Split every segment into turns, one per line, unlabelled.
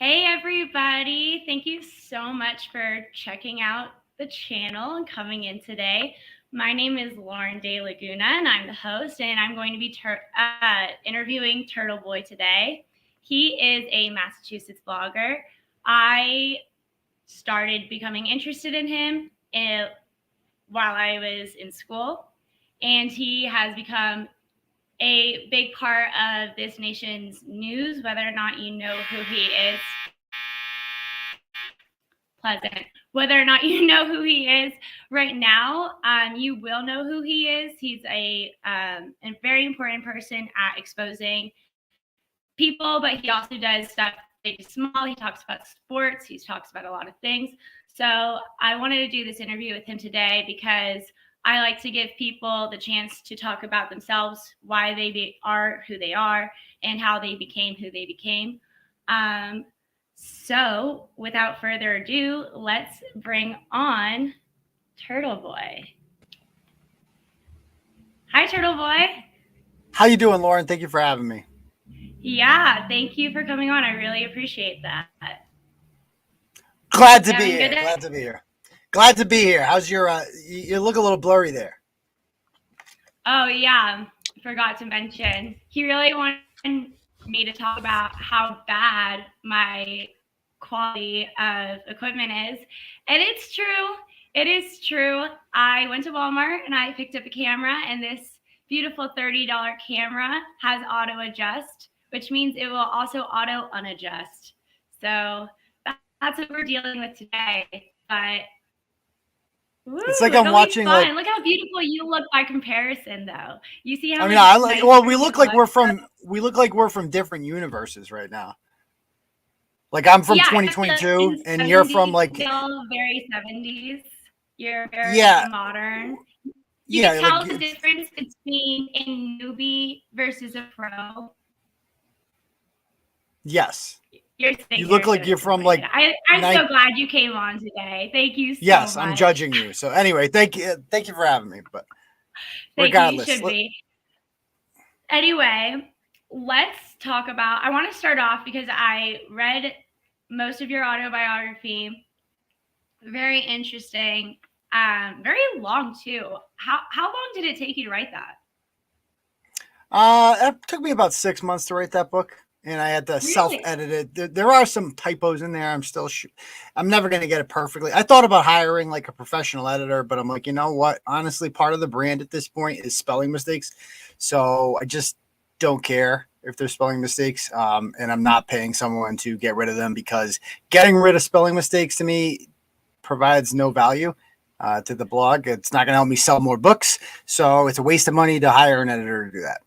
Hey everybody, thank you so much for checking out the channel and coming in today. My name is Lauren De Laguna and I'm the host, and I'm going to be interviewing Turtleboy today. He is a Massachusetts blogger. I started becoming interested in him while I was in school, and he has become a big part of this nation's news, whether or not you know who he is. Pleasant. Whether or not you know who he is right now, you will know who he is. He's a very important person at exposing people, but he also does stuff big to small. He talks about sports. He talks about a lot of things. So I wanted to do this interview with him today because I like to give people the chance to talk about themselves, why they are who they are, and how they became who they became. So without further ado, let's bring on Turtleboy. Hi, Turtleboy.
How you doing, Lauren? Thank you for having me.
Yeah, thank you for coming on. I really appreciate that.
Glad to be here. Glad to be here. Glad to be here. How's your? You look a little blurry there.
Oh yeah, forgot to mention. He really wanted me to talk about how bad my quality of equipment is, and it's true. It is true. I went to Walmart and I picked up a camera, and this beautiful $30 camera has auto adjust, which means it will also auto unadjust. So that's what we're dealing with today. But
it's like I'm watching. Like,
look how beautiful you look by comparison, though. You see how?
I mean, I like. Well, we look like we're from different universes right now. Like I'm from 2022, and you're from like
still very 70s. You're very modern. You can tell the difference between a newbie versus a pro.
Yes. You look like you're from like.
I'm so glad you came on today. Thank you so much.
Yes, I'm judging you. So anyway, thank you for having me. But regardless,
you should be. Anyway, let's talk about. I want to start off because I read most of your autobiography. Very interesting. Very long too. How long did it take you to write that?
It took me about 6 months to write that book, and I had to self-edit it. There are some typos in there. I'm never going to get it perfectly. I thought about hiring like a professional editor, but I'm like, you know what? Honestly, part of the brand at this point is spelling mistakes. So I just don't care if there's spelling mistakes. And I'm not paying someone to get rid of them, because getting rid of spelling mistakes to me provides no value to the blog. It's not going to help me sell more books. So it's a waste of money to hire an editor to do that.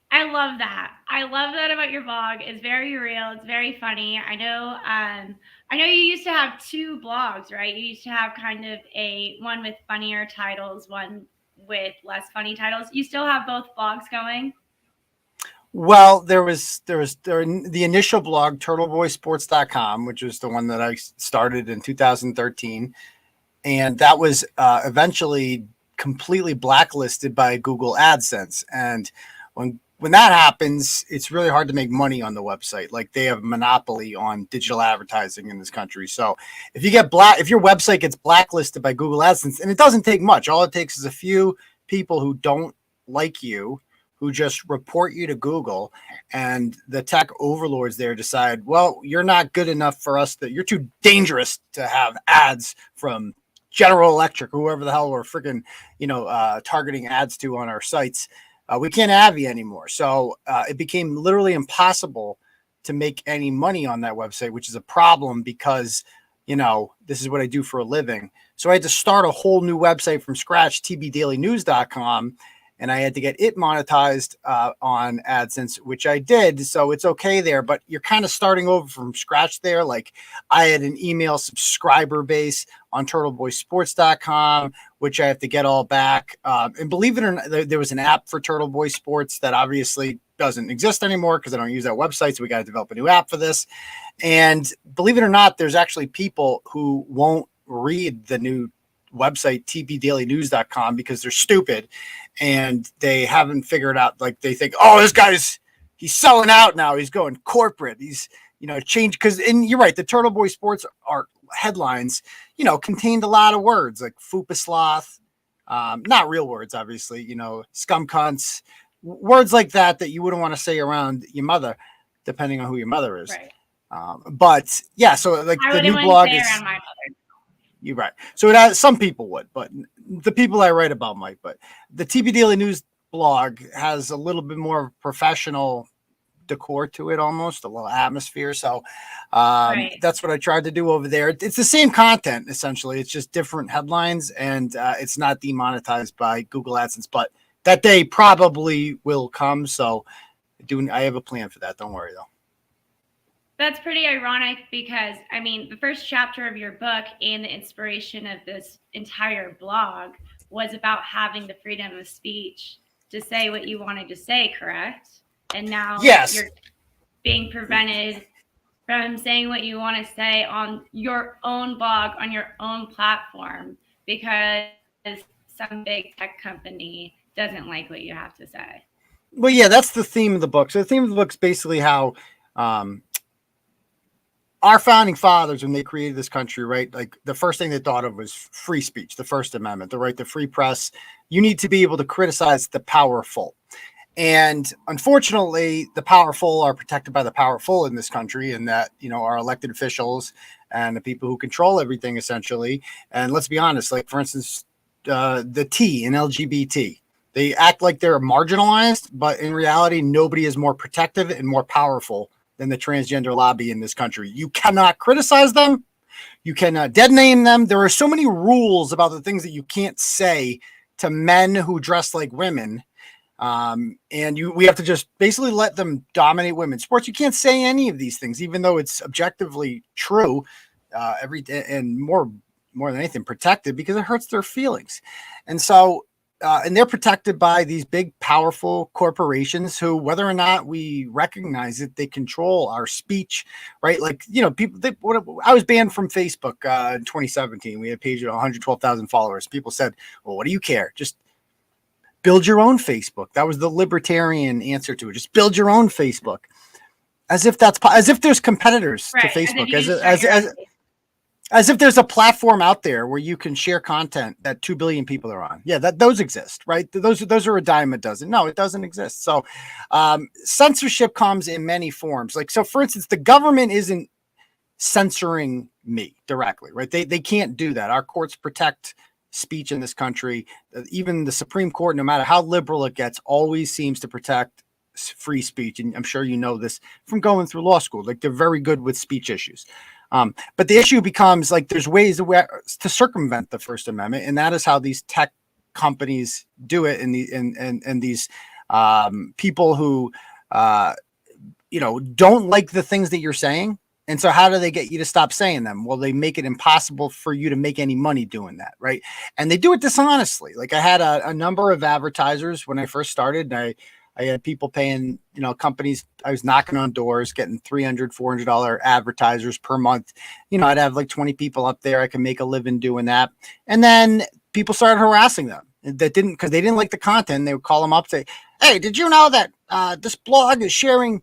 I love that. I love that about your blog. It's very real. It's very funny. I know you used to have two blogs, right? You used to have kind of one with funnier titles, one with less funny titles. You still have both blogs going?
Well, there was the initial blog, turtleboysports.com, which was the one that I started in 2013. And that was eventually completely blacklisted by Google AdSense. And when that happens, it's really hard to make money on the website. Like, they have a monopoly on digital advertising in this country. So if your website gets blacklisted by Google AdSense, and it doesn't take much, all it takes is a few people who don't like you, who just report you to Google, and the tech overlords there decide, well, you're not good enough for us, you're too dangerous to have ads from General Electric, whoever the hell we're freaking, targeting ads to on our sites. We can't have you anymore. So it became literally impossible to make any money on that website, which is a problem because, this is what I do for a living. So I had to start a whole new website from scratch, tbdailynews.com, and I had to get it monetized on AdSense, which I did. So it's okay there, but you're kind of starting over from scratch there. Like, I had an email subscriber base on turtleboysports.com, which I have to get all back. And believe it or not, there was an app for Turtleboy Sports that obviously doesn't exist anymore because I don't use that website. So we got to develop a new app for this. And believe it or not, there's actually people who won't read the new website, tbdailynews.com, because they're stupid and they haven't figured out, like, they think, oh, this guy's he's selling out now. He's going corporate. He's, changed because, and you're right, the Turtle Boy Sports art headlines, contained a lot of words like fupa sloth, not real words, obviously, scum cunts, words like that you wouldn't want to say around your mother, depending on who your mother is.
Right.
But yeah, so like
I
the
wouldn't
new
want to
blog
say
is,
around my mother.
you're right. So it has, some people would, but the people I write about might. But the TB Daily News blog has a little bit more professional decor to it, almost a little atmosphere. So
Right.
that's what I tried to do over there. It's the same content essentially. It's just different headlines, and it's not demonetized by Google AdSense. But that day probably will come. So I have a plan for that. Don't worry though.
That's pretty ironic because, I mean, the first chapter of your book and the inspiration of this entire blog was about having the freedom of speech to say what you wanted to say, correct? And now
Yes.
you're being prevented from saying what you want to say on your own blog, on your own platform, because some big tech company doesn't like what you have to say.
Well, yeah, that's the theme of the book. So the theme of the book is basically how um, our founding fathers, when they created this country, right? Like the first thing they thought of was free speech, the First Amendment, the right to free press. You need to be able to criticize the powerful. And unfortunately, the powerful are protected by the powerful in this country, and that, our elected officials and the people who control everything essentially. And let's be honest, like for instance, the T in LGBT, they act like they're marginalized, but in reality, nobody is more protective and more powerful than the transgender lobby in this country. You cannot criticize them. You cannot dead name them. There are so many rules about the things that you can't say to men who dress like women. We have to just basically let them dominate women's sports. You can't say any of these things, even though it's objectively true, every day, and more than anything protected, because it hurts their feelings. And so, and they're protected by these big, powerful corporations who, whether or not we recognize it, they control our speech, right? Like, people, I was banned from Facebook in 2017. We had a page of 112,000 followers. People said, well, what do you care? Just build your own Facebook. That was the libertarian answer to it. Just build your own Facebook. As if there's competitors to Facebook, as if there's a platform out there where you can share content that 2 billion people are on. Yeah, those exist, right? Those are a dime a dozen. No, it doesn't exist. So censorship comes in many forms. Like, so for instance, the government isn't censoring me directly, right? They can't do that. Our courts protect speech in this country. Even the Supreme Court, no matter how liberal it gets, always seems to protect free speech. And I'm sure you know this from going through law school. Like, they're very good with speech issues. But the issue becomes, like, there's ways to circumvent the First Amendment, and that is how these tech companies do it. And these people who don't like the things that you're saying. And so how do they get you to stop saying them? Well, they make it impossible for you to make any money doing that, right? And they do it dishonestly. Like, I had a number of advertisers when I first started, and I had people paying, companies. I was knocking on doors, getting $300, $400 advertisers per month. I'd have like 20 people up there. I could make a living doing that. And then people started harassing them because they didn't like the content. They would call them up, say, hey, did you know that this blog is sharing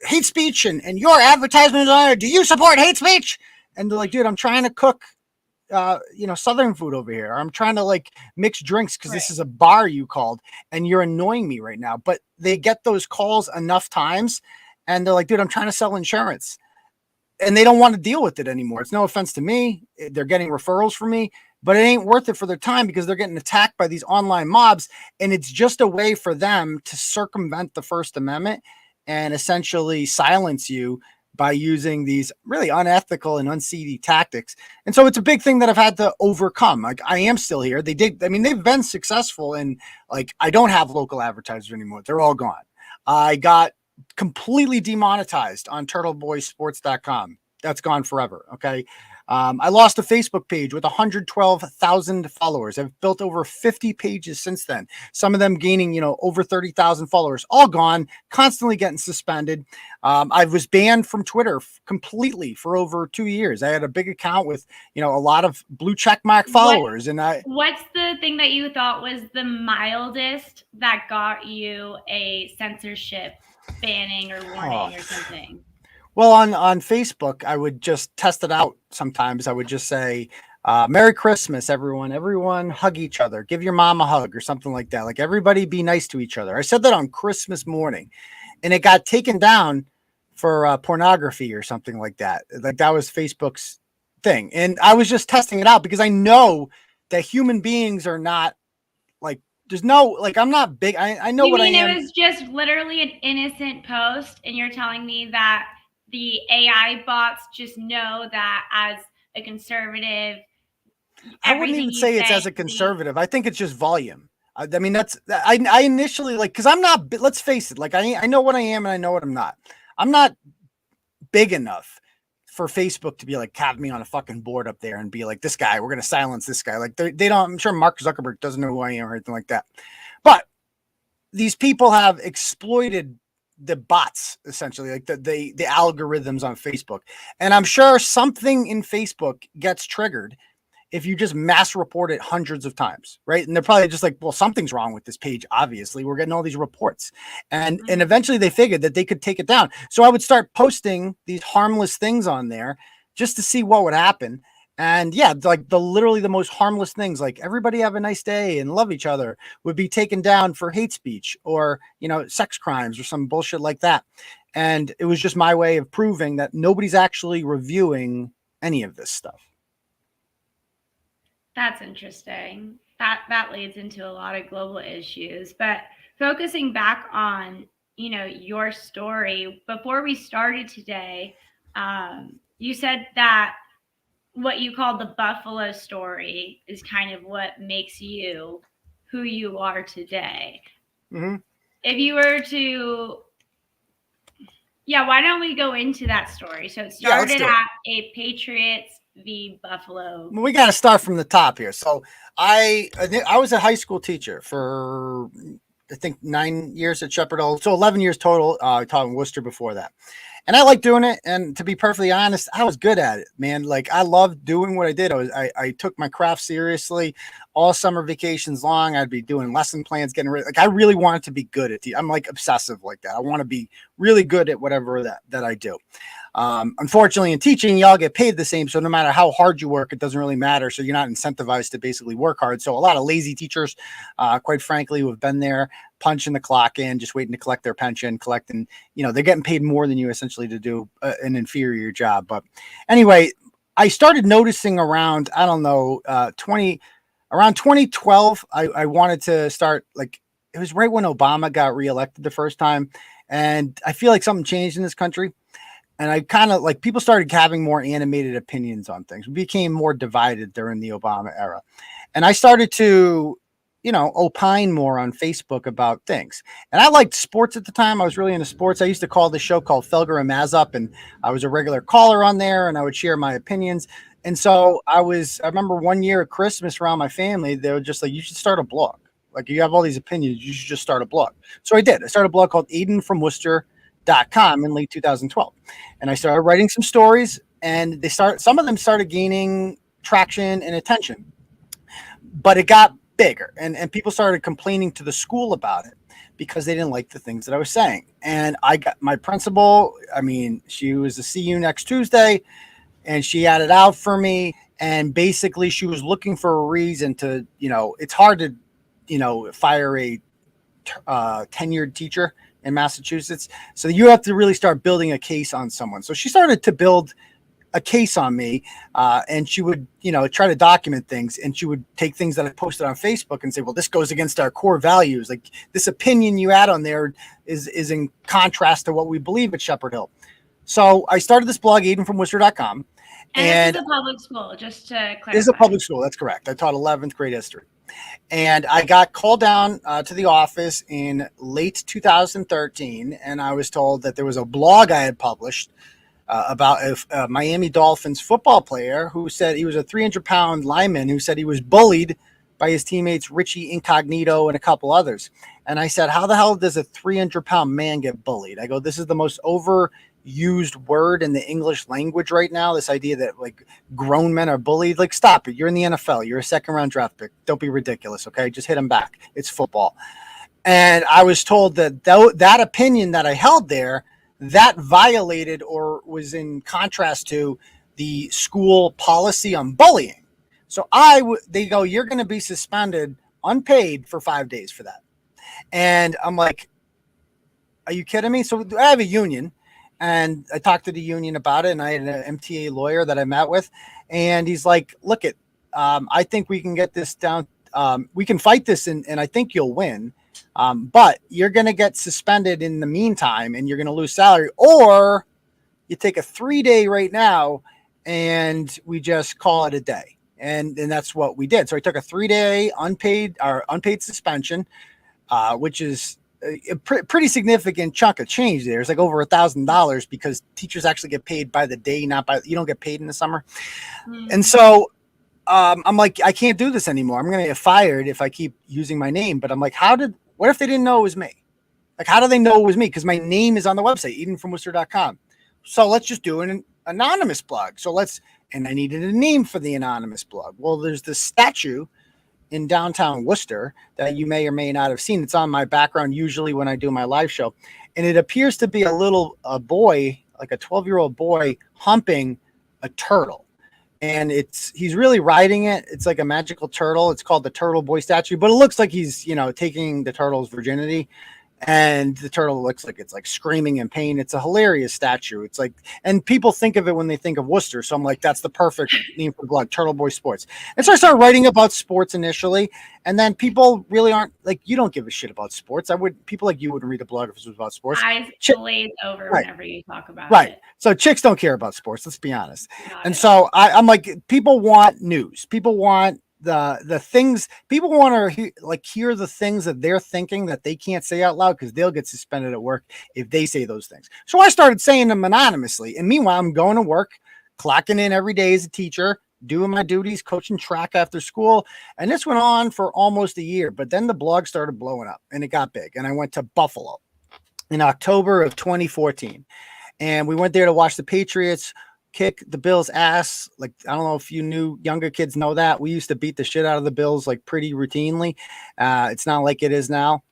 hate speech and your advertisement is on it? Do you support hate speech? And they're like, dude, I'm trying to cook Southern food over here. I'm trying to like mix drinks because this is a bar you called, and you're annoying me right now. But they get those calls enough times, and they're like, dude, I'm trying to sell insurance, and they don't want to deal with it anymore. It's no offense to me. They're getting referrals from me, but it ain't worth it for their time because they're getting attacked by these online mobs. And it's just a way for them to circumvent the First Amendment and essentially silence you by using these really unethical and unseedy tactics. And so it's a big thing that I've had to overcome. Like, I am still here. They've been successful, and like, I don't have local advertisers anymore. They're all gone. I got completely demonetized on turtleboysports.com. That's gone forever. Okay. I lost a Facebook page with 112,000 followers. I've built over 50 pages since then. Some of them gaining, over 30,000 followers, all gone, constantly getting suspended. I was banned from Twitter completely for over 2 years. I had a big account with, a lot of blue check mark followers.
What's the thing that you thought was the mildest that got you a censorship banning or
Oh.
warning or something?
Well, on Facebook, I would just test it out. Sometimes I would just say, "Merry Christmas, everyone! Everyone, hug each other. Give your mom a hug, or something like that. Like everybody, be nice to each other." I said that on Christmas morning, and it got taken down for pornography or something like that. Like that was Facebook's thing, and I was just testing it out because I know that human beings are not like. There's no like I'm not big. I know
You
what I
mean
am.
it was just literally an innocent post, and you're telling me that the AI bots just know that as a conservative,
I wouldn't
everything
even
you
say it's
say
as a
should be
conservative. I think it's just volume. I mean, I initially like because I'm not. Let's face it. Like I know what I am and I know what I'm not. I'm not big enough for Facebook to be like have me on a fucking board up there and be like this guy. We're gonna silence this guy. Like they don't. I'm sure Mark Zuckerberg doesn't know who I am or anything like that. But these people have exploited the bots essentially, like the algorithms on Facebook, and I'm sure something in Facebook gets triggered if you just mass report it hundreds of times, right? And they're probably just like, well, something's wrong with this page. Obviously, we're getting all these reports, and
Mhm.
eventually they figured that they could take it down. So I would start posting these harmless things on there just to see what would happen. And yeah, like literally the most harmless things, like everybody have a nice day and love each other, would be taken down for hate speech or sex crimes or some bullshit like that. And it was just my way of proving that nobody's actually reviewing any of this stuff.
That's interesting. That leads into a lot of global issues. But focusing back on, your story, before we started today, you said that what you called the Buffalo story is kind of what makes you who you are today.
Mm-hmm.
If you were to, yeah, why don't we go into that story? So it
Yeah, let's
started
do it.
at a Patriots v Buffalo.
We got to start from the top here. So I was a high school teacher for I think 9 years at Shepherd Hall, so 11 years total. I taught in Worcester before that, and I liked doing it. And to be perfectly honest, I was good at it, man. Like I loved doing what I did. I took my craft seriously. All summer vacations long, I'd be doing lesson plans, getting ready. Like I really wanted to be good at it. I'm like obsessive like that. I want to be really good at whatever that I do. Unfortunately, in teaching, y'all get paid the same. So no matter how hard you work, it doesn't really matter. So you're not incentivized to basically work hard. So a lot of lazy teachers, quite frankly, who have been there, punching the clock in, just waiting to collect their pension, collecting, they're getting paid more than you essentially to do an inferior job. But anyway, I started noticing around, I don't know, around 2012, I wanted to start like, it was right when Obama got reelected the first time. And I feel like something changed in this country. And I kind of like people started having more animated opinions on things. We became more divided during the Obama era. And I started to, opine more on Facebook about things. And I liked sports at the time. I was really into sports. I used to call the show called Felger and Mazup, and I was a regular caller on there and I would share my opinions. And so I remember one year at Christmas around my family, they were just like, you should start a blog. Like you have all these opinions, you should just start a blog. So I did. I started a blog called AidanFromWorcester.com in late 2012. And I started writing some stories, and some of them started gaining traction and attention, but it got bigger, and people started complaining to the school about it because they didn't like the things that I was saying. And I got my principal, I mean, she was to see you next Tuesday, and she had it out for me. And basically she was looking for a reason to, it's hard to, fire a tenured teacher in Massachusetts. So you have to really start building a case on someone. So she started to build a case on me, and she would, try to document things, and she would take things that I posted on Facebook and say, well, this goes against our core values. Like this opinion you had on there is in contrast to what we believe at Shepherd Hill. So I started this blog, AidanFromWorcester.com.
And this is a public school, just to clarify.
This is a public school. That's correct. I taught 11th grade history. And I got called down to the office in late 2013, and I was told that there was a blog I had published about a Miami Dolphins football player who said he was a 300-pound lineman who said he was bullied by his teammates Richie Incognito and a couple others. And I said, how the hell does a 300-pound man get bullied? I go, this is the most overused word in the English language right now, this idea that like grown men are bullied. Like, stop it. You're in the NFL. You're a second-round draft pick. Don't be ridiculous, okay? Just hit him back. It's football. And I was told that that opinion that I held there, that violated or was in contrast to the school policy on bullying. So they go, you're going to be suspended unpaid for 5 days for that. And I'm like, are you kidding me? So I have a union, and I talked to the union about it, and I had an MTA lawyer that I met with, and he's like, look at, I think we can get this down. We can fight this, and I think you'll win. But you're going to get suspended in the meantime, and you're going to lose salary, or you take a 3-day right now, and we just call it a day. And that's what we did. So I took a 3-day unpaid suspension, which is a pretty significant chunk of change there. It's like over $1,000 because teachers actually get paid by the day, you don't get paid in the summer. And so I'm like, I can't do this anymore. I'm going to get fired if I keep using my name. But I'm like, what if they didn't know it was me? Like, how do they know it was me? Because my name is on the website, EdenFromWorcester.com. So let's just do an anonymous blog. And I needed a name for the anonymous blog. Well, there's this statue in downtown Worcester that you may or may not have seen. It's on my background usually when I do my live show. And it appears to be a boy, like a 12-year-old boy, humping a turtle. And he's really riding it. It's like a magical turtle. It's called the Turtleboy statue, but it looks like he's, taking the turtle's virginity. And the turtle looks like it's like screaming in pain. It's a hilarious statue. It's like, and people think of it when they think of Worcester. So I'm like, that's the perfect name for the blog, Turtleboy Sports. And so I started writing about sports initially. And then people really aren't like, you don't give a shit about sports. People like you wouldn't read a blog if it was about sports.
Eyes glaze over whenever you talk about
it. So chicks don't care about sports. Let's be honest. So I'm like, people want news. People want the things. People want to hear the things that they're thinking that they can't say out loud because they'll get suspended at work if they say those things. So I started saying them anonymously. And meanwhile, I'm going to work, clocking in every day as a teacher, doing my duties, coaching track after school. And this went on for almost a year. But then the blog started blowing up and it got big. And I went to Buffalo in October of 2014. And we went there to watch the Patriots kick the Bills' ass. Like, I don't know if you knew, younger kids know that. We used to beat the shit out of the Bills like pretty routinely. It's not like it is now.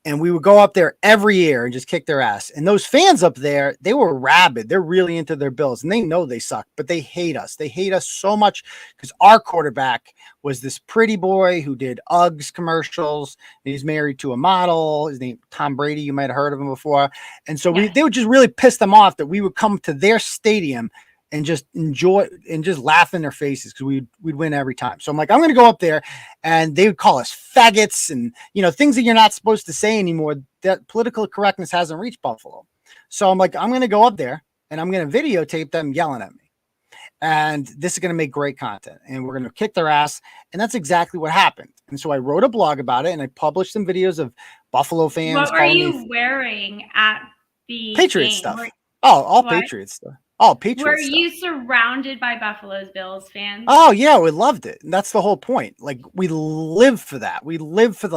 And we would go up there every year and just kick their ass. And those fans up there, they were rabid. They're really into their Bills. And they know they suck, but they hate us. They hate us so much because our quarterback was this pretty boy who did Uggs commercials. He's married to a model. His name, Tom Brady. You might have heard of him before. And so they would just really piss them off that we would come to their stadium and just enjoy and just laugh in their faces because we'd win every time. So I'm like, I'm going to go up there, and they would call us faggots and, things that you're not supposed to say anymore. That political correctness hasn't reached Buffalo. So I'm like, I'm going to go up there and I'm going to videotape them yelling at me. And this is going to make great content and we're going to kick their ass. And that's exactly what happened. And so I wrote a blog about it and I published some videos of Buffalo fans.
What were you wearing at the
Patriots stuff? All Patriots stuff. Oh, Patriots.
Were you surrounded by Buffalo's Bills fans?
Oh, yeah, we loved it. And that's the whole point. Like, we live for that. We live for,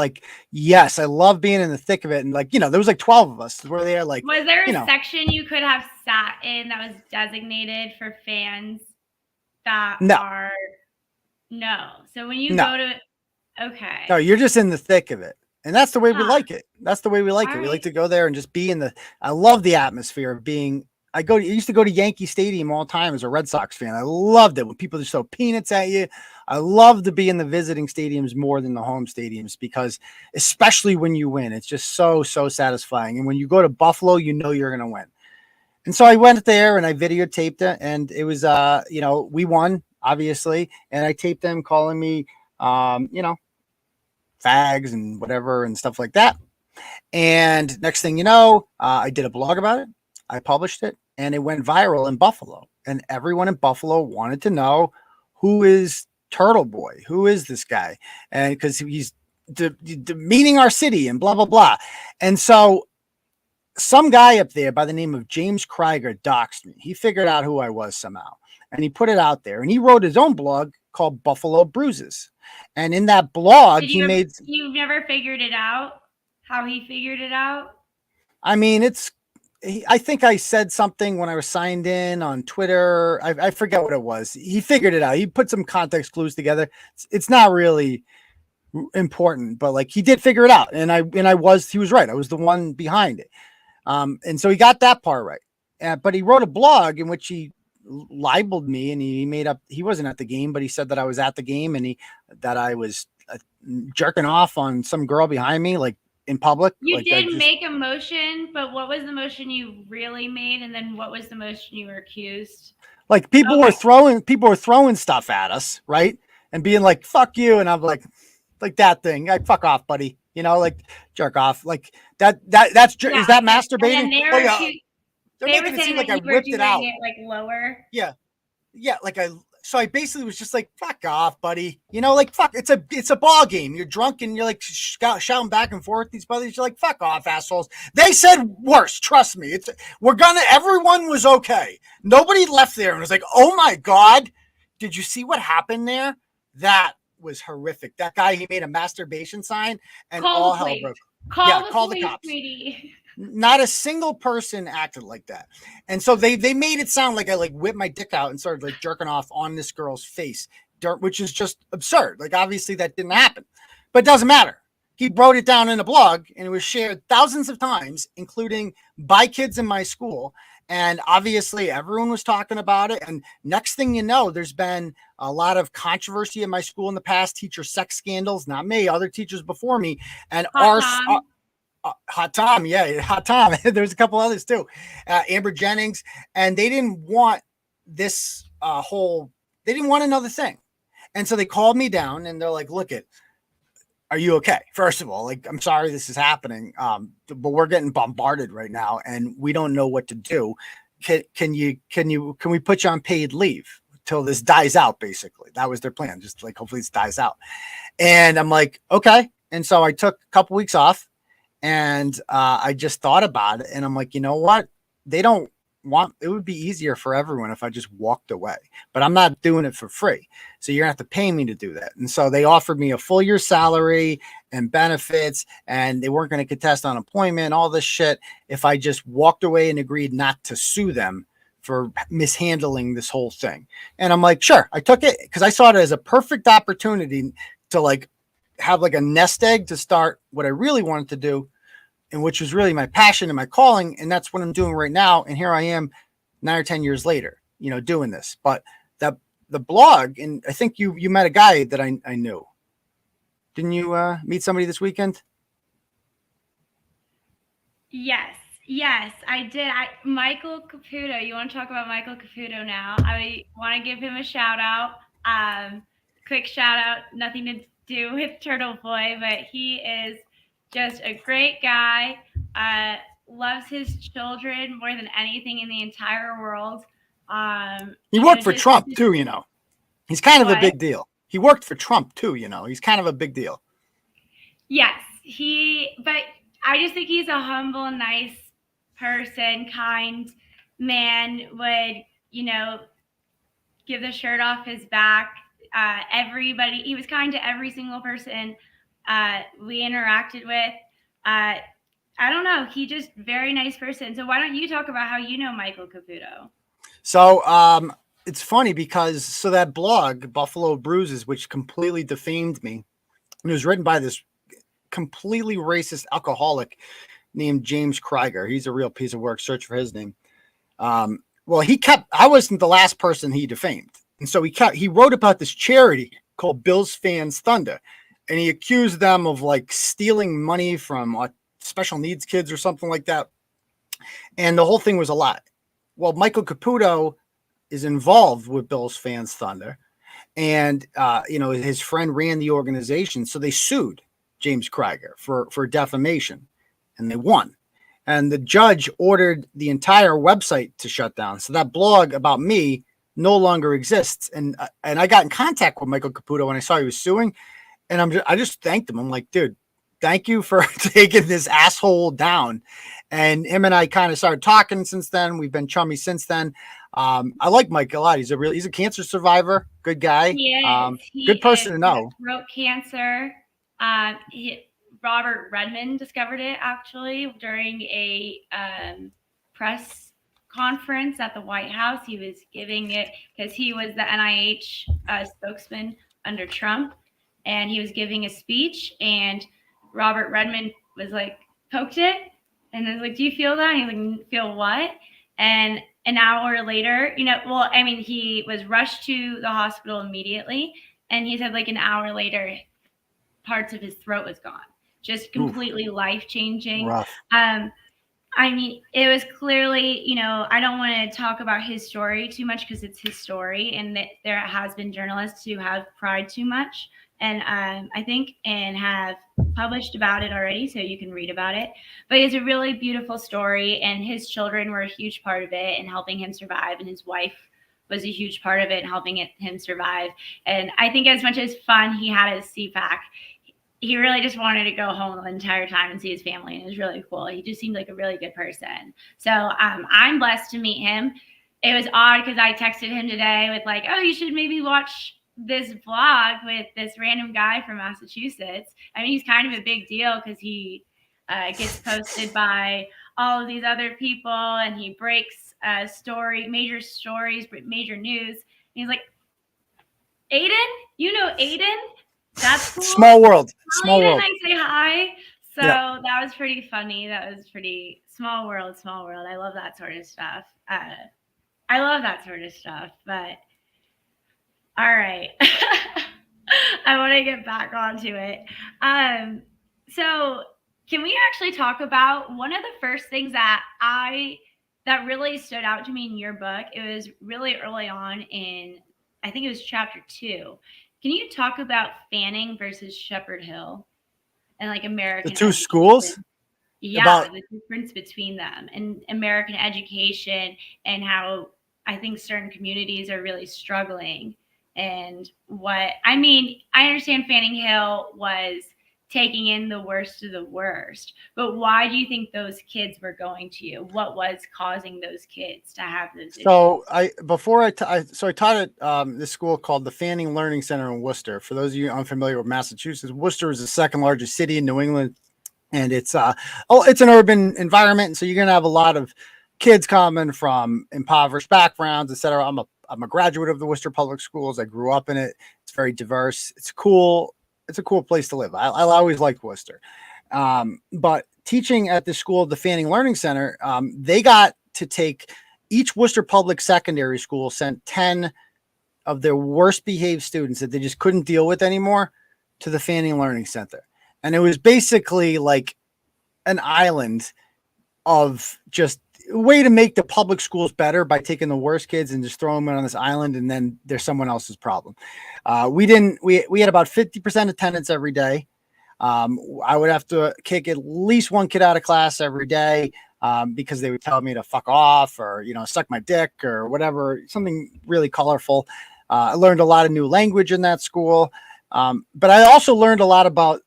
yes, I love being in the thick of it. And, there was 12 of us. Were there,
was there a section you could have sat in that was designated for fans that are... No. So when you go to... Okay.
No, you're just in the thick of it. And that's the way we like it. That's the way we like it. We like to go there and just be in I love the atmosphere of being... I used to go to Yankee Stadium all the time as a Red Sox fan. I loved it when people just throw peanuts at you. I love to be in the visiting stadiums more than the home stadiums because especially when you win, it's just so satisfying. And when you go to Buffalo, you're going to win. And so I went there and I videotaped it and it was, we won obviously. And I taped them calling me, fags and whatever and stuff like that. And next thing you know, I did a blog about it. I published it and it went viral in Buffalo and everyone in Buffalo wanted to know who is Turtleboy? Who is this guy? And because he's demeaning our city and blah, blah, blah. And so some guy up there by the name of James Krieger doxed me. He figured out who I was somehow and he put it out there and he wrote his own blog called Buffalo Bruises. And in that blog,
you've never figured it out? How he figured it out?
I mean, I think I said something when I was signed in on Twitter. I forget what it was. He figured it out. He put some context clues together. It's not really important, but like he did figure it out, and he was right. I was the one behind it. And so he got that part right. But he wrote a blog in which he libeled me, and he made up he wasn't at the game, but he said that I was at the game, and that I was jerking off on some girl behind me, like in public.
You
Like I
did
just
make a motion, but what was the motion you really made? And then what was the motion you were accused?
like people were throwing stuff at us, right? And being like, fuck you. And I'm like that thing. Like, fuck off, buddy. Like jerk off. Like
Yeah,
is that
I get it. And
masturbating?
then
Oh yeah. They're
they were
making it
saying
seem
that
like I
you were
whipped it
doing
out.
it like lower.
Yeah. Yeah, so I basically was just like, fuck off, buddy. Like fuck, it's a ball game. You're drunk and you're like shouting back and forth. These brothers, you're like, fuck off, assholes. They said worse. Trust me. Everyone was okay. Nobody left there and was like, oh my God, did you see what happened there? That was horrific. That guy, he made a masturbation sign and all hell broke.
Call the
the
police,
cops.
sweetie.
Not a single person acted like that. And so they made it sound like I like whipped my dick out and started like jerking off on this girl's face, which is just absurd. Like obviously that didn't happen, but it doesn't matter. He wrote it down in a blog and it was shared thousands of times, including by kids in my school. And obviously everyone was talking about it. And next thing you know, there's been a lot of controversy in my school in the past, teacher sex scandals, not me, other teachers before me. And Hot Tom, yeah, Hot Tom. There's a couple others too, Amber Jennings, and they didn't want this They didn't want another thing, and so they called me down and they're like, "Look, are you okay? First of all, like, I'm sorry this is happening, but we're getting bombarded right now, and we don't know what to do. Can we put you on paid leave till this dies out?" Basically, that was their plan. Just like hopefully this dies out, and I'm like, okay, and so I took a couple weeks off. And I just thought about it and I'm like, you know what? It would be easier for everyone if I just walked away, but I'm not doing it for free. So you're gonna have to pay me to do that. And so they offered me a full year salary and benefits, and they weren't going to contest unemployment, all this shit, if I just walked away and agreed not to sue them for mishandling this whole thing. And I'm like, sure, I took it because I saw it as a perfect opportunity to like have like a nest egg to start what I really wanted to do, and which was really my passion and my calling. And that's what I'm doing right now. And here I am 9 or 10 years later, doing this. But the blog, and I think you met a guy that I knew. Didn't you meet somebody this weekend?
Yes, I did. Michael Caputo. You want to talk about Michael Caputo now? I want to give him a shout out. Quick shout out, nothing to do with Turtleboy, but he is just a great guy. Loves his children more than anything in the entire world.
He worked for Trump too, He's kind of a big deal. He worked for Trump too, He's kind of a big deal.
Yes, but I just think he's a humble, nice person, kind man, would, give the shirt off his back. He was kind to every single person we interacted with. I don't know. He just very nice person. So why don't you talk about how you know Michael Caputo?
So it's funny because that blog, Buffalo Bruises, which completely defamed me, it was written by this completely racist alcoholic named James Krieger. He's a real piece of work. Search for his name. I wasn't the last person he defamed. And so he wrote about this charity called Bills Fans Thunder. And he accused them of like stealing money from special needs kids or something like that. And the whole thing was a lie. Well, Michael Caputo is involved with Bills Fans Thunder. And, his friend ran the organization. So they sued James Krieger for defamation, and they won. And the judge ordered the entire website to shut down. So that blog about me no longer exists. And I got in contact with Michael Caputo when I saw he was suing, and I just thanked him. I'm like, dude, thank you for taking this asshole down. And him and I kind of started talking since then. We've been chummy since then. I like Mike a lot. He's a cancer survivor. Good guy. Good person to know.
Throat cancer. Robert Redmond discovered it actually during a press conference at the White House. He was giving it because he was the NIH spokesman under Trump. and he was giving a speech, and Robert Redmond was like, poked it, and was like, "Do you feel that?" And he's like, "Feel what?" And an hour later, well, I mean, he was rushed to the hospital immediately, and he said like an hour later, parts of his throat was gone, just completely life changing.
Rough.
I mean, it was clearly, I don't want to talk about his story too much because it's his story, and that there has been journalists who have pried too much, and I think, and have published about it already, so you can read about it. But it's a really beautiful story, and his children were a huge part of it and helping him survive, and his wife was a huge part of it and helping him survive. And I think as much as fun he had as CPAC, he really just wanted to go home the entire time and see his family, and it was really cool. He just seemed like a really good person. So I'm blessed to meet him. It was odd because I texted him today with like, "Oh, you should maybe watch this vlog with this random guy from Massachusetts." I mean, he's kind of a big deal because he gets posted by all of these other people, and he breaks major stories, major news. And he's like, "Aidan, Aidan? That's cool."
Small world. Small
Aiden,
world.
I say hi. So
Yeah.
that was pretty funny. That was pretty small world, small world. I love that sort of stuff. I love that sort of stuff. But all right, I want to get back onto it. So can we actually talk about one of the first things that really stood out to me in your book? It was really early on in, I think it was chapter 2. Can you talk about Fanning versus Shepherd Hill and like
The
American
two
education?
schools
Yeah,
about
the difference between them and American education, and how I think certain communities are really struggling. And what I mean, I understand Fanning Hill was taking in the worst of the worst, but why do you think those kids were going to you? What was causing those kids to have those issues?
so I taught at this school called the Fanning Learning Center in Worcester. For those of you unfamiliar with Massachusetts, Worcester is the second largest city in New England, and it's an urban environment, and so you're gonna have a lot of kids coming from impoverished backgrounds, etc. I'm a graduate of the Worcester Public Schools. I grew up in it. It's very diverse. It's cool. It's a cool place to live. I always liked Worcester. But teaching at the school, the Fanning Learning Center, they got to take each Worcester Public Secondary School sent 10 of their worst behaved students that they just couldn't deal with anymore to the Fanning Learning Center. And it was basically like an island of just a way to make the public schools better by taking the worst kids and just throwing them on this island, and then there's someone else's problem. We had about 50% attendance every day. I would have to kick at least one kid out of class every day because they would tell me to fuck off or, suck my dick or whatever, something really colorful. I learned a lot of new language in that school. But I also learned a lot about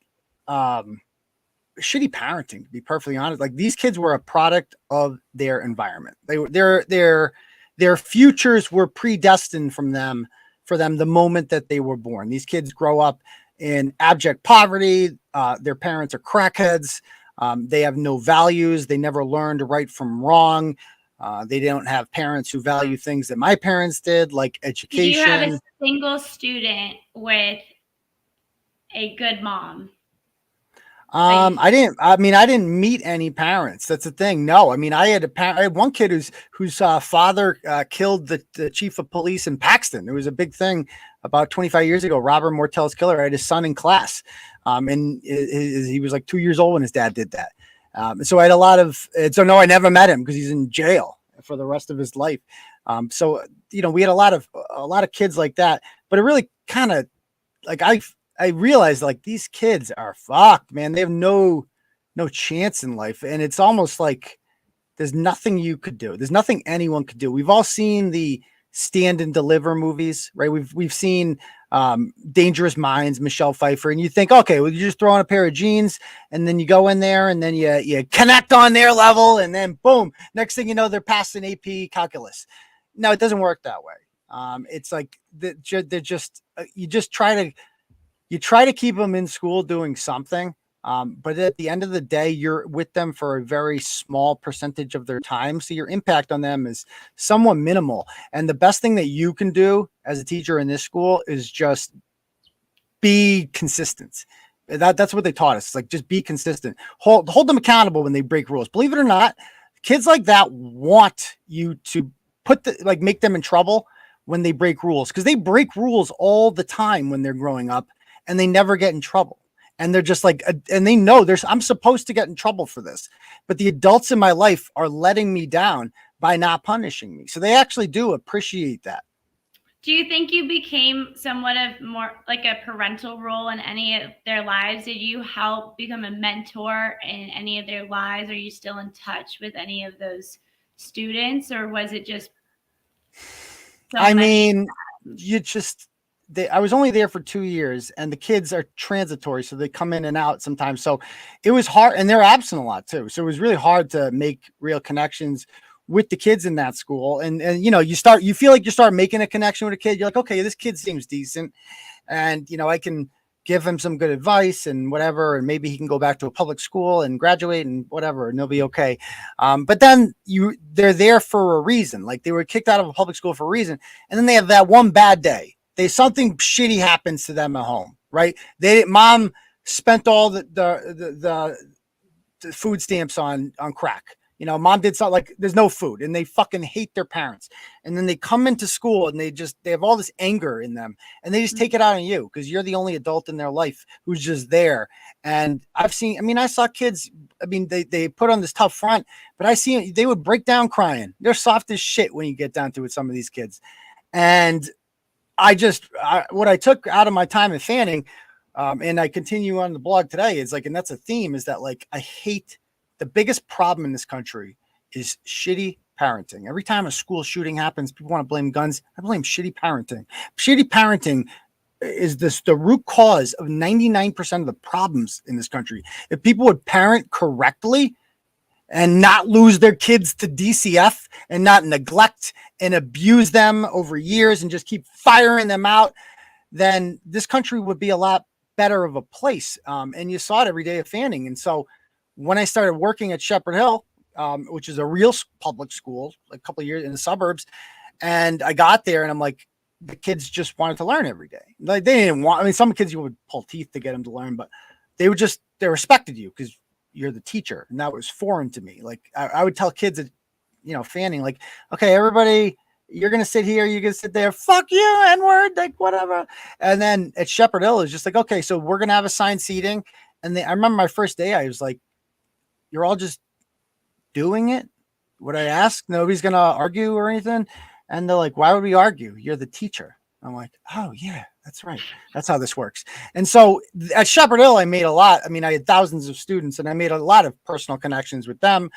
shitty parenting, to be perfectly honest. Like, these kids were a product of their environment. Their futures were predestined for them the moment that they were born. These kids grow up in abject poverty. Their parents are crackheads. They have no values. They never learned right from wrong. They don't have parents who value things that my parents did, like
Did you have a
education.
single student with a good mom?
I didn't meet any parents. That's the thing. No, I mean, I had one kid whose father killed the chief of police in Paxton. It was a big thing about 25 years ago. Robert Mortell's killer. I had his son in class, and he was like 2 years old when his dad did that. So I had a lot of. So no, I never met him because he's in jail for the rest of his life. So we had a lot of kids like that. But it really kind of, like, I realized, like, these kids are fucked, man. They have no chance in life. And it's almost like there's nothing you could do. There's nothing anyone could do. We've all seen the Stand and Deliver movies, right? We've seen Dangerous Minds, Michelle Pfeiffer, and you think, okay, well, you just throw on a pair of jeans and then you go in there and then you connect on their level, and then boom, next thing you know, they're passing AP calculus. No, it doesn't work that way. It's like they're just you try to keep them in school doing something. But at the end of the day, you're with them for a very small percentage of their time. So your impact on them is somewhat minimal. And the best thing that you can do as a teacher in this school is just be consistent. That's what they taught us. It's like, just be consistent. Hold them accountable when they break rules. Believe it or not, kids like that want you to make them in trouble when they break rules, because they break rules all the time when they're growing up and they never get in trouble. And they're just like, and they know I'm supposed to get in trouble for this, but the adults in my life are letting me down by not punishing me. So they actually do appreciate that.
Do you think you became somewhat of more like a parental role in any of their lives? Did you help become a mentor in any of their lives? Are you still in touch with any of those students, or was it just
I mean, I was only there for 2 years, and the kids are transitory, so they come in and out sometimes. So it was hard, and they're absent a lot too. So it was really hard to make real connections with the kids in that school. And you feel like you start making a connection with a kid. You're like, okay, this kid seems decent, and I can give him some good advice and whatever, and maybe he can go back to a public school and graduate and whatever, and they'll be okay. But then they're there for a reason. Like, they were kicked out of a public school for a reason, and then they have that one bad day. Something shitty happens to them at home, right? Mom spent all the food stamps on crack. Mom did something, like, there's no food, and they fucking hate their parents. And then they come into school and they have all this anger in them, and they just take it out on you because you're the only adult in their life who's just there. And I saw kids, they put on this tough front, but they would break down crying. They're soft as shit when you get down to it, some of these kids. And what I took out of my time at Fanning, and I continue on the blog today, is like, and that's a theme, is that, like, I hate the biggest problem in this country is shitty parenting. Every time a school shooting happens, people want to blame guns. I blame shitty parenting. Shitty parenting is the root cause of 99% of the problems in this country. If people would parent correctly and not lose their kids to DCF and not neglect and abuse them over years and just keep firing them out, then this country would be a lot better of a place. And you saw it every day at Fanning. And so when I started working at Shepherd Hill, which is a real public school, a couple of years in the suburbs, and I got there and I'm like, the kids just wanted to learn every day. Like, they didn't want, some kids you would pull teeth to get them to learn, but they respected you because you're the teacher. And that was foreign to me. Like, I would tell kids at, Fanning, like, okay, everybody, you're going to sit here, you're going to sit there, fuck you, N-word, like, whatever. And then at Shepherd Hill, it's just like, okay, so we're going to have assigned seating. And I remember my first day, I was like, you're all just doing it. What I ask, nobody's going to argue or anything. And they're like, why would we argue? You're the teacher. I'm like, oh yeah, that's right. That's how this works. And so at Shepherd Hill, I made a lot. I had thousands of students, and I made a lot of personal connections with them.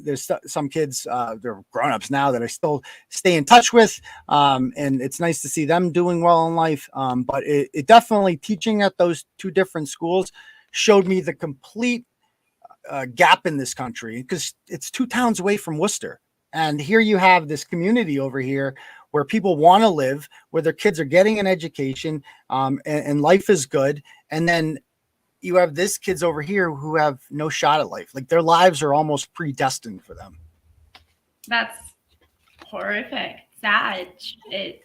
There's some kids, they're grown-ups now, that I still stay in touch with. And it's nice to see them doing well in life. But it definitely, teaching at those two different schools showed me the complete gap in this country, because it's 2 towns away from Worcester. And here you have this community over here where people want to live, where their kids are getting an education, and life is good. And then you have this kids over here who have no shot at life. Like, their lives are almost predestined for them.
That's horrific. Sad. It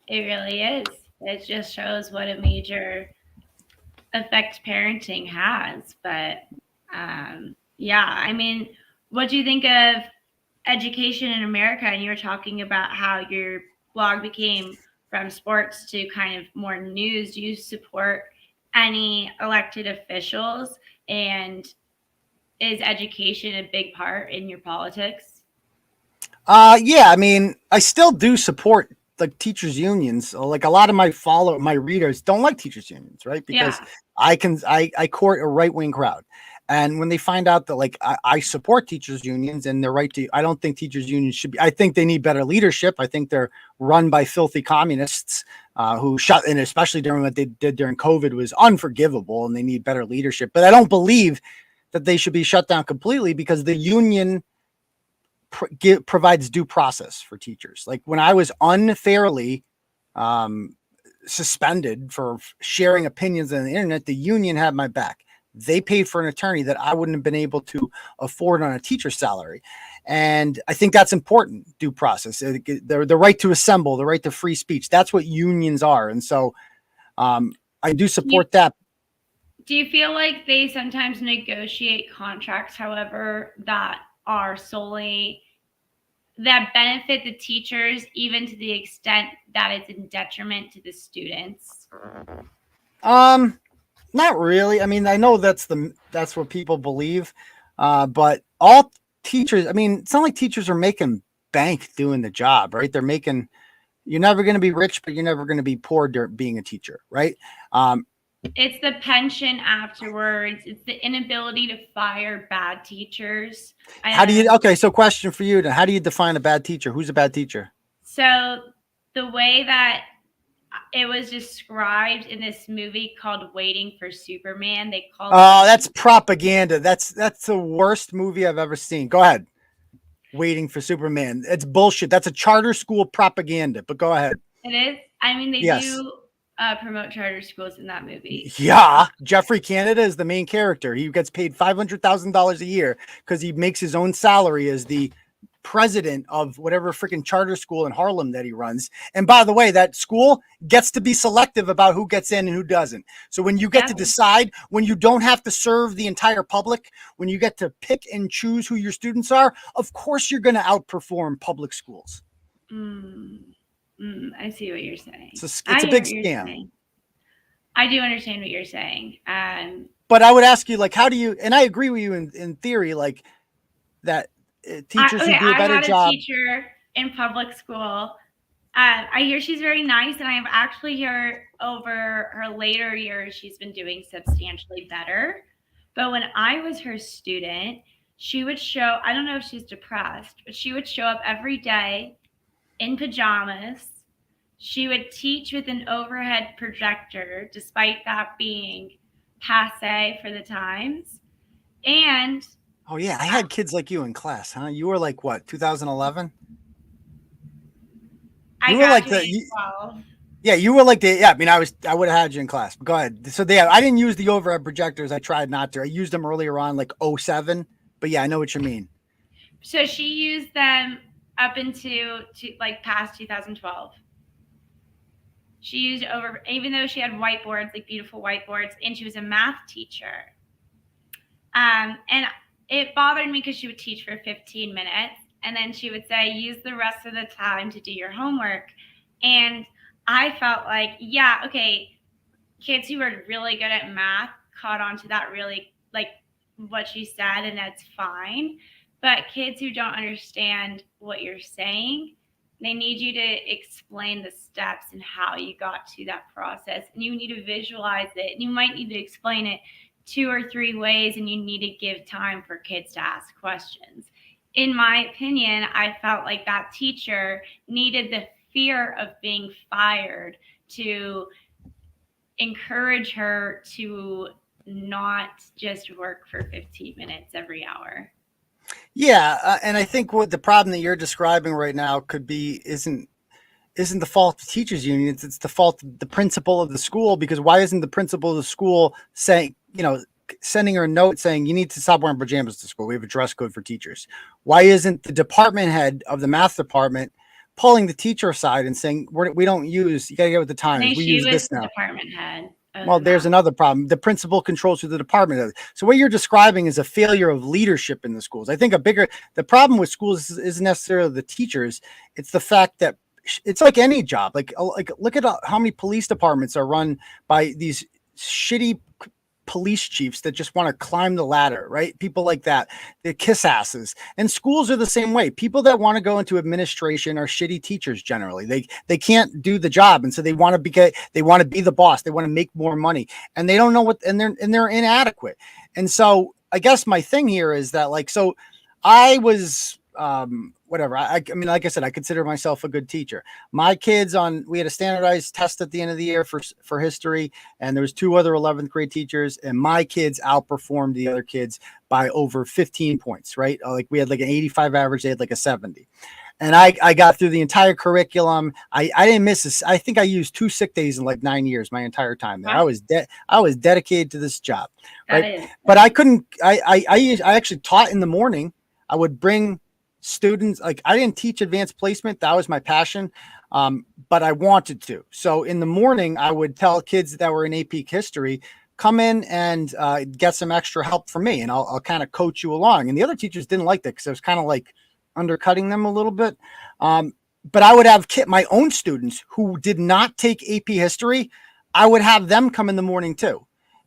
really is. It just shows what a major effect parenting has. But what do you think of education in America? And you were talking about how your blog became from sports to kind of more news. Do you support any elected officials, and is education a big part in your politics?
Yeah, I still do support like teachers unions. Like, a lot of my readers don't like teachers unions, right? Because I court a right-wing crowd. And when they find out that, like, I support teachers unions and their right to, I don't think teachers unions should be, I think they need better leadership. I think they're run by filthy communists who and especially during what they did during COVID was unforgivable, and they need better leadership. But I don't believe that they should be shut down completely, because the union provides due process for teachers. Like, when I was unfairly suspended for sharing opinions on the internet, the union had my back. They paid for an attorney that I wouldn't have been able to afford on a teacher's salary. And I think that's important, due process. The right to assemble, the right to free speech. That's what unions are. And so I do support that.
Do you feel like they sometimes negotiate contracts, however, that are solely that benefit the teachers, even to the extent that it's in detriment to the students?
Not really. I mean, I know that's what people believe, but all teachers. I mean, it's not like teachers are making bank doing the job, right? They're making. You're never going to be rich, but you're never going to be poor being a teacher, right?
It's the pension afterwards. It's the inability to fire bad teachers.
How do you? Okay, so question for you: then, how do you define a bad teacher? Who's a bad teacher?
So the way that it was described in this movie called Waiting for Superman, they called
that's propaganda. That's the worst movie I've ever seen. Go ahead. Waiting for Superman. It's bullshit. That's a charter school propaganda. But go ahead.
It is. I mean, they
Yes.
do promote charter schools in that movie.
Yeah, Jeffrey Canada is the main character. He gets paid $500,000 a year because he makes his own salary as the president of whatever freaking charter school in Harlem that he runs. And by the way, that school gets to be selective about who gets in and who doesn't. So when you get to decide, when you don't have to serve the entire public, when you get to pick and choose who your students are, of course you're going to outperform public schools.
I see what you're saying.
It's a big scam.
I do understand what you're saying.
But I would ask you, like, how do you, and I agree with you in theory, like that teachers who do a better job.
I had a teacher in public school. I hear she's very nice, and I've actually heard over her later years she's been doing substantially better. But when I was her student, she would show, I don't know if she's depressed, but she would show up every day in pajamas. She would teach with an overhead projector, despite that being passe for the times. And
oh yeah, I had kids like you in class, huh? You were like what, 2011?
You were like the 12.
Yeah, you were like the I mean, I would have had you in class. But go ahead. So I didn't use the overhead projectors. I tried not to. I used them earlier on, like 07. But yeah, I know what you mean.
So she used them up into like past 2012. She used even though she had whiteboards, like beautiful whiteboards, and she was a math teacher. And it bothered me because she would teach for 15 minutes, and then she would say, use the rest of the time to do your homework. And I felt like, yeah, okay, kids who are really good at math caught on to that really, like what she said, and that's fine. But kids who don't understand what you're saying, they need you to explain the steps and how you got to that process. And you need to visualize it. And you might need to explain it 2 or 3 ways, and you need to give time for kids to ask questions. In my opinion, I felt like that teacher needed the fear of being fired to encourage her to not just work for 15 minutes every hour.
Yeah, and I think what the problem that you're describing right now could be isn't the fault of the teachers union. It's the fault of the principal of the school, because why isn't the principal of the school saying, sending her a note saying you need to stop wearing pajamas to school? We have a dress code for teachers. Why isn't the department head of the math department pulling the teacher aside and saying we don't use, you got to get with the times. We use this now.
Department head.
Well, there's another problem. The principal controls who the department is. So what you're describing is a failure of leadership in the schools. I think the problem with schools isn't necessarily the teachers. It's the fact that it's like any job. Like look at how many police departments are run by these shitty police chiefs that just want to climb the ladder, right? People like that, they kiss asses. And schools are the same way. People that want to go into administration are shitty teachers generally. They can't do the job, and so they want to be the boss. They want to make more money, and they don't know what, and they're inadequate. And so I guess my thing here is that, like, so I was whatever. I mean, like I said, I consider myself a good teacher. My kids we had a standardized test at the end of the year for history, and there was 2 other 11th grade teachers, and my kids outperformed the other kids by over 15 points, right? Like we had like an 85 average, they had like a 70. And I got through the entire curriculum. I didn't miss this. I think I used 2 sick days in like 9 years, my entire time there. Wow. I was dedicated to this job, right? But I couldn't, I actually taught in the morning. I would bring students. Like, I didn't teach advanced placement. That was my passion. But I wanted to. So in the morning, I would tell kids that were in AP history, come in and get some extra help from me, and I'll kind of coach you along. And the other teachers didn't like that because I was kind of like undercutting them a little bit. But I would have my own students who did not take AP history. I would have them come in the morning too.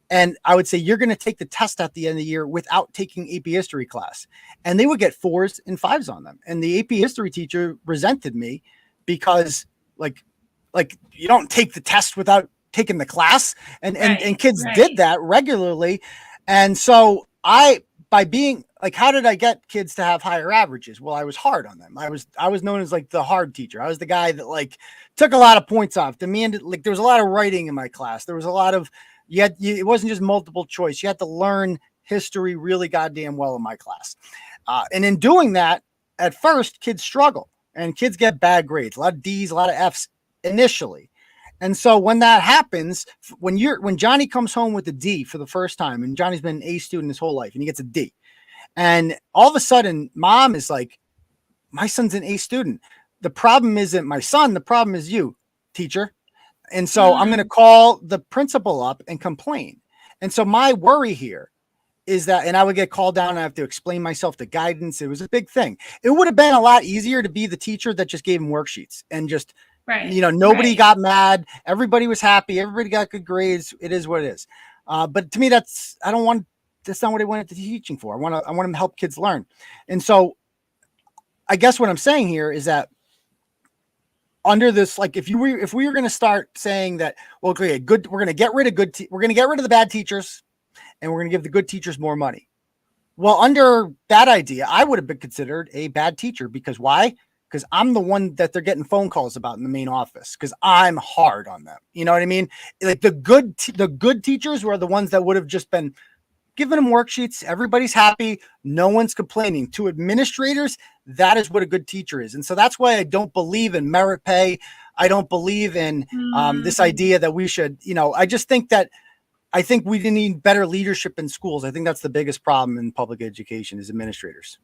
And I would say, you're going to take the test at the end of the year without taking AP history class. And they would get 4s and 5s on them. And the AP history teacher resented me because like you don't take the test without taking the class. And kids did that regularly. And so by being like, how did I get kids to have higher averages? Well, I was hard on them. I was known as like the hard teacher. I was the guy that like took a lot of points off, demanded, like there was a lot of writing in my class. There was a lot of, it wasn't just multiple choice. You had to learn history really goddamn well in my class. And in doing that, at first, kids struggle and kids get bad grades, a lot of D's, a lot of F's initially. And so when that happens, when Johnny comes home with a D for the first time, and Johnny's been an A student his whole life, and he gets a D, and all of a sudden, mom is like, my son's an A student. The problem isn't my son. The problem is you, teacher. And so I'm going to call the principal up and complain. And so my worry here is that, and I would get called down and I have to explain myself to guidance. It was a big thing. It would have been a lot easier to be the teacher that just gave him worksheets and just, nobody got mad. Everybody was happy. Everybody got good grades. It is what it is. But to me, that's not what I wanted to teaching for. I want to help kids learn. And so I guess what I'm saying here is that under this, like if we were going to start saying that, well, okay, we're going to get rid of we're going to get rid of the bad teachers and we're going to give the good teachers more money. Well, under that idea, I would have been considered a bad teacher because why? Because I'm the one that they're getting phone calls about in the main office because I'm hard on them. You know what I mean? Like the good teachers were the ones that would have just been giving them worksheets. Everybody's happy. No one's complaining. To administrators, that is what a good teacher is. And so that's why I don't believe in merit pay. I don't believe in this idea that we should, I just think that I think we need better leadership in schools. I think that's the biggest problem in public education is administrators.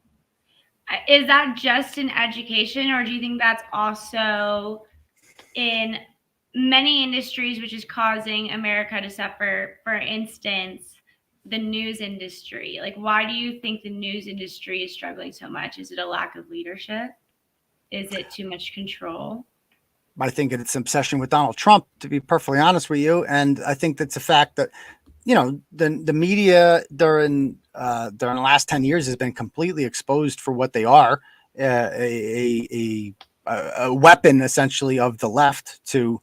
Is that just in education, or do you think that's also in many industries, which is causing America to suffer? For instance, the news industry. Like, why do you think the news industry is struggling so much? Is it a lack of leadership? Is it too much control?
I think it's an obsession with Donald Trump, to be perfectly honest with you. And I think that's a fact that, the media during the last 10 years has been completely exposed for what they are, a weapon essentially of the left to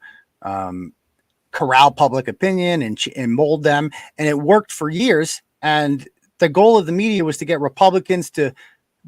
corral public opinion and mold them. And it worked for years. And the goal of the media was to get Republicans to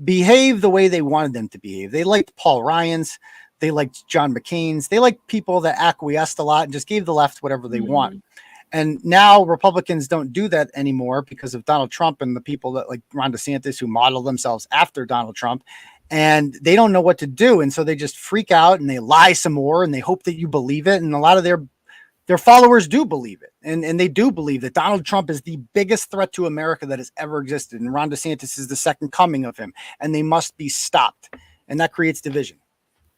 behave the way they wanted them to behave. They liked Paul Ryan's. They liked John McCain's. They liked people that acquiesced a lot and just gave the left whatever they want. And now Republicans don't do that anymore because of Donald Trump and the people that like Ron DeSantis who model themselves after Donald Trump. And they don't know what to do. And so they just freak out and they lie some more and they hope that you believe it. And a lot of their followers do believe it. And they do believe that Donald Trump is the biggest threat to America that has ever existed. And Ron DeSantis is the second coming of him. And they must be stopped. And that creates division.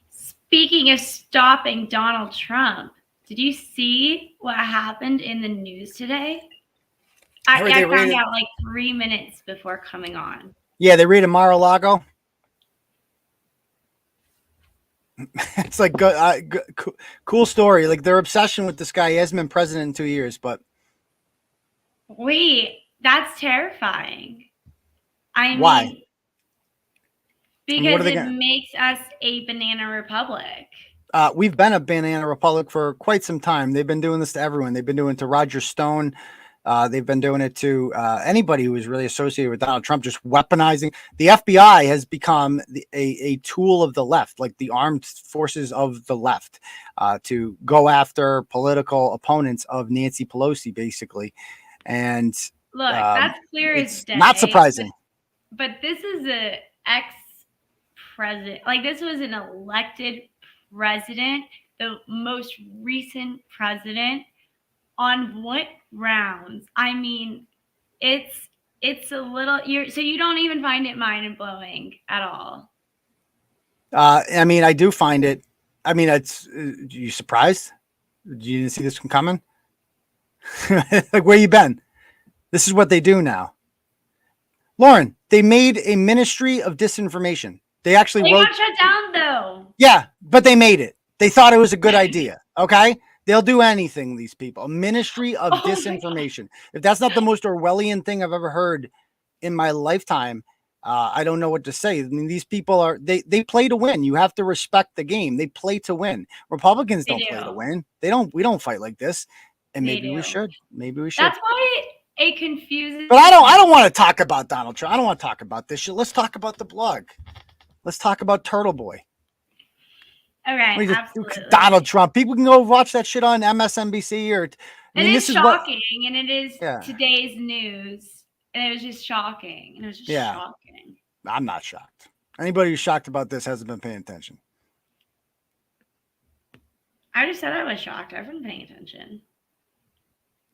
Speaking of stopping Donald Trump, did you see what happened in the news today? I found out like 3 minutes before coming on.
Yeah, they raided Mar-a-Lago. It's like cool story. Like their obsession with this guy. He hasn't been president in 2 years, but
wait, that's terrifying.
Why?
Mean, because it makes us a banana republic.
We've been a banana republic for quite some time. They've been doing this to everyone. They've been doing it to Roger Stone. They've been doing it to anybody who is really associated with Donald Trump, just weaponizing. The FBI has become a tool of the left, like the armed forces of the left, to go after political opponents of Nancy Pelosi, basically. And
look, that's clear as day.
Not surprising.
But this is an ex-president. Like, this was an elected president, the most recent president. On what grounds? I mean, it's a little, so you don't even find it mind-blowing at all.
I mean, I do find it. I mean, it's you surprised? You didn't see this one coming? Like, where you been? This is what they do now. Lauren, they made a ministry of disinformation. They actually
They
wrote,
got shut down though.
yeah, but they made it. They thought it was a good idea. Okay. They'll do anything, these people. A ministry of
Oh my god.
disinformation. If that's not the most Orwellian thing I've ever heard in my lifetime, I don't know what to say. I mean, these people are they play to win. You have to respect the game. They play to win. Republicans
They
don't play to
do.
win. We don't fight like this. And
They
maybe we
do.
should. Maybe we should.
That's why it confuses
But I don't
me.
want to talk about Donald Trump. I don't want to talk about this shit. Let's talk about the blog. Let's talk about Turtleboy.
Okay,
We just
absolutely.
Donald Trump. People can go watch that shit on MSNBC or I
It
mean,
is
this is what
shocking, and it is
yeah.
today's news, and it was just shocking, and it was just
Yeah.
shocking.
I'm not shocked. Anybody who's shocked about this hasn't been paying attention.
I just said I was shocked. I've been paying attention.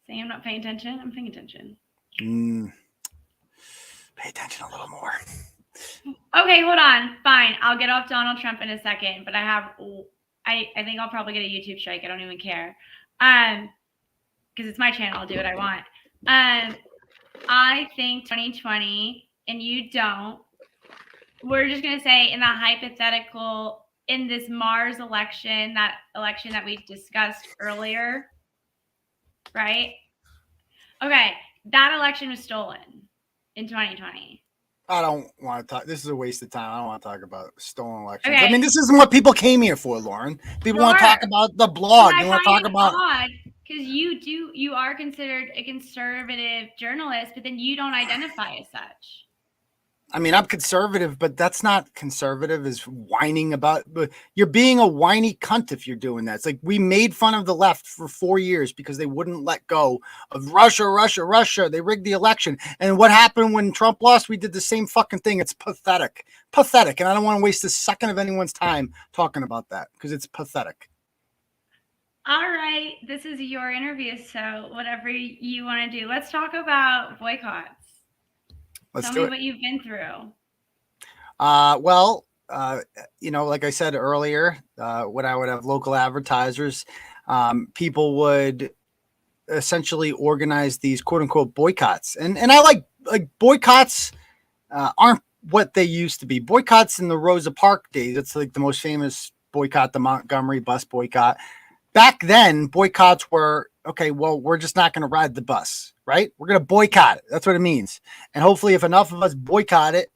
Saying I'm not paying attention, I'm paying attention.
Pay attention a little more.
Okay, hold on. Fine, I'll get off Donald Trump in a second, but I think I'll probably get a YouTube strike. I don't even care. Because it's my channel, I'll do what I want. I think 2020, and you don't. We're just gonna say in the hypothetical, in this Mars election, that election that we discussed earlier, right? Okay, that election was stolen in 2020.
I don't want to talk. This is a waste of time. I don't want to talk about stolen elections.
Okay.
I mean, this isn't what people came here for, Lauren. People want to talk about the blog.
But
They
I
want to
find
talk
it
about
odd because you are considered a conservative journalist, but then you don't identify as such.
I mean, I'm conservative, but that's not conservative as whining about. But you're being a whiny cunt if you're doing that. It's like we made fun of the left for 4 years because they wouldn't let go of Russia, Russia, Russia. They rigged the election. And what happened when Trump lost? We did the same fucking thing. It's pathetic. Pathetic. And I don't want to waste a second of anyone's time talking about that because it's pathetic.
All right, this is your interview, so whatever you want to do. Let's talk about boycotts. Tell me what you've been through.
Well, like I said earlier, when I would have local advertisers, people would essentially organize these quote unquote boycotts. And I like boycotts aren't what they used to be. Boycotts in the Rosa Parks days, it's like the most famous boycott, the Montgomery bus boycott. Back then, boycotts were, okay, well, we're just not going to ride the bus, right? We're going to boycott it. That's what it means. And hopefully if enough of us boycott it,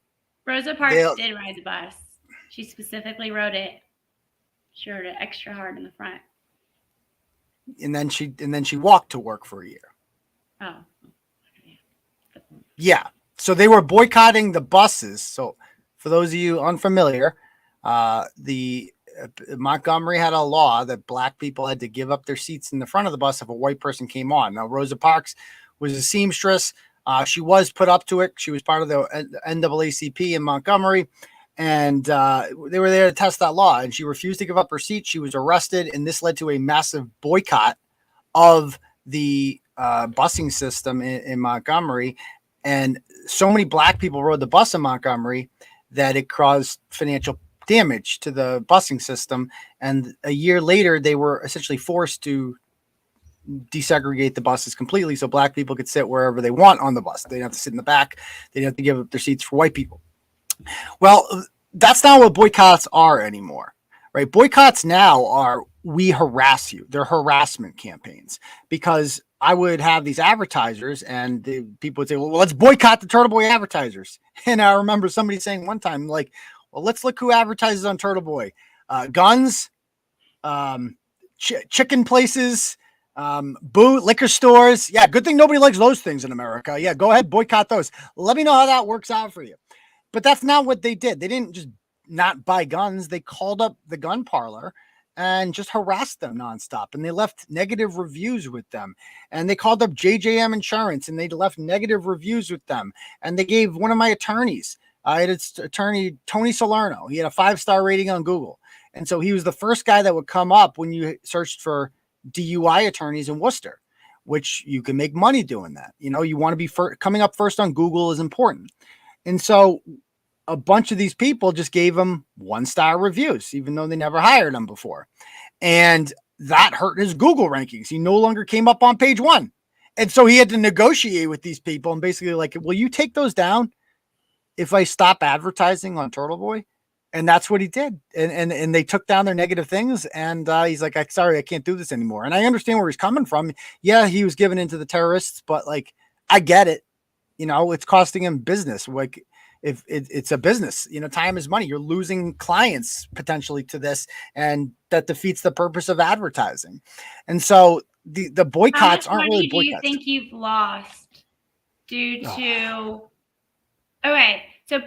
Rosa Parks did ride the bus. She specifically wrote it. She wrote it extra hard in the front.
And then she walked to work for a year.
Oh.
Yeah. So they were boycotting the buses. So for those of you unfamiliar, the Montgomery had a law that black people had to give up their seats in the front of the bus if a white person came on. Now, Rosa Parks was a seamstress. She was put up to it. She was part of the NAACP in Montgomery, and they were there to test that law. And she refused to give up her seat. She was arrested, and this led to a massive boycott of the busing system in Montgomery. And so many black people rode the bus in Montgomery that it caused financial damage to the busing system. And a year later, they were essentially forced to desegregate the buses completely so black people could sit wherever they want on the bus. They didn't have to sit in the back. They didn't have to give up their seats for white people. Well, that's not what boycotts are anymore, right? Boycotts now are we harass you. They're harassment campaigns because I would have these advertisers and people would say, well, let's boycott the Turtleboy advertisers. And I remember somebody saying one time, like, well, let's look who advertises on Turtleboy. Guns, chicken places, liquor stores. Yeah, good thing nobody likes those things in America. Yeah, go ahead, boycott those. Let me know how that works out for you. But that's not what they did. They didn't just not buy guns. They called up the gun parlor and just harassed them nonstop. And they left negative reviews with them. And they called up JJM Insurance and they left negative reviews with them. And they gave one of my attorneys, I had attorney Tony Salerno. He had a 5-star rating on Google. And so he was the first guy that would come up when you searched for DUI attorneys in Worcester, which you can make money doing that. You know, you want to be coming up first on Google is important. And so a bunch of these people just gave him 1-star reviews, even though they never hired him before. And that hurt his Google rankings. He no longer came up on page 1. And so he had to negotiate with these people and basically like, will you take those down if I stop advertising on Turtle Boy? And that's what he did. And they took down their negative things. And he's like, sorry, I can't do this anymore. And I understand where he's coming from. Yeah, he was given into the terrorists, but like, I get it. It's costing him business. Like, if it's a business, time is money. You're losing clients potentially to this, and that defeats the purpose of advertising. And so the boycotts aren't really boycotts.
How much money do you think you've lost due to? Okay, so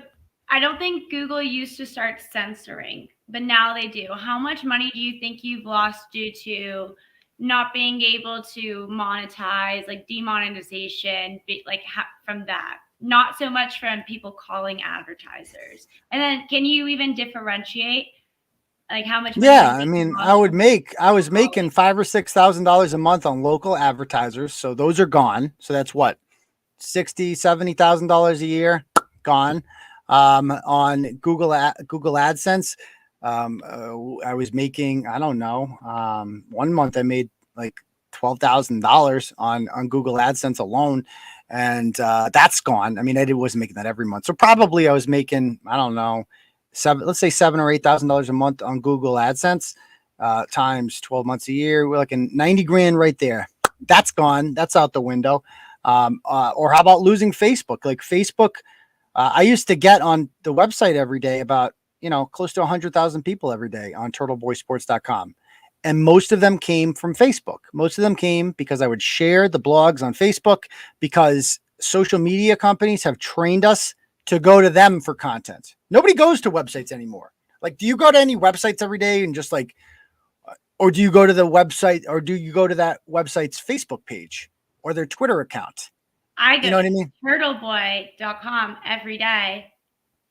I don't think Google used to start censoring, but now they do. How much money do you think you've lost due to not being able to monetize, like demonetization, from that? Not so much from people calling advertisers. And then can you even differentiate like how much money?
Yeah, I mean, I was making $5,000 or $6,000 a month on local advertisers. So those are gone. So that's what, $60,000-$70,000 a year gone. On Google AdSense, I was making, I don't know, 1 month I made like $12,000 on Google AdSense alone. And that's gone. I mean, I wasn't making that every month. So probably I was making, I don't know, let's say $7,000 or $8,000 a month on Google AdSense times 12 months a year. We're looking 90 grand right there. That's gone. That's out the window. Or how about losing Facebook? Like Facebook, I used to get on the website every day about, close to 100,000 people every day on turtleboysports.com. And most of them came from Facebook. Most of them came because I would share the blogs on Facebook, because social media companies have trained us to go to them for content. Nobody goes to websites anymore. Like, do you go to any websites every day and just like, or do you go to the website, or do you go to that website's Facebook page or their Twitter account?
I go to turtleboy.com every day.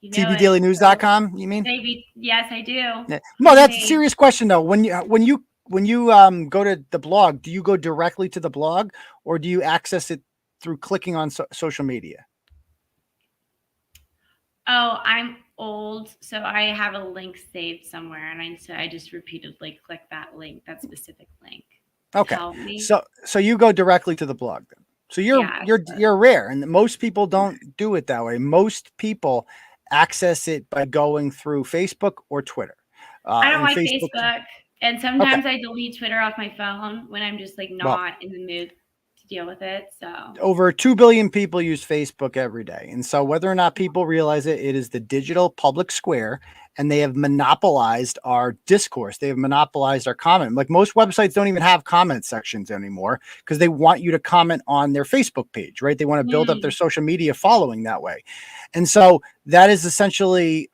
TVDailyNews.com, you mean?
Maybe, yes, I do.
Yeah. No, that's a serious question though. When you go to the blog, do you go directly to the blog, or do you access it through clicking on social media?
Oh, I'm old, so I have a link saved somewhere, and I just repeatedly click that link, that specific link.
Okay, so you go directly to the blog then. So you're rare, and most people don't do it that way. Most people access it by going through Facebook or Twitter.
I don't like Facebook, and sometimes I delete Twitter off my phone when I'm just like not in the mood to deal with it. So
over 2 billion people use Facebook every day, and so whether or not people realize it, it is the digital public square, and they have monopolized our discourse. They have monopolized our comment. Like, most websites don't even have comment sections anymore because they want you to comment on their Facebook page, right? They want to build up their social media following that way. And so that is essentially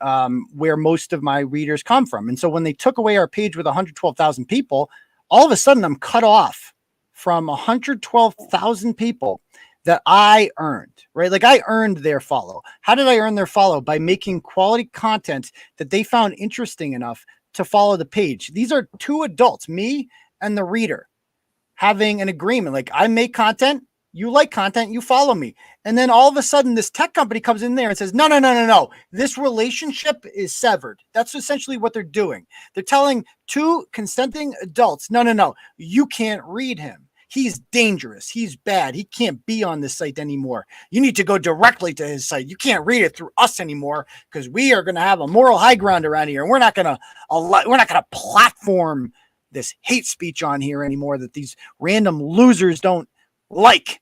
where most of my readers come from. And so when they took away our page with 112,000 people, all of a sudden I'm cut off from 112,000 people that I earned, right? Like, I earned their follow. How did I earn their follow? By making quality content that they found interesting enough to follow the page. These are two adults, me and the reader, having an agreement. Like, I make content, you like content, you follow me. And then all of a sudden this tech company comes in there and says, no. This relationship is severed. That's essentially what they're doing. They're telling two consenting adults, no, you can't read him. He's dangerous. He's bad. He can't be on this site anymore. You need to go directly to his site. You can't read it through us anymore, because we are going to have a moral high ground around here. And we're not going to platform this hate speech on here anymore that these random losers don't like.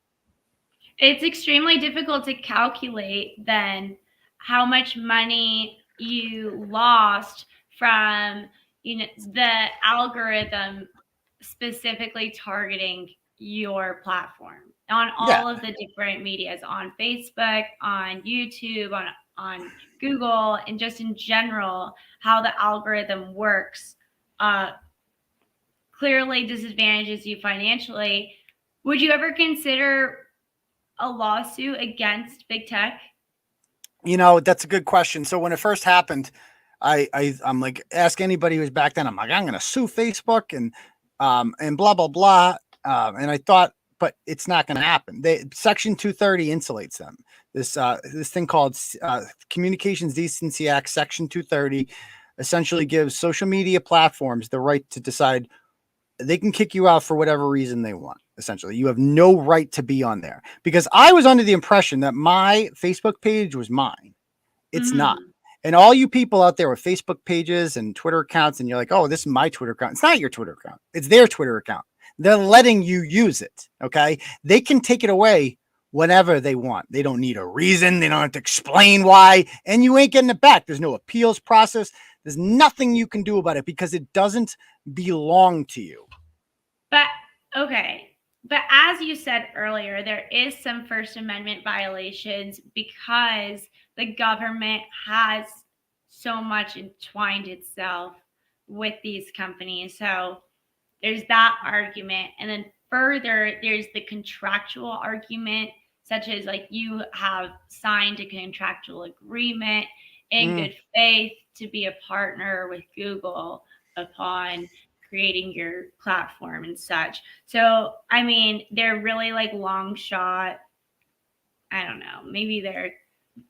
It's extremely difficult to calculate then how much money you lost from, the algorithm specifically targeting your platform on all of the different medias, on Facebook, on YouTube, on Google, and just in general, how the algorithm works clearly disadvantages you financially. Would you ever consider a lawsuit against big tech?
That's a good question. So when it first happened, I'm like, ask anybody who's back then. I'm like, I'm going to sue Facebook and blah, blah, blah. And I thought but it's not going to happen. Section 230 insulates them. This thing called Communications Decency Act, Section 230, essentially gives social media platforms the right to decide they can kick you out for whatever reason they want. Essentially, you have no right to be on there, because I was under the impression that my Facebook page was mine. It's not. And all you people out there with Facebook pages and Twitter accounts, and you're like, oh, this is my Twitter account. It's not your Twitter account. It's their Twitter account. They're letting you use it. Okay. They can take it away whenever they want. They don't need a reason. They don't have to explain why. And you ain't getting it back. There's no appeals process. There's nothing you can do about it because it doesn't belong to you.
But, okay. But as you said earlier, there is some First Amendment violations because the government has so much entwined itself with these companies. So there's that argument. And then further, there's the contractual argument, such as like you have signed a contractual agreement in good faith to be a partner with Google upon creating your platform and such. So, I mean, they're really like long shot. I don't know. Maybe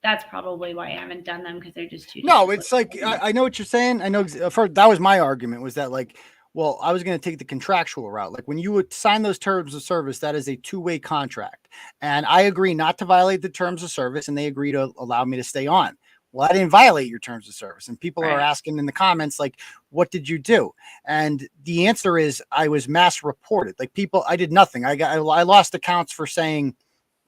that's probably why I haven't done them, because they're just too.
No, it's like, I know what you're saying. I know that was my argument, was that like, well, I was going to take the contractual route. Like when you would sign those terms of service, that is a two-way contract. And I agree not to violate the terms of service, and they agree to allow me to stay on. Well, I didn't violate your terms of service. And people are asking in the comments, like, what did you do? And the answer is I was mass reported. Like I did nothing. I lost accounts for saying,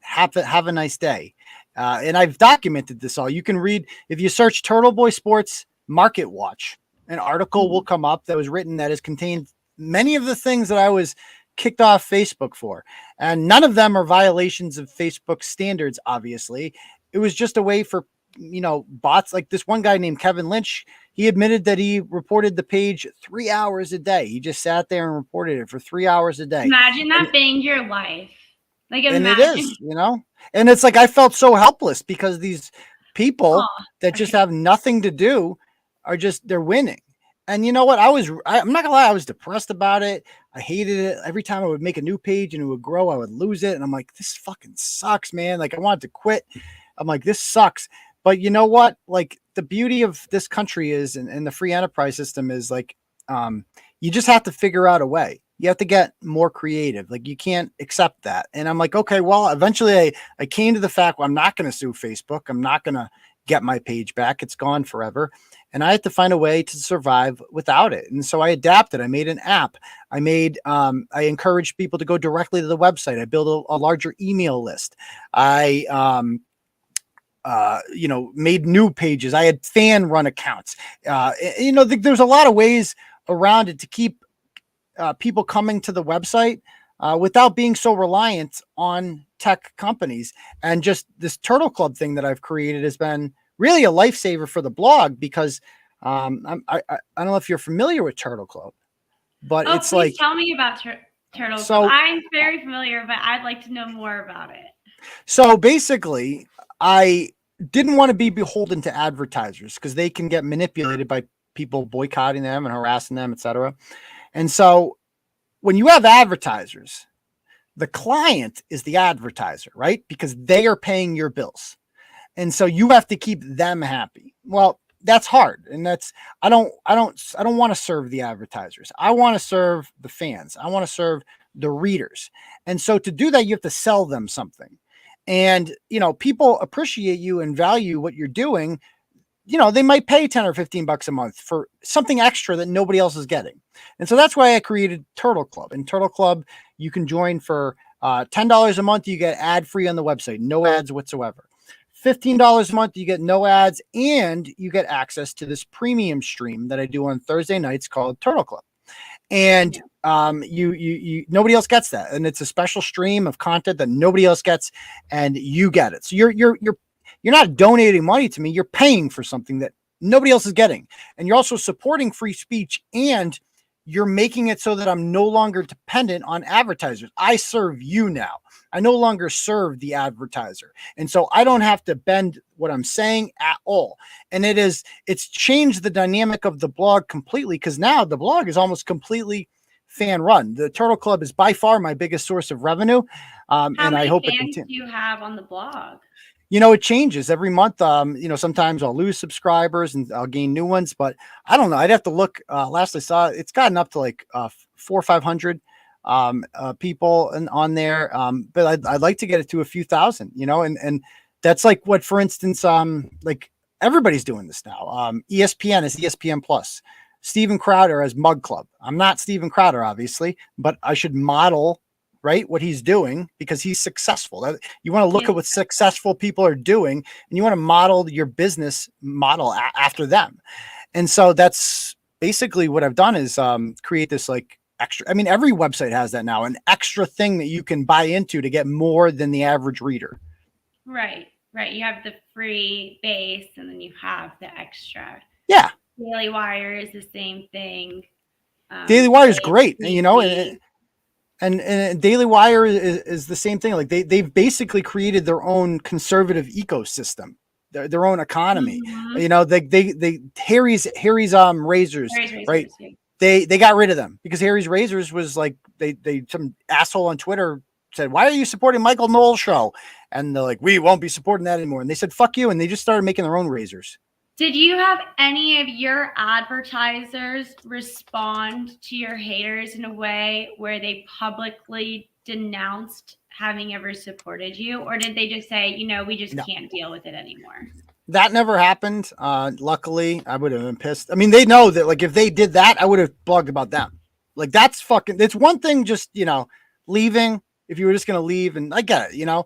have a nice day. And I've documented this all. You can read, if you search Turtleboy Sports Market Watch, an article will come up that was written that has contained many of the things that I was kicked off Facebook for. And none of them are violations of Facebook standards, obviously. It was just a way for, bots. Like this one guy named Kevin Lynch, he admitted that he reported the page 3 hours a day. He just sat there and reported it for 3 hours a day.
Imagine that being your life. Like, imagine.
And it is, and it's like, I felt so helpless because these people that just have nothing to do are they're winning. And you know what? I'm not gonna lie, I was depressed about it. I hated it. Every time I would make a new page and it would grow, I would lose it. And I'm like, this fucking sucks, man. Like I wanted to quit. I'm like, this sucks. But you know what? Like the beauty of this country is, and the free enterprise system is like, you just have to figure out a way. You have to get more creative. Like you can't accept that. And I'm like, okay, well, eventually I came to the fact, well, I'm not going to sue Facebook. I'm not going to get my page back. It's gone forever. And I had to find a way to survive without it. And so I adapted. I made an app. I encouraged people to go directly to the website. I built a larger email list. I, made new pages. I had fan run accounts. There's a lot of ways around it to keep people coming to the website without being so reliant on tech companies. And just this Turtle Club thing that I've created has been really a lifesaver for the blog, because I don't know if you're familiar with Turtle Club, but it's like,
tell me about Turtle Club. I'm very familiar, but I'd like to know more about it.
So basically, I didn't want to be beholden to advertisers because they can get manipulated by people boycotting them and harassing them, etc. And so when you have advertisers, the client is the advertiser, right? Because they are paying your bills. And so you have to keep them happy. Well, that's hard. And I don't want to serve the advertisers. I want to serve the fans. I want to serve the readers. And so to do that, you have to sell them something. And, people appreciate you and value what you're doing. They might pay 10 or 15 bucks a month for something extra that nobody else is getting. And so that's why I created Turtle Club. In Turtle Club, you can join for $10 a month. You get ad free on the website, no ads whatsoever. $15 a month, you get no ads, and you get access to this premium stream that I do on Thursday nights called Turtle Club. And you nobody else gets that. And it's a special stream of content that nobody else gets, and you get it. So you're not donating money to me. You're paying for something that nobody else is getting. And you're also supporting free speech, and you're making it so that I'm no longer dependent on advertisers. I serve you now. I no longer serve the advertiser. And so I don't have to bend what I'm saying at all. And it's changed the dynamic of the blog completely, because now the blog is almost completely fan run. The Turtle Club is by far my biggest source of revenue.
How
And I
many
hope it
fans
continues.
do you have on the blog?
It changes every month. Sometimes I'll lose subscribers and I'll gain new ones, but I don't know. I'd have to look. Last I saw, it's gotten up to like 400 or 500 people on there. But I'd like to get it to a few thousand, and that's like what, for instance, like everybody's doing this now. ESPN is ESPN Plus. Steven Crowder has Mug Club. I'm not Steven Crowder, obviously, but I should model what he's doing because he's successful. You want to look at what successful people are doing, and you want to model your business model after them. And so that's basically what I've done is create this like extra. I mean, every website has that now, an extra thing that you can buy into to get more than the average reader.
Right. You have the free base, and then you have the extra.
Yeah.
Daily Wire is the same thing.
Daily Wire is great, and Daily Wire is the same thing. Like they've basically created their own conservative ecosystem, their own economy.
Mm-hmm.
Harry's razors, right?
Yeah.
They got rid of them because Harry's Razors was like they some asshole on Twitter said, "Why are you supporting Michael Knowles' show?" And they're like, "We won't be supporting that anymore." And they said, "Fuck you," and they just started making their own razors.
Did you have any of your advertisers respond to your haters in a way where they publicly denounced having ever supported you? Or did they just say, we just can't deal with it anymore?
That never happened. Luckily, I would have been pissed. I mean, they know that like if they did that, I would have blogged about them. Like it's one thing just, leaving. If you were just going to leave, and I get it,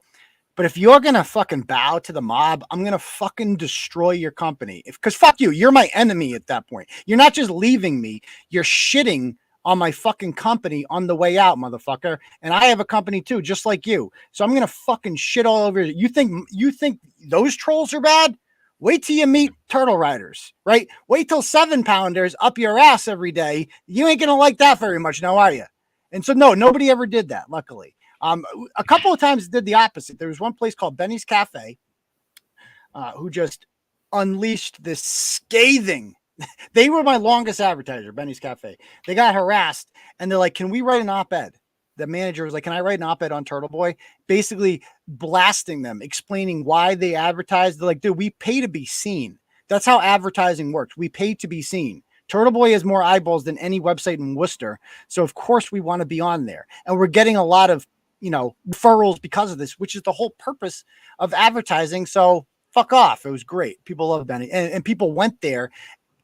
but if you're going to fucking bow to the mob, I'm going to fucking destroy your company. Because fuck you, you're my enemy at that point. You're not just leaving me, you're shitting on my fucking company on the way out, motherfucker. And I have a company too, just like you. So I'm going to fucking shit all over you. You think those trolls are bad? Wait till you meet turtle riders, right? Wait till 7-pounders up your ass every day. You ain't going to like that very much now, are you? And so, no, nobody ever did that, luckily. A couple of times did the opposite. There was one place called Benny's Cafe who just unleashed this scathing. They were my longest advertiser, Benny's Cafe. They got harassed and they're like, "Can we write an op-ed?" The manager was like, "Can I write an op-ed on Turtleboy?" Basically blasting them, explaining why they advertised. They're like, "Dude, we pay to be seen. That's how advertising works. We pay to be seen. Turtleboy has more eyeballs than any website in Worcester. So of course we want to be on there. And we're getting a lot of referrals because of this, which is the whole purpose of advertising. So fuck off." It was great. People love Benny, and people went there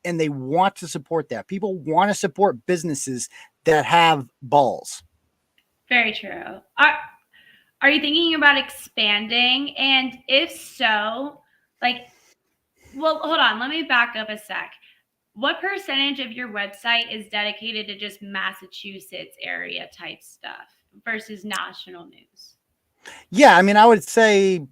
and they want to support that. People want to support businesses that have balls.
Very true. Are you thinking about expanding? And if so, well, hold on, let me back up a sec. What percentage of your website is dedicated to just Massachusetts area type stuff versus national news?
Yeah, I mean, I would say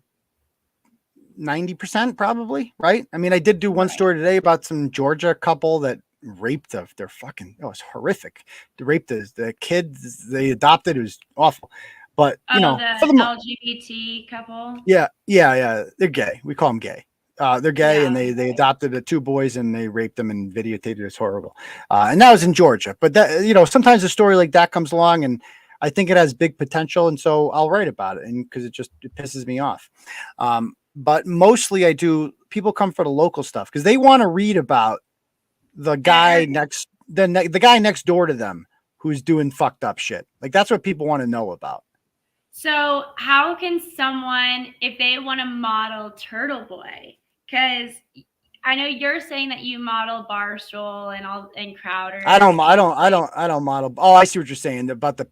90% probably, right? I mean, I did do one story today about some Georgia couple that raped their fucking, it was horrific. They raped the kids they adopted. It was awful. But,
for the LGBT couple?
Yeah. They're gay. We call them gay. They're gay, and they adopted 2 boys and they raped them and videotaped it. It's horrible. And that was in Georgia. But that, sometimes a story like that comes along and I think it has big potential. And so I'll write about it, and because it pisses me off. But mostly people come for the local stuff because they want to read about the guy the guy next door to them who's doing fucked up shit. Like that's what people want to know about.
So how can someone, if they want to model Turtleboy, because I know you're saying that you model Barstool and Crowder.
I don't model. Oh, I see what you're saying about the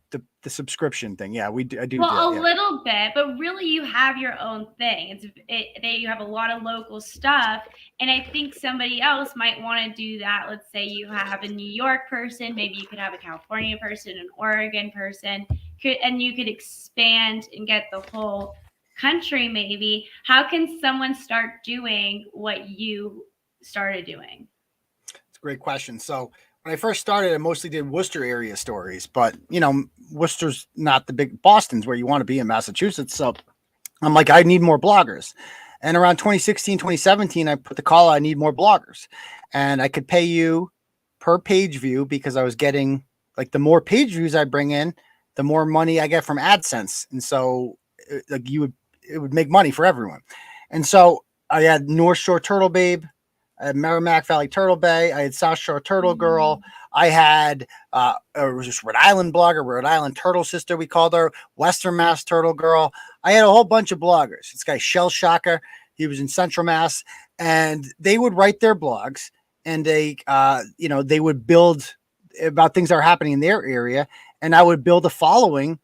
subscription thing. Yeah, I do.
Well, a little bit, but really you have your own thing. You have a lot of local stuff, and I think somebody else might want to do that. Let's say you have a New York person, maybe you could have a California person, an Oregon person, and you could expand and get the whole country maybe. How can someone start doing what you started doing?
It's a great question. So when I first started, I mostly did Worcester area stories, but Worcester's not the big Boston's where you want to be in Massachusetts. So I'm like, I need more bloggers. And around 2016, 2017, I put the call, I need more bloggers, and I could pay you per page view because I was getting Like the more page views I bring in, the more money I get from AdSense. And so like it would make money for everyone. And so I had North Shore Turtle Babe, I had Merrimack Valley Turtle Bay, I had South Shore Turtle Girl, I had it was just Rhode Island blogger, Rhode Island Turtle Sister, we called her, Western Mass Turtle Girl. I had a whole bunch of bloggers. This guy Shell Shocker, he was in Central Mass, and they would write their blogs, and they they would build about things that are happening in their area, and I would build a following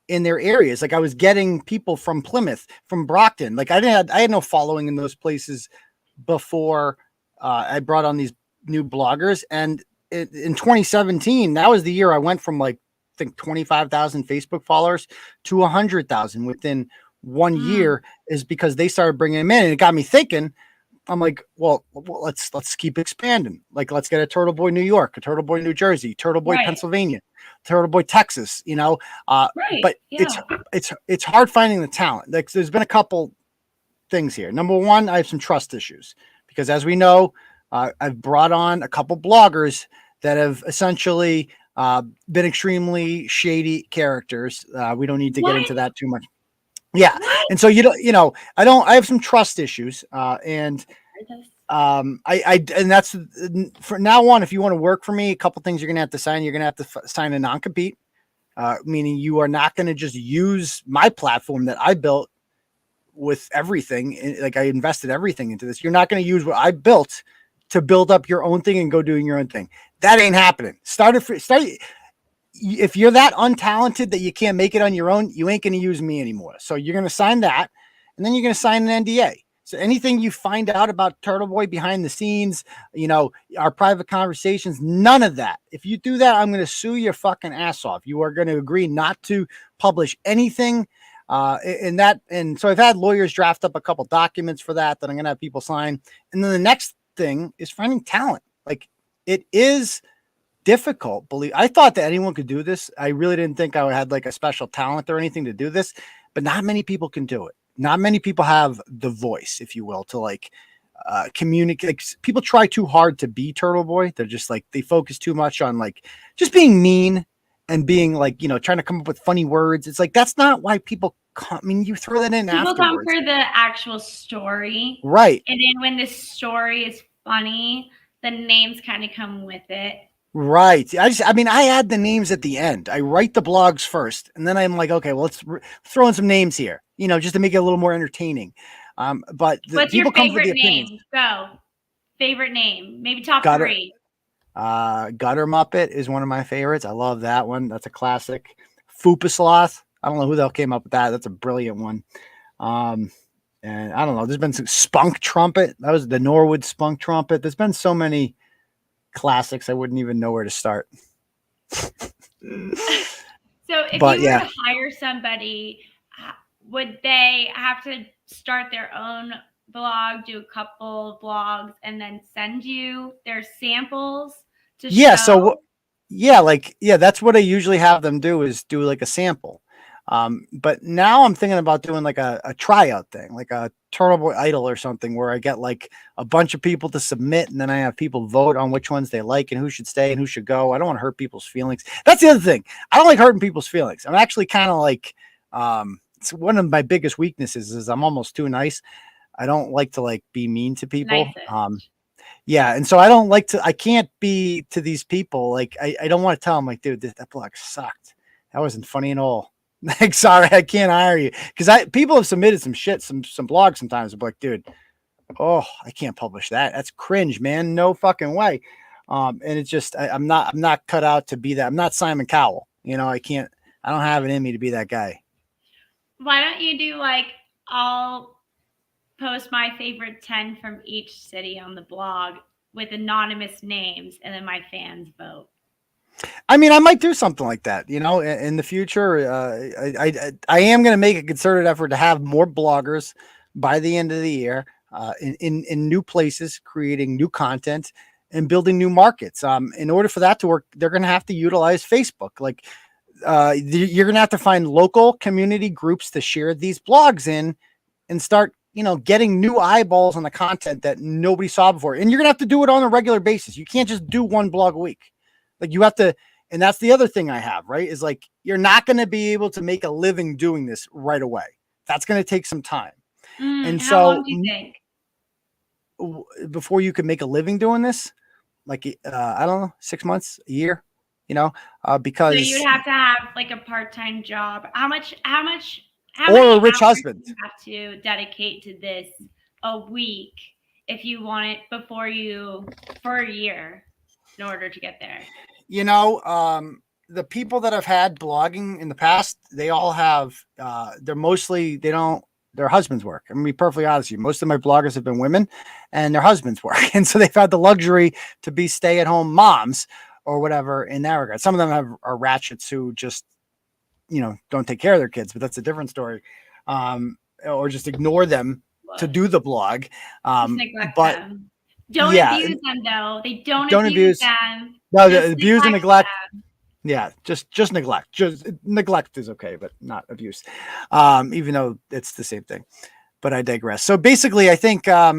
in their areas. Like I was getting people from Plymouth, from Brockton. Like I had no following in those places before I brought on these new bloggers. And in 2017, that was the year I went from like, I think 25,000 Facebook followers to 100,000 within 1 year, is because they started bringing them in. And it got me thinking, I'm like, well, let's keep expanding. Like, let's get a Turtle Boy New York, a Turtle Boy New Jersey, Turtle Boy Pennsylvania, Turtle Boy Texas, but it's hard finding the talent. Like there's been a couple things here. Number one, I have some trust issues because, as we know, I've brought on a couple bloggers that have essentially been extremely shady characters. We don't need to get into that too much. Yeah. And so, I have some trust issues, and and that's for now on. If you want to work for me, a couple things you're going to have to sign. You're going to have to sign a non-compete, meaning you are not going to just use my platform that I built with everything. Like I invested everything into this. You're not going to use what I built to build up your own thing and go doing your own thing. That ain't happening. If you're that untalented that you can't make it on your own, you ain't going to use me anymore. So you're going to sign that, and then you're going to sign an NDA. So anything you find out about Turtle Boy behind the scenes, our private conversations, none of that. If you do that, I'm going to sue your fucking ass off. You are going to agree not to publish anything. And so I've had lawyers draft up a couple documents for that I'm going to have people sign. And then the next thing is finding talent. Like it is difficult. I thought that anyone could do this. I really didn't think I had like a special talent or anything to do this, but not many people can do it. Not many people have the voice, if you will, to like communicate. People try too hard to be Turtle Boy. They're just like, they focus too much on like just being mean and being like, trying to come up with funny words. It's like, that's not why people come. I mean, you throw that in
people
afterwards.
Come for the actual story.
Right.
And then when the story is funny, the names kind of come with it.
Right. I add the names at the end. I write the blogs first, and then I'm like, okay, well, let's throw in some names here, just to make it a little more entertaining. But
what's
people
your
come for the
name?
opinions.
Go. Favorite name? Maybe top three.
Gutter Muppet is one of my favorites. I love that one. That's a classic. Fupa I don't know who the hell came up with that. That's a brilliant one. And I don't know. There's been some Spunk Trumpet. That was the Norwood Spunk Trumpet. There's been so many classics. I wouldn't even know where to start.
So if you were to hire somebody, would they have to start their own blog, do a couple blogs, and then send you their samples to show?
That's what I usually have them do, is do like a sample. But now I'm thinking about doing like a tryout thing, like a Turtle Boy Idol or something, where I get like a bunch of people to submit, and then I have people vote on which ones they like and who should stay and who should go. I don't want to hurt people's feelings. That's the other thing. I don't like hurting people's feelings. I'm actually kind of like, it's one of my biggest weaknesses is I'm almost too nice. I don't like to like be mean to people. And so I can't be to these people. Like, I don't want to tell them like, dude, that blog sucked. That wasn't funny at all. Like, sorry, I can't hire you. Because people have submitted some shit, some blogs sometimes. I'm like, dude, I can't publish that. That's cringe, man. No fucking way. And it's just, I'm not cut out to be that. I'm not Simon Cowell. I don't have it in me to be that guy.
Why don't you do like, I'll post my favorite 10 from each city on the blog with anonymous names, and then my fans vote.
I mean, I might do something like that, in the future. I am going to make a concerted effort to have more bloggers by the end of the year, in new places, creating new content and building new markets. In order for that to work, they're going to have to utilize Facebook. Like, you're going to have to find local community groups to share these blogs in and start, getting new eyeballs on the content that nobody saw before. And you're going to have to do it on a regular basis. You can't just do one blog a week. Like, you have to And that's the other thing I have, right? Is like, you're not going to be able to make a living doing this right away. That's going to take some time. And
How long
so
do you think?
before you can make a living doing this, like, I don't know, 6 months, a year,
So
because,
you'd have to have like a part-time job. How
or
many
a rich
hours do
husband.
you have to dedicate to this a week if you want it for a year in order to get there?
The people that I've had blogging in the past, they all have, their husbands work. I'm gonna be perfectly honest with you. Most of my bloggers have been women and their husbands work. And so they've had the luxury to be stay-at-home moms or whatever in that regard. Some of them are ratchets who just, don't take care of their kids, but that's a different story. Or just ignore them to do the blog.
Just neglect
But
them. Don't
yeah,
abuse them though. They don't
don't
abuse
abuse.
them.
No,
Just
the abuse and neglect.
them.
Yeah, just neglect. Just neglect is okay, but not abuse. Even though it's the same thing. But I digress. So basically, I think, I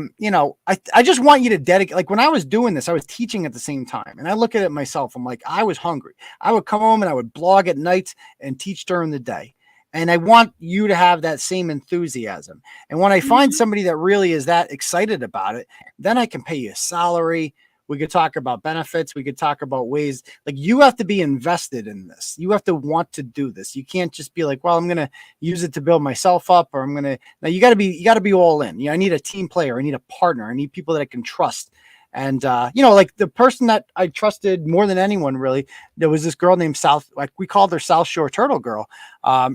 just want you to dedicate. Like when I was doing this, I was teaching at the same time, and I look at it myself. I'm like, I was hungry. I would come home and I would blog at night and teach during the day. And I want you to have that same enthusiasm. And when I find somebody that really is that excited about it, then I can pay you a salary. We could talk about benefits. We could talk about ways, like, you have to be invested in this. You have to want to do this. You can't just be like, well, I'm going to use it to build myself up, or now you got to be all in. I need a team player. I need a partner. I need people that I can trust. And, like the person that I trusted more than anyone, really, there was this girl named like we called her South Shore Turtle Girl.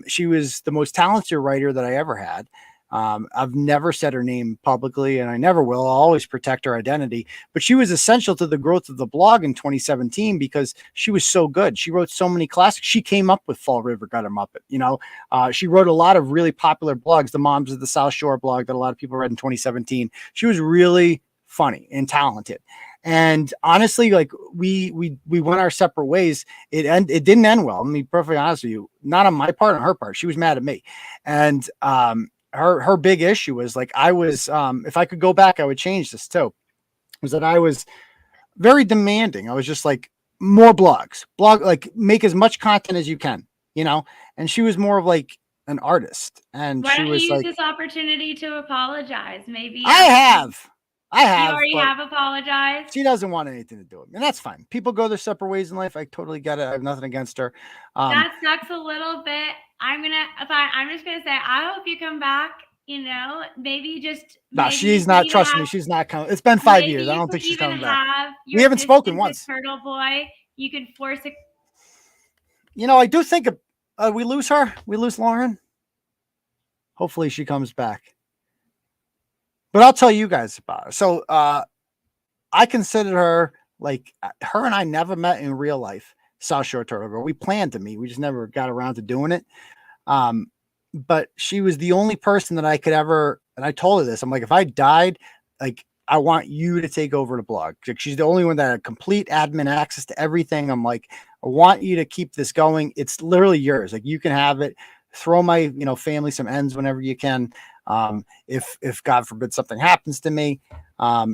She was the most talented writer that I ever had. I've never said her name publicly, and I never will. I'll always protect her identity, but she was essential to the growth of the blog in 2017 because she was so good. She wrote so many classics. She came up with Fall River Gutter Muppet. She wrote a lot of really popular blogs, the Moms of the South Shore blog that a lot of people read in 2017. She was really funny and talented. And honestly, like we went our separate ways. It didn't end well. Let me be perfectly honest with you. Not on my part, on her part. She was mad at me. And, her big issue was like, I was, if I could go back, I would change this too, was that I was very demanding. I was just like, more like make as much content as you can, and she was more of like an artist. And
Why
she
don't you
was
use
like,
this opportunity to apologize? Maybe
I have,
you already
but
have apologized.
she doesn't want anything to do with me, and that's fine. People go their separate ways in life. I totally get it. I have nothing against her.
That sucks a little bit. I'm just gonna say, I hope you come back.
No, she's not. Trust me, she's not coming. It's been 5 years. I don't think she's coming back. We haven't spoken once.
Turtle Boy, you can force it.
I do think we lose her. We lose Lauren. Hopefully she comes back. But I'll tell you guys about her. So I considered her, like, her and I never met in real life. South Shore Turtle Girl. We planned to meet. We just never got around to doing it. But she was the only person that I could ever, and I told her this, I'm like, if I died, like, I want you to take over the blog. Like, she's the only one that had complete admin access to everything. I'm like, I want you to keep this going. It's literally yours. Like, you can have it. Throw my, family some ends whenever you can. If God forbid something happens to me. But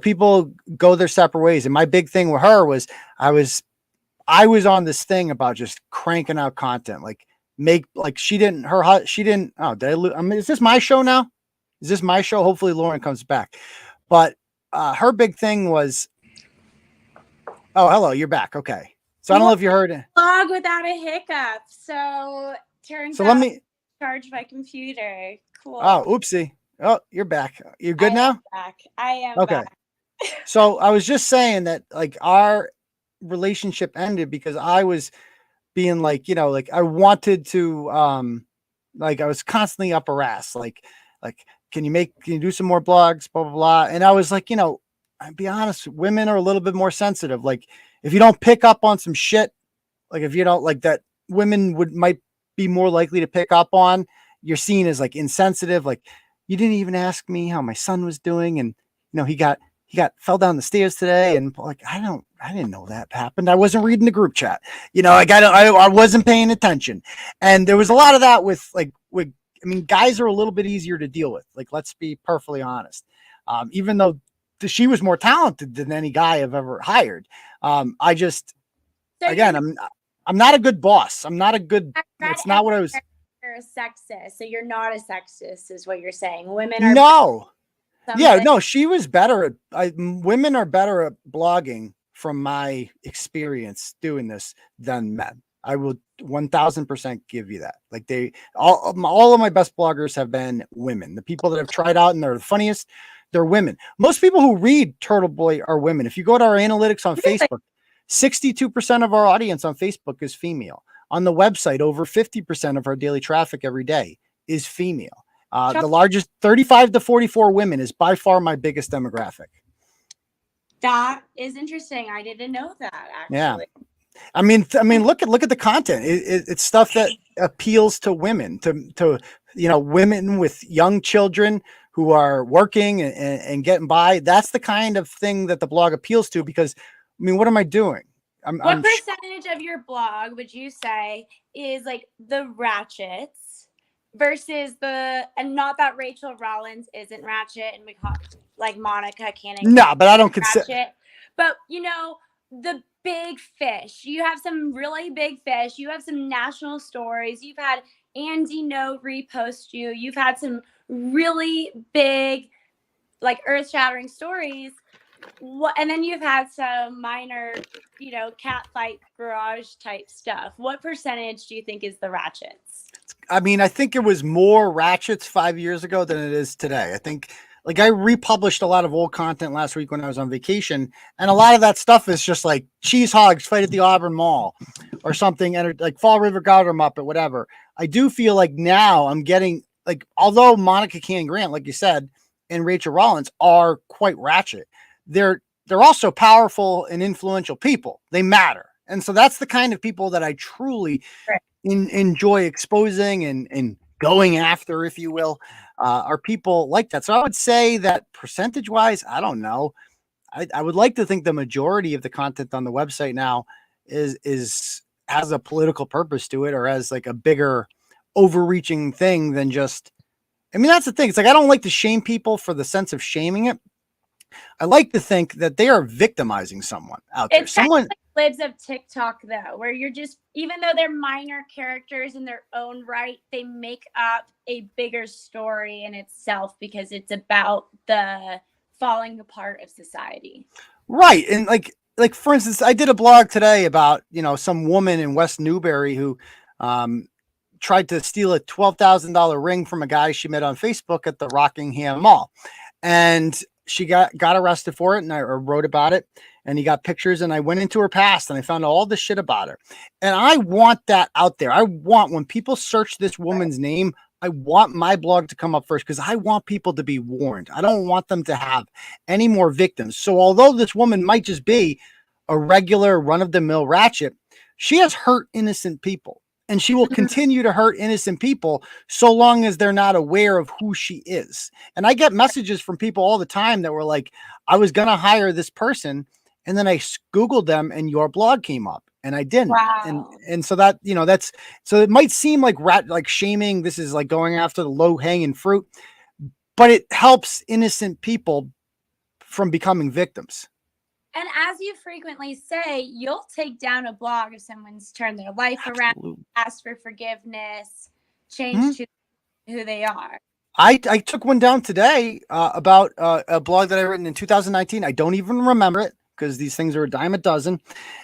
people go their separate ways. And my big thing with her was I was on this thing about just cranking out content, like she didn't, oh, did I lose? I mean, is this my show now? Is this my show? Hopefully Lauren comes back. But her big thing was, oh, hello, you're back. Okay. So I don't know if you heard it.
Blog without a hiccup. So
let me
charge my computer. Cool.
Oh, oopsie. Oh, you're back. You're good now?
I am
okay.
back.
So I was just saying that, like, our relationship ended because I was being like, I wanted to, like, I was constantly up her ass. Like, can you do some more blogs, blah, blah, blah. And I was like, I'd be honest, women are a little bit more sensitive. Like, if you don't pick up on some shit, like, if you don't, like, that women might be more likely to pick up on, you're seen as like insensitive. Like, you didn't even ask me how my son was doing. And, he fell down the stairs today. And like, I didn't know that happened. I wasn't reading the group chat, I wasn't paying attention. And there was a lot of that with guys are a little bit easier to deal with. Like, let's be perfectly honest. Even though she was more talented than any guy I've ever hired. I just,
So
again, I'm not a good boss. I'm not a good, that's not what I was.
You're a sexist, so you're not a sexist, is what you're saying. Women are
No. Yeah,
something.
no, she was better at, women are better at blogging from my experience doing this than men. I will 1000% give you that. Like all of my best bloggers have been women. The people that have tried out and they're the funniest, they're women. Most people who read Turtle Boy are women. If you go to our analytics on Facebook, 62% of our audience on Facebook is female. On the website, over 50% of our daily traffic every day is female. The largest 35 to 44 women is by far my biggest demographic.
That is interesting. I didn't know that, actually.
Yeah. I mean, look at the content. It's stuff that appeals to women, to women with young children who are working and getting by. That's the kind of thing that the blog appeals to, because, I mean, what am I doing?
What percentage of your blog would you say is like the ratchets versus and not that Rachel Rollins isn't ratchet and we call like Monica Cannon.
No, but I don't consider
ratchet. But the big fish. You have some really big fish. You have some national stories. You've had Andy No repost you. You've had some really big, like earth-shattering stories. And then you've had some minor, cat fight garage type stuff. What percentage do you think is the ratchets?
I mean, I think it was more ratchets 5 years ago than it is today. I think, like, I republished a lot of old content last week when I was on vacation, and a lot of that stuff is just like cheese hogs fight at the Auburn Mall or something, and like Fall River Gouter Muppet, whatever. I do feel like now I'm getting, like, although Monica Cannon Grant, like you said, and Rachel Rollins are quite ratchet, they're also powerful and influential people. They matter. And so that's the kind of people that I truly enjoy exposing and going after, if you will, are people like that. So I would say that percentage wise, I don't know. I would like to think the majority of the content on the website now is has a political purpose to it, or has like a bigger overreaching thing than just, I mean, that's the thing. It's like, I don't like to shame people for the sense of shaming it. I like to think that they are victimizing someone out there. Someone
lives of TikTok, though, where you're just, even though they're minor characters in their own right, they make up a bigger story in itself because it's about the falling apart of society.
Right. And like for instance, I did a blog today about, some woman in West Newbury who tried to steal a $12,000 ring from a guy she met on Facebook at the Rockingham Mall. And she got arrested for it, and I wrote about it, and he got pictures, and I went into her past and I found all this shit about her. And I want that out there. I want, when people search this woman's name, I want my blog to come up first, because I want people to be warned. I don't want them to have any more victims. So although this woman might just be a regular run-of-the-mill ratchet, she has hurt innocent people. And she will continue to hurt innocent people so long as they're not aware of who she is. And I get messages from people all the time that were like, I was going to hire this person, and then I Googled them and your blog came up, and I didn't.
Wow.
And so that, that's, so it might seem like like shaming. This is like going after the low hanging fruit, but it helps innocent people from becoming victims.
And as you frequently say, you'll take down a blog if someone's turned their life around, asked for forgiveness, changed who they are.
I took one down today about a blog that I written in 2019. I don't even remember it, because these things are a dime a dozen.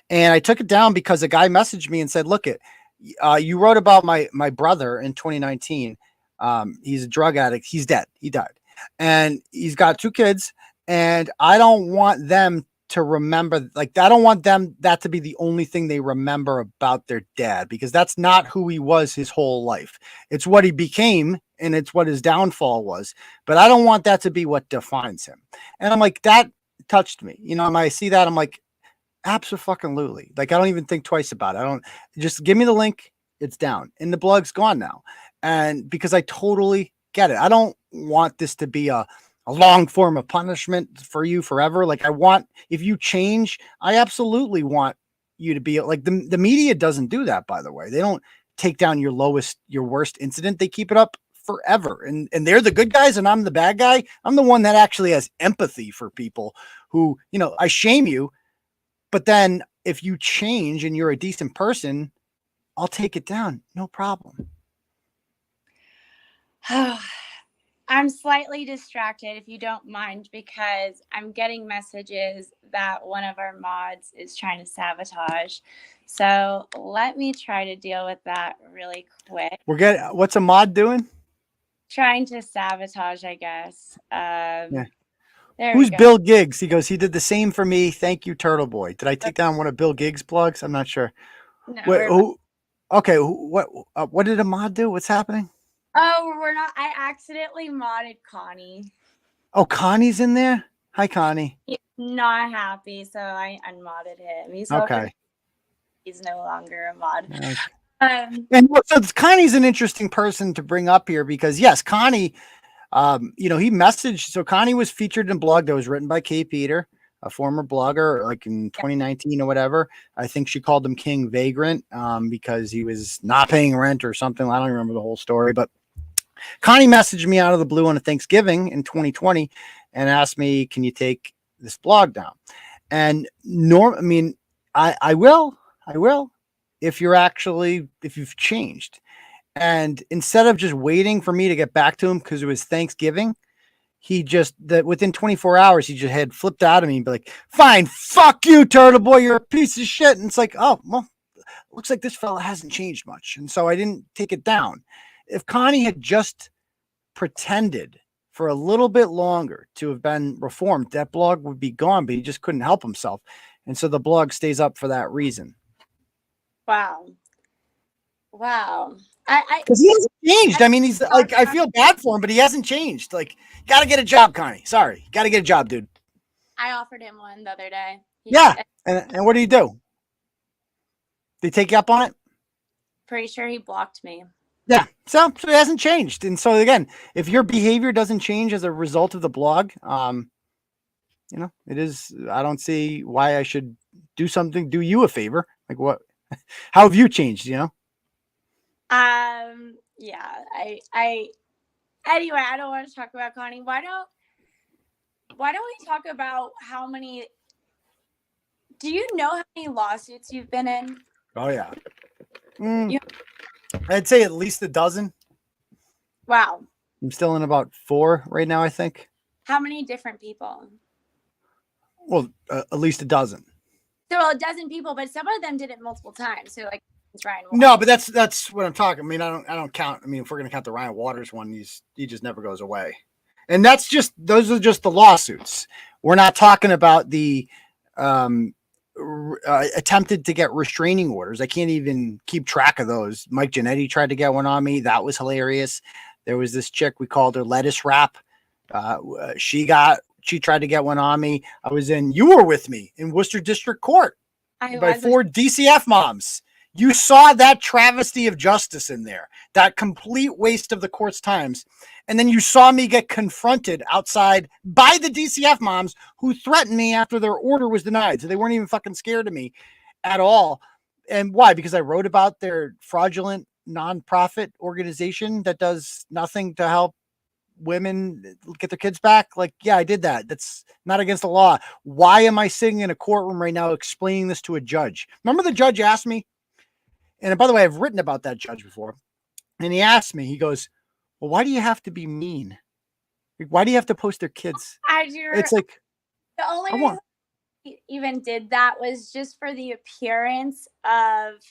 And I took it down because a guy messaged me and said, look, you wrote about my brother in 2019. He's a drug addict. He's dead. He died. And he's got 2 kids. And I don't want them to remember, like, I don't want that to be the only thing they remember about their dad, because that's not who he was his whole life. It's what he became, and it's what his downfall was. But I don't want that to be what defines him. And I'm like, that touched me. When I see that, I'm like, absolutely. Like, I don't even think twice about it. I don't, just give me the link. It's down, and the blog's gone now. And because I totally get it. I don't want this to be a long form of punishment for you forever. Like, I want, if you change, I absolutely want you to be like, the media doesn't do that, by the way. They don't take down your worst incident. They keep it up forever. And they're the good guys and I'm the bad guy. I'm the one that actually has empathy for people who, you know, I shame you, but then if you change and you're a decent person, I'll take it down. No problem.
I'm slightly distracted, if you don't mind, because I'm getting messages that one of our mods is trying to sabotage. So let me try to deal with that really quick.
What's a mod doing?
Trying to sabotage, I guess.
Yeah.
There
Who's
we go.
Bill Giggs? He goes, he did the same for me. Thank you, Turtle Boy. Did I take down one of Bill Giggs' plugs? I'm not sure.
No,
Wait, who? Okay, what did a mod do? What's happening?
Oh, we're not. I accidentally modded Connie.
Oh, Connie's in there. Hi, Connie.
He's not happy, so I unmodded him. He's
Okay.
He's no longer a mod.
Okay.
Um,
So Connie's an interesting person to bring up here because yes, Connie, you know, he messaged. So Connie was featured in a blog that was written by Kay Peter, a former blogger, like in 2019 or whatever. I think she called him King Vagrant because he was not paying rent or something. I don't remember the whole story, but Connie messaged me out of the blue on a Thanksgiving in 2020 and asked me, "Can you take this blog down?" And I mean, I will if you've changed. And instead of just waiting for me to get back to him because it was Thanksgiving, within 24 hours, he just had flipped out of me and be like, "Fine, fuck you, Turtle Boy, you're a piece of shit." And it's like, oh, well, looks like this fella hasn't changed much. And so I didn't take it down. If Connie had just pretended for a little bit longer to have been reformed, that blog would be gone, but he just couldn't help himself. And so the blog stays up for that reason.
wow.
Because he hasn't changed. I mean, he's like, I feel bad for him, but he hasn't changed. Like, got to get a job, Connie. Sorry. Got to get a job, dude.
I offered him one the other day.
Yeah. And what do you do? Did he take you up on it?
Pretty sure he blocked me.
Yeah. So he hasn't changed. And so again, if your behavior doesn't change as a result of the blog, you know, I don't see why I should do you a favor. Like what, how have you changed, you know?
Yeah, anyway, I don't want to talk about Connie. Why don't we talk about do you know how many lawsuits you've been in?
Oh yeah. I'd say at least a dozen.
Wow.
I'm still in about 4 right now, I think.
How many different people?
Well, at least a dozen.
So a dozen people, but some of them did it multiple times. So like Ryan Waters.
No, but that's what I'm talking. I mean, I don't count. I mean, if we're gonna count the Ryan Waters one, he just never goes away. And those are just the lawsuits. We're not talking about the attempted to get restraining orders. I can't even keep track of those. Mike Giannetti tried to get one on me. That was hilarious. There was this chick, we called her Lettuce Wrap. She tried to get one on me. You were with me in Worcester District Court by 4 DCF moms. You saw that travesty of justice in there, that complete waste of the court's times. And then you saw me get confronted outside by the DCF moms who threatened me after their order was denied. So they weren't even fucking scared of me at all. And why? Because I wrote about their fraudulent nonprofit organization that does nothing to help women get their kids back. Like, yeah, I did that. That's not against the law. Why am I sitting in a courtroom right now explaining this to a judge? Remember the judge asked me, and by the way, I've written about that judge before. And he asked me, he goes, "Well, why do you have to be mean? Like, why do you have to post their kids?" It's like,
the only reason he even did that was just for the appearance of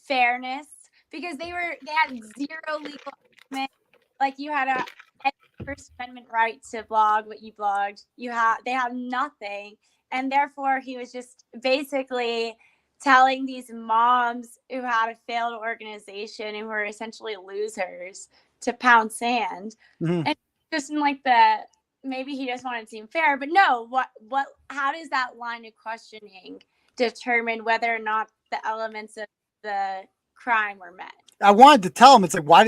fairness, because they had zero legal argument. Like, you had a First Amendment right to blog what you blogged. They have nothing. And therefore, he was just basically telling these moms who had a failed organization and were essentially losers to pound sand.
Mm-hmm.
And just in maybe he just wanted to seem fair, but no, how does that line of questioning determine whether or not the elements of the crime were met?
I wanted to tell him, it's like, why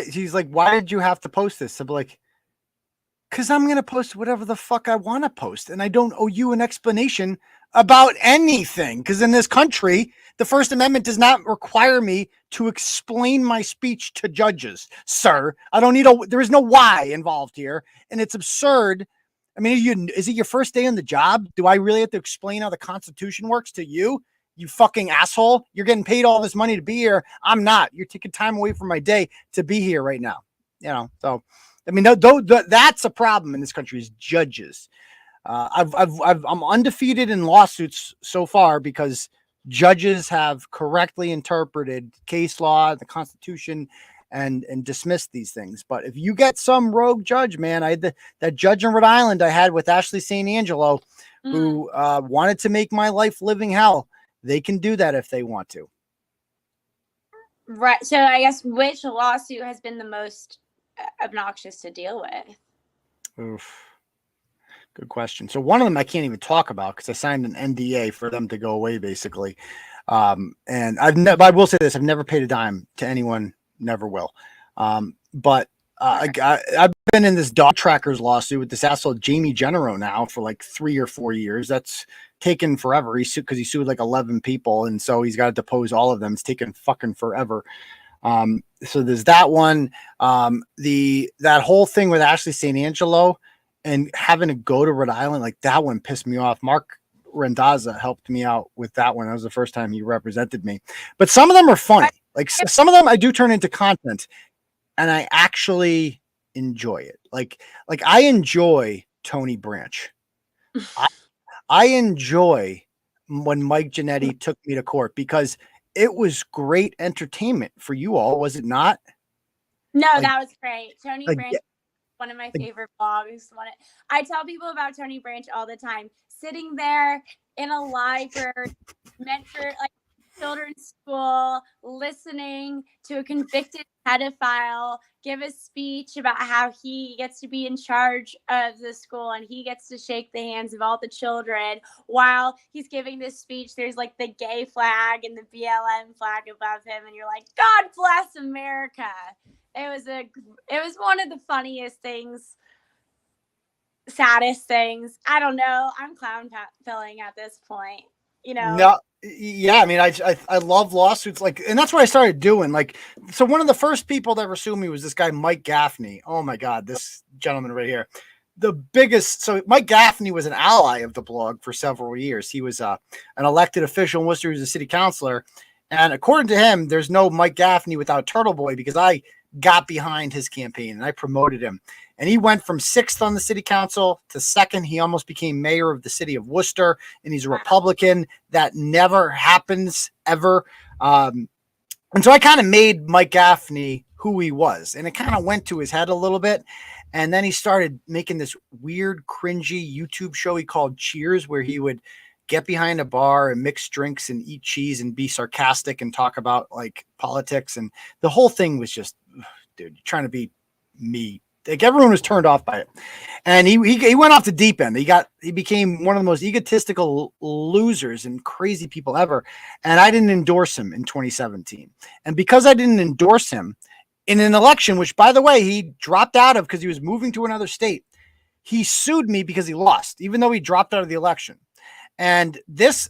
did you have to post this? I'm like, Because I'm going to post whatever the fuck I want to post. And I don't owe you an explanation about anything. Because in this country, the First Amendment does not require me to explain my speech to judges, sir. I don't need there is no why involved here. And it's absurd. I mean, is it your first day on the job? Do I really have to explain how the Constitution works to you? You fucking asshole. You're getting paid all this money to be here. I'm not. You're taking time away from my day to be here right now. So, I mean, that's a problem in this country is judges. I'm undefeated in lawsuits so far because judges have correctly interpreted case law, the Constitution, and dismissed these things. But if you get some rogue judge, man, I had that judge in Rhode Island I had with Ashley St. Angelo, who wanted to make my life living hell. They can do that if they want to.
Right. So I guess which lawsuit has been the most obnoxious to deal with?
Oof. Good question. So one of them I can't even talk about because I signed an NDA for them to go away, basically. And I will say this: I've never paid a dime to anyone, never will. But I've been in this dog trackers lawsuit with this asshole Jamie Genero now for like 3 or 4 years. That's taken forever. He sued like 11 people, and so he's got to depose all of them. It's taken fucking forever. So there's that one. That whole thing with Ashley St. Angelo and having to go to Rhode Island, like that one pissed me off. Mark Randazza helped me out with that one. That was the first time he represented me. But some of them are funny. Like some of them I do turn into content, and I actually enjoy it. Like I enjoy Tony Branch. I enjoy when Mike Giannetti took me to court because it was great entertainment for you all, was it not?
No, that was great. Tony Branch, one of my favorite blogs. I tell people about Tony Branch all the time. Sitting there in a library meant for like children's school, listening to a convicted pedophile give a speech about how he gets to be in charge of the school and he gets to shake the hands of all the children while he's giving this speech. There's like the gay flag and the BLM flag above him, and you're like, God bless America. It was one of the funniest things, saddest things. I don't know. I'm clown filling at this point.
No, yeah. I mean, I love lawsuits, like, and that's what I started doing. Like, so one of the first people that ever sued me was this guy Mike Gaffney. Oh my God, this gentleman right here, the biggest. So Mike Gaffney was an ally of the blog for several years. He was an elected official in Worcester. He was a city councilor, and according to him, there's no Mike Gaffney without Turtleboy because I got behind his campaign and I promoted him. And he went from 6th on the city council to 2nd. He almost became mayor of the city of Worcester, and he's a Republican. That never happens ever. And so I kind of made Mike Gaffney who he was, and it kind of went to his head a little bit. And then he started making this weird, cringy YouTube show he called Cheers, where he would get behind a bar and mix drinks and eat cheese and be sarcastic and talk about like politics. And the whole thing was just, dude, trying to be me. Like everyone was turned off by it, and he went off the deep end. He became one of the most egotistical losers and crazy people ever. And I didn't endorse him in 2017. And because I didn't endorse him in an election, which by the way, he dropped out of because he was moving to another state, he sued me because he lost, even though he dropped out of the election. And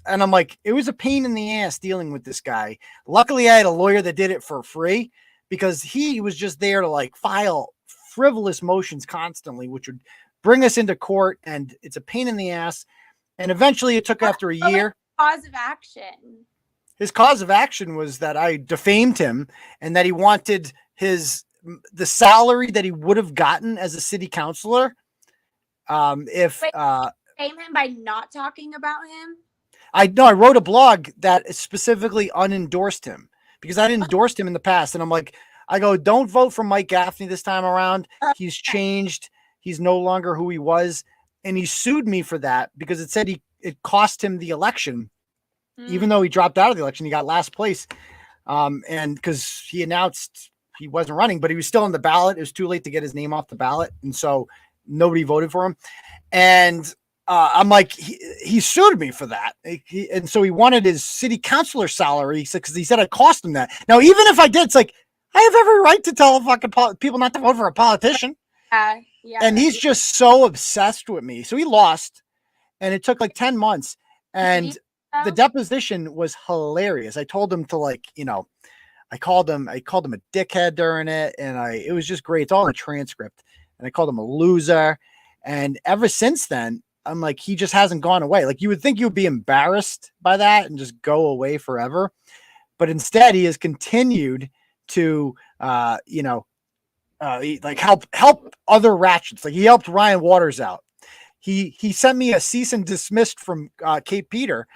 I'm like, it was a pain in the ass dealing with this guy. Luckily, I had a lawyer that did it for free because he was just there to like file frivolous motions constantly, which would bring us into court, and it's a pain in the ass. And eventually it took after a year.
Cause of action.
His cause of action was that I defamed him and that he wanted the salary that he would have gotten as a city councilor. Defame
him by not talking about him?
I wrote a blog that specifically unendorsed him because I endorsed him in the past. And I'm like, I go, don't vote for Mike Gaffney this time around. He's changed. He's no longer who he was. And he sued me for that because it said it cost him the election. Even though he dropped out of the election, he got last place. And because he announced he wasn't running, but he was still on the ballot. It was too late to get his name off the ballot. And so nobody voted for him. And I'm like, he sued me for that. And so he wanted his city councilor salary because he said I cost him that. Now, even if I did, it's like, I have every right to tell fucking people not to vote for a politician.
Yeah.
And he's just so obsessed with me. So he lost, and it took like 10 months.
Did he
And the
though?
deposition was hilarious. I told him to, like, I called him a dickhead during it, and it was just great. It's all in the transcript. And I called him a loser. And ever since then, I'm like, he just hasn't gone away. Like, you would think you would be embarrassed by that and just go away forever. But instead, he has continued to, like help other ratchets. Like, he helped Ryan Waters out. He sent me a cease and desist from Kate Peter.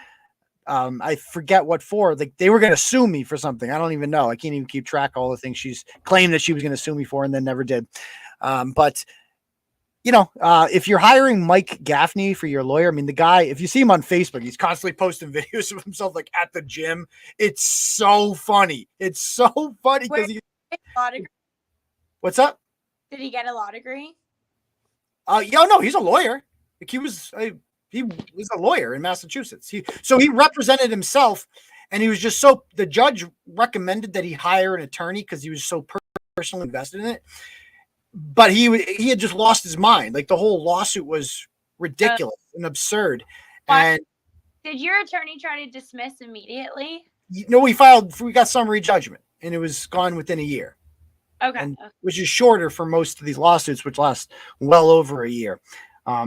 I forget what for. Like, they were going to sue me for something. I don't even know. I can't even keep track of all the things she's claimed that she was going to sue me for and then never did. But if you're hiring Mike Gaffney for your lawyer, I mean, the guy, if you see him on Facebook, he's constantly posting videos of himself like at the gym. It's so funny. It's so funny because what's up?
Did he get a law degree?
No, he's a lawyer. Like, he was a lawyer in Massachusetts. He represented himself, and he was just the judge recommended that he hire an attorney because he was so personally invested in it. But he had just lost his mind. Like, the whole lawsuit was ridiculous and absurd. And
did your attorney try to dismiss immediately?
We got summary judgment, and it was gone within a year.
Okay.
Which is shorter for most of these lawsuits, which last well over a year.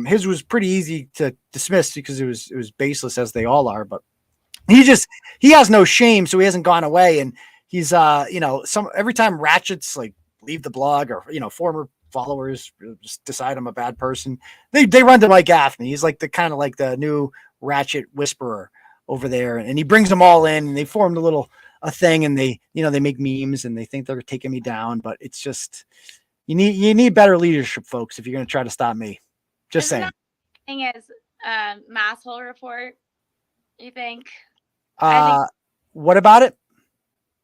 His was pretty easy to dismiss because it was baseless, as they all are. But he has no shame, so he hasn't gone away. And he's every time ratchets like leave the blog, or former followers just decide I'm a bad person, they run to Mike Gaffney. He's like the kind of like the new ratchet whisperer over there, and he brings them all in, and they formed a thing, and they make memes, and they think they're taking me down. But it's just, you need better leadership, folks, if you're going to try to stop me. Just saying.
Thing is, Masshole report. You think?
What about it?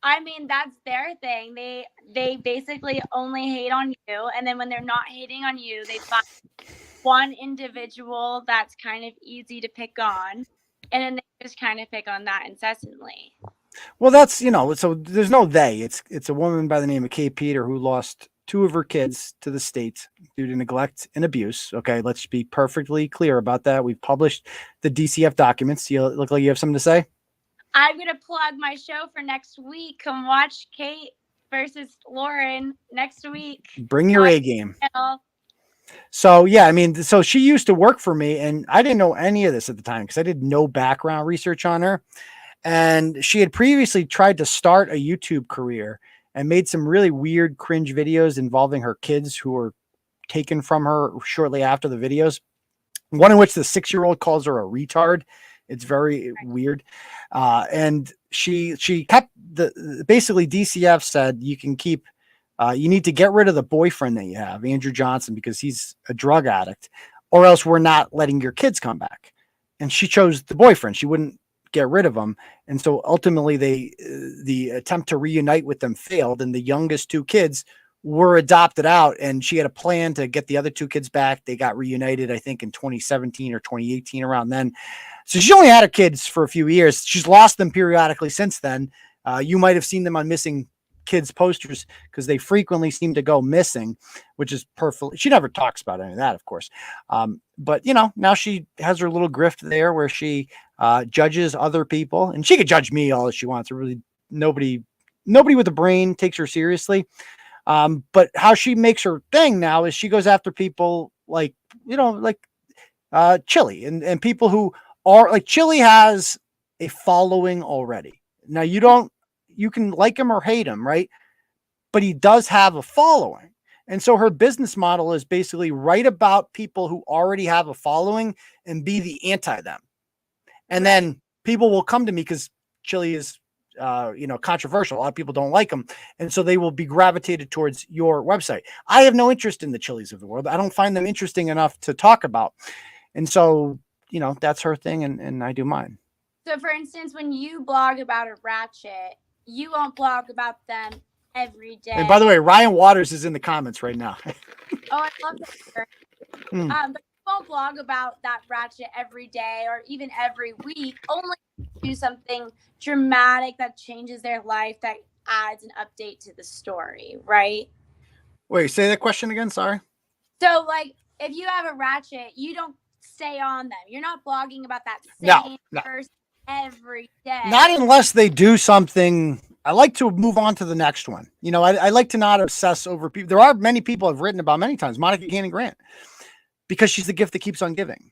I mean, that's their thing. They basically only hate on you, and then when they're not hating on you, they find one individual that's kind of easy to pick on, and then they just kind of pick on that incessantly.
Well, that's, so there's no they. It's a woman by the name of Kate Peter who lost 2 of her kids to the state due to neglect and abuse. Okay, let's be perfectly clear about that. We've published the DCF documents. You look like you have something to say?
I'm going to plug my show for next week. Come watch Kate versus Lauren next week.
Bring your A game. So, yeah, I mean, so she used to work for me, and I didn't know any of this at the time because I did no background research on her. And she had previously tried to start a YouTube career and made some really weird, cringe videos involving her kids who were taken from her shortly after the videos. One in which the 6-year-old calls her a retard. It's very weird. And she kept basically DCF said you can keep, you need to get rid of the boyfriend that you have, Andrew Johnson, because he's a drug addict, or else we're not letting your kids come back. And she chose the boyfriend. She wouldn't get rid of them. And so ultimately the attempt to reunite with them failed. And the youngest 2 kids were adopted out, and she had a plan to get the other 2 kids back. They got reunited, I think in 2017 or 2018, around then. So she only had her kids for a few years. She's lost them periodically since then. You might have seen them on missing kids posters because they frequently seem to go missing, which is perfect. She never talks about any of that, of course. But now she has her little grift there where she judges other people, and she could judge me all that she wants. Really, nobody with a brain takes her seriously. But how she makes her thing now is she goes after people like Chili and people who are like, Chili has a following already. Now you can like him or hate him, right? But he does have a following. And so her business model is basically write about people who already have a following and be the anti them. And then people will come to me because Chili is, controversial. A lot of people don't like him. And so they will be gravitated towards your website. I have no interest in the Chilis of the world. I don't find them interesting enough to talk about. And so, that's her thing, and I do mine.
So, for instance, when you blog about a ratchet, you won't blog about them every day.
And by the way, Ryan Waters is in the comments right now.
Oh, I love that. But you won't blog about that ratchet every day or even every week. Only do something dramatic that changes their life, that adds an update to the story, right?
Wait, say that question again. Sorry.
So, like, if you have a ratchet, you don't stay on them. You're not blogging about that
No,
same
no,
person every day.
not unless they do something. I like to move on to the next one. You know, I like to not obsess over people. There are many people I've written about many times, Monica Cannon Grant, because she's the gift that keeps on giving.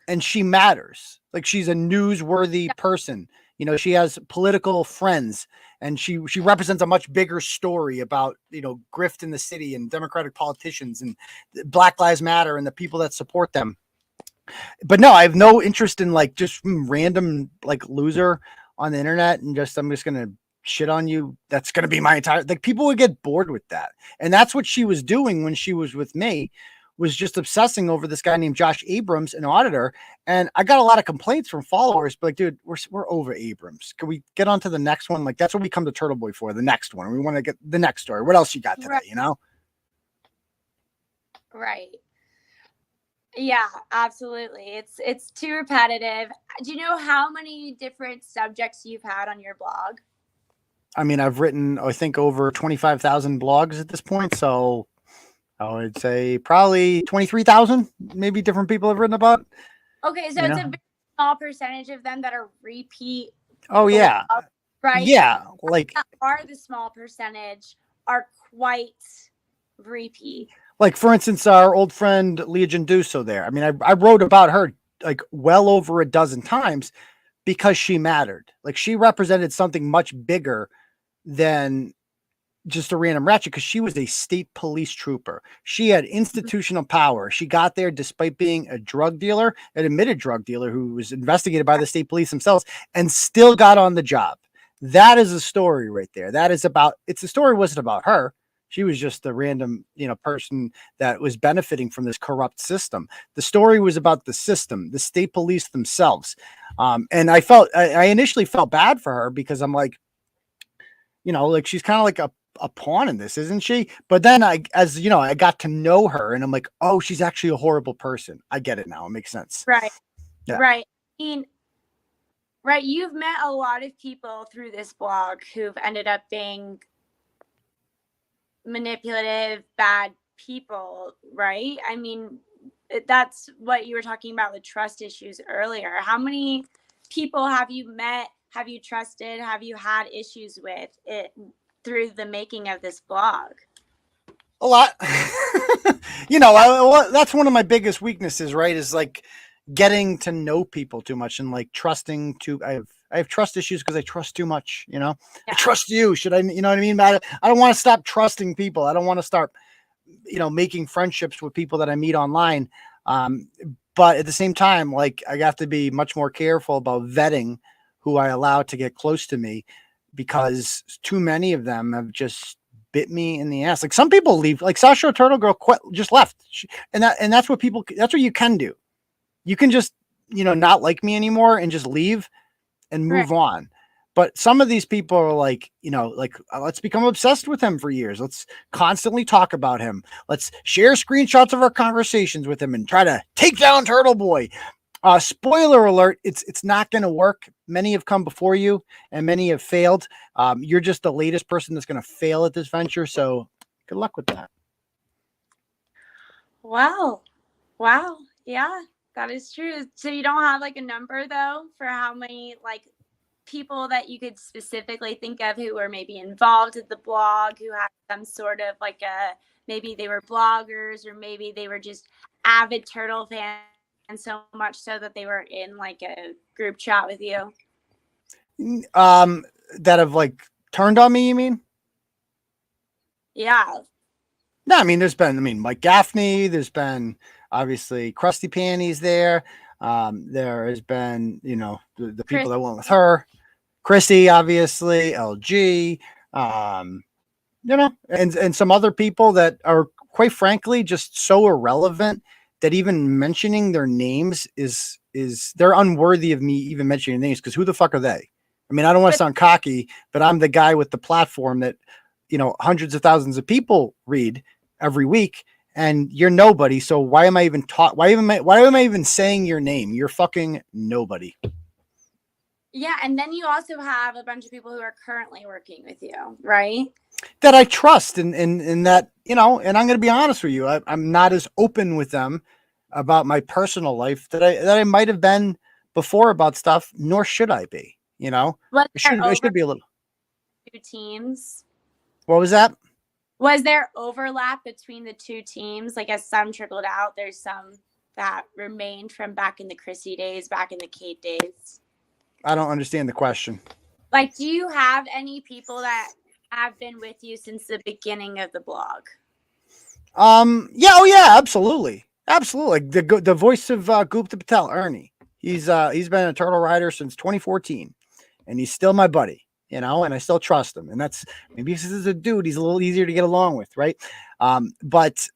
And she matters. Like, she's a newsworthy person. You know, she has political friends, and she represents a much bigger story about, you know, grift in the city and Democratic politicians and Black Lives Matter and the people that support them. But no, I have no interest in like just random like loser on the internet and just I'm just gonna shit on you. That's gonna be my entire like people would get bored with that. And that's what she was doing when she was with me, was just obsessing over this guy named Josh Abrams, an auditor. And I got a lot of complaints from followers, but like, dude, we're over Abrams. Can we get on to the next one? Like, that's what we come to Turtleboy for, the next one. We want to get the next story. What else you got today,
Right.
you know?
Right. Yeah, absolutely. It's too repetitive. Do you know how many different subjects you've had on your blog?
I mean, I've written, I think, over 25,000 blogs at this point. So I would say probably 23,000, maybe different people have written about.
Okay, so it's a very small percentage of them that are repeat.
Oh, yeah.
Right.
Yeah. Like,
that are the small percentage are quite repeat.
Like, for instance, our old friend Leah Janduso there. I mean, I wrote about her like well over a dozen times because she mattered. Like, she represented something much bigger than just a random ratchet, because she was a state police trooper. She had institutional power. She got there despite being a drug dealer, an admitted drug dealer who was investigated by the state police themselves, and still got on the job. That is a story right there. That is about, it's the story wasn't about her. She was just a random, you know, person that was benefiting from this corrupt system. The story was about the system, the state police themselves. And I initially felt bad for her because I'm like, you know, like she's kind of like a pawn in this, isn't she? But then as you know, I got to know her and I'm like, oh, she's actually a horrible person. I get it now. It makes sense.
Right.
Yeah.
Right. I mean, right. You've met a lot of people through this blog who've ended up being manipulative, bad people, right? I mean, that's what you were talking about with trust issues earlier. How many people have you met, have you trusted, have you had issues with it through the making of this blog?
A lot. You know, that's one of my biggest weaknesses, right? Is like getting to know people too much and like trusting too. I have trust issues because I trust too much, you know. Yeah. I trust you. Should I, you know what I mean? I don't want to stop trusting people. I don't want to start, you know, making friendships with people that I meet online. But at the same time, like, I have to be much more careful about vetting who I allow to get close to me, because too many of them have just bit me in the ass. Like, some people leave, like Sasha Turtle Girl just left. And that's what that's what you can do. You can just, you know, not like me anymore and just leave and move on. But some of these people are like, you know, like, let's become obsessed with him for years. Let's constantly talk about him. Let's share screenshots of our conversations with him and try to take down Turtle Boy. Spoiler alert, it's not going to work. Many have come before you and many have failed. You're just the latest person that's going to fail at this venture. So good luck with that.
Wow. Yeah, that is true. So you don't have like a number though for how many like people that you could specifically think of who were maybe involved in the blog, who had some sort of like maybe they were bloggers or maybe they were just avid turtle fans, and so much so that they were in like a group chat with you?
That have like turned on me, you mean?
Yeah.
No, I mean, there's been, Mike Gaffney, there's been obviously Krusty Panties there. There has been, you know, the people that went with her, Chrissy, obviously, LG, you know, and some other people that are quite frankly just so irrelevant that even mentioning their names is they're unworthy of me even mentioning names, because who the fuck are they? I mean, I don't want to sound cocky, but I'm the guy with the platform that, you know, hundreds of thousands of people read every week, and you're nobody. So why am I even why am I even saying your name? You're fucking nobody.
Yeah, and then you also have a bunch of people who are currently working with you, right?
that I trust, and that, you know, and I'm going to be honest with you, I'm not as open with them about my personal life that I might have been before about stuff, nor should I be. You know,
Was there
I
over
should be a little.
2 teams?
What was that?
Was there overlap between the 2 teams? Like, as some trickled out, there's some that remained from back in the Chrissy days, back in the Kate days.
I don't understand the question.
Like, do you have any people that have been with you since the beginning of the blog?
Yeah, oh yeah, absolutely, absolutely. The voice of Gupta Patel, Ernie. He's been a turtle rider since 2014, and he's still my buddy. You know, and I still trust him. And that's maybe because he's a dude, he's a little easier to get along with, right? But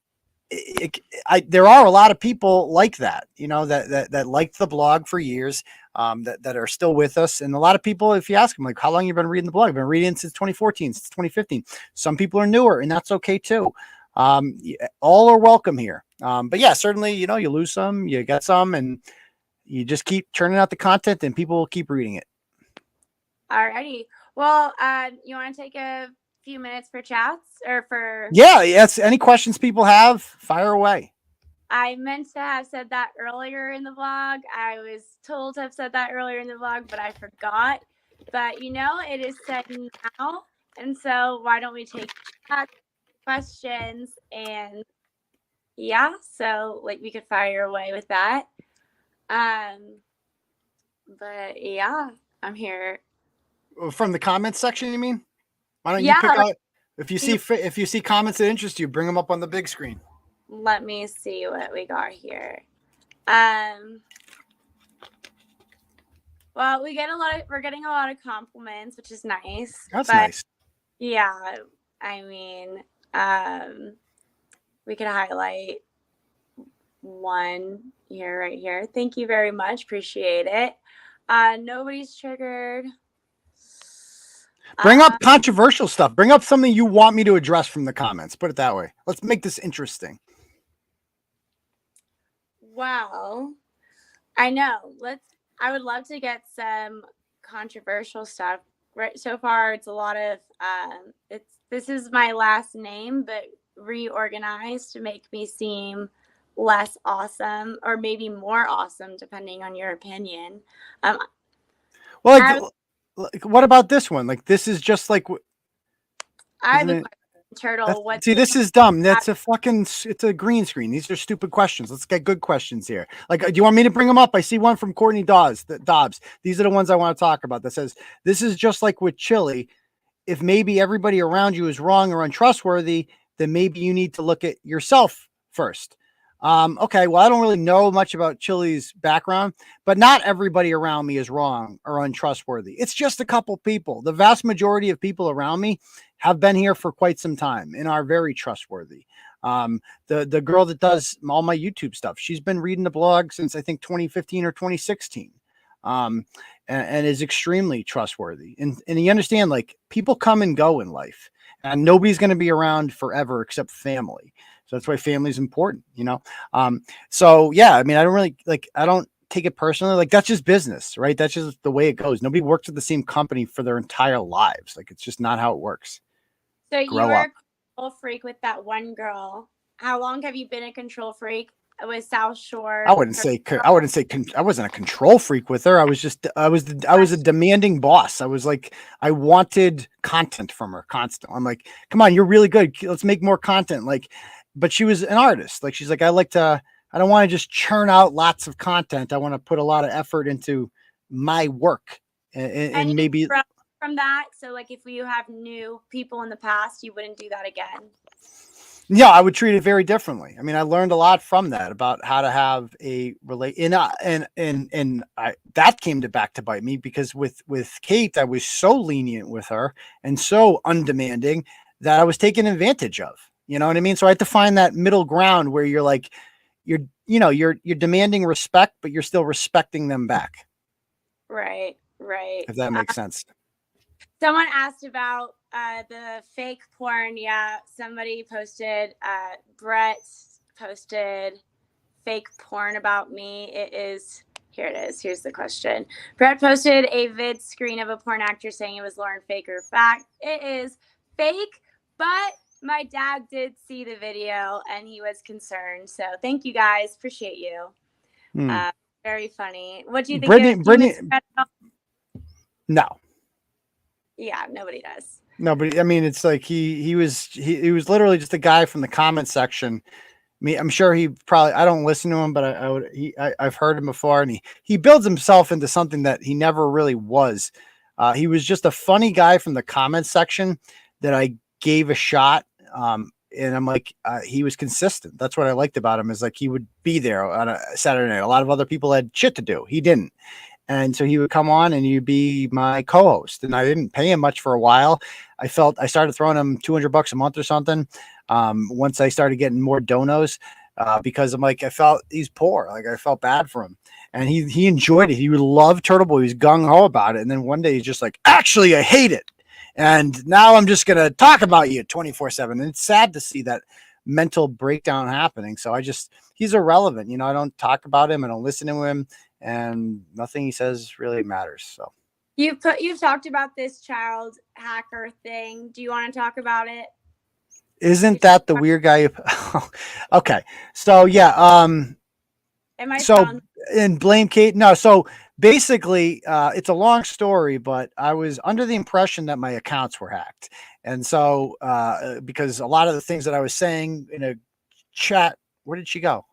there are a lot of people like that, you know, that liked the blog for years, that are still with us. And a lot of people, if you ask them, like, how long you been reading the blog? I've been reading since 2014, since 2015. Some people are newer, and that's okay too. All are welcome here. But yeah, certainly, you know, you lose some, you get some, and you just keep churning out the content, and people will keep reading it.
Alrighty. Well, you want to take a few minutes for chats or for?
Yeah, yes. Any questions people have, fire away.
I meant to have said that earlier in the vlog. I was told to have said that earlier in the vlog, but I forgot. But you know, it is said now, and so why don't we take chat questions? And yeah, so like we could fire away with that. But yeah, I'm here.
From the comments section, you mean? Why don't you
Yeah,
pick out, if you see comments that interest you, bring them up on the big screen.
let me see what we got here. Well, we're getting a lot of compliments, which is nice.
That's nice.
Yeah, I mean, we could highlight one here, right here. Thank you very much. Appreciate it. Nobody's triggered.
Bring up controversial stuff. Bring up something you want me to address from the comments. Put it that way. Let's make this interesting.
Well, I know. I would love to get some controversial stuff. Right, so far it's a lot of this is my last name, but reorganized to make me seem less awesome, or maybe more awesome, depending on your opinion.
Well, like, what about this one? Like, this is just like.
I have a question, Turtle.
See, this is dumb. That's it's a green screen. These are stupid questions. Let's get good questions here. Like, do you want me to bring them up? I see one from Courtney Dobbs. These are the ones I want to talk about. That says, this is just like with Chili. If maybe everybody around you is wrong or untrustworthy, then maybe you need to look at yourself first. Okay, well, I don't really know much about Chili's background, but not everybody around me is wrong or untrustworthy. It's just a couple people. The vast majority of people around me have been here for quite some time and are very trustworthy. The girl that does all my YouTube stuff, she's been reading the blog since I think 2015 or 2016. And is extremely trustworthy. And you understand, like, people come and go in life, and nobody's going to be around forever except family. So that's why family is important, you know? So yeah, I mean, I don't take it personally. Like, that's just business, right? That's just the way it goes. Nobody works at the same company for their entire lives. Like, it's just not how it works.
So you were a control freak with that one girl. How long have you been a control freak with South Shore?
I wouldn't say I wasn't a control freak with her. I was a demanding boss. I was like, I wanted content from her constantly. I'm like, come on, you're really good. Let's make more content. Like, but she was an artist. Like, she's like, I don't want to just churn out lots of content. I want to put a lot of effort into my work, and maybe
from that. So like, if you have new people in the past, you wouldn't do that again.
Yeah, I would treat it very differently. I mean, I learned a lot from that about how to have a that came back to bite me, because with Kate, I was so lenient with her and so undemanding that I was taken advantage of. You know what I mean? So I had to find that middle ground where you're like, you're demanding respect, but you're still respecting them back.
Right.
If that makes sense.
Someone asked about the fake porn. Yeah, somebody posted, Brett posted fake porn about me. Here it is. Here's the question. Brett posted a vid screen of a porn actor saying it was Lauren, fake or fact. It is fake, But my dad did see the video and he was concerned. So thank you guys. Appreciate you. Very funny. What do you think of
Brittany, no.
Yeah, nobody does.
No, but I mean, it's like he was literally just a guy from the comment section. I'm sure he probably, I don't listen to him, but I've heard him before, and he builds himself into something that he never really was. He was just a funny guy from the comment section that I gave a shot. And I'm like, he was consistent. That's what I liked about him, is like he would be there on a Saturday night. A lot of other people had shit to do. He didn't. And so he would come on and you'd be my co-host, and I didn't pay him much for a while. I started throwing him $200 a month or something. Once I started getting more donos, because I'm like, I felt he's poor. Like I felt bad for him, and he enjoyed it. He would love Turtleboy. He was gung ho about it. And then one day he's just like, actually, I hate it. And now I'm just going to talk about you 24/7. And it's sad to see that mental breakdown happening. So he's irrelevant. I don't talk about him. I don't listen to him. And nothing he says really matters. So
you've talked about this child hacker thing. Do you want to talk about it?
Isn't that the weird guy? Okay. So yeah. And blame Kate. No. So basically, it's a long story, but I was under the impression that my accounts were hacked. And so, because a lot of the things that I was saying in a chat, where did she go?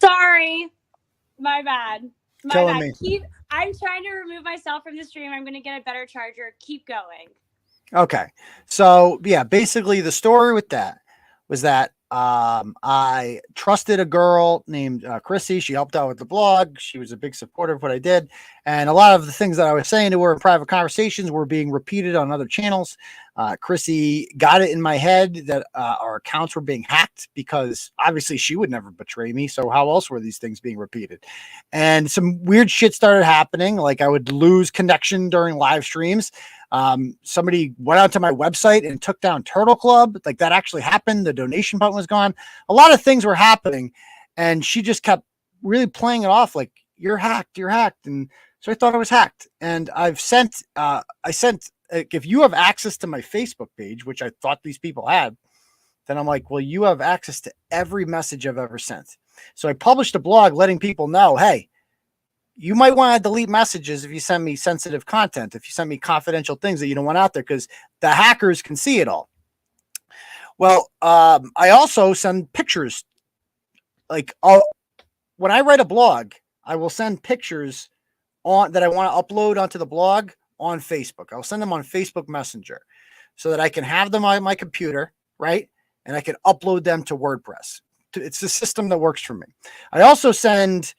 Sorry. My bad.
Killing me.
I'm trying to remove myself from the stream. I'm going to get a better charger. Keep going.
Okay. So yeah, basically the story with that was that I trusted a girl named Chrissy. She helped out with the blog. She was a big supporter of what I did. And a lot of the things that I was saying to her in private conversations were being repeated on other channels. Chrissy got it in my head that our accounts were being hacked, because obviously she would never betray me. So how else were these things being repeated? And some weird shit started happening. Like I would lose connection during live streams. Somebody went out to my website and took down Turtle Club. Like that actually happened. The donation button was gone. A lot of things were happening, and she just kept really playing it off like, you're hacked. And so I thought I was hacked. And I sent, if you have access to my Facebook page, which I thought these people had, then I'm like, well, you have access to every message I've ever sent. So I published a blog letting people know, hey, you might want to delete messages if you send me sensitive content, if you send me confidential things that you don't want out there, because the hackers can see it all. Well, I also send pictures. Like when I write a blog, I will send pictures that I want to upload onto the blog on Facebook. I'll send them on Facebook Messenger so that I can have them on my computer, right? And I can upload them to WordPress. It's the system that works for me. I also send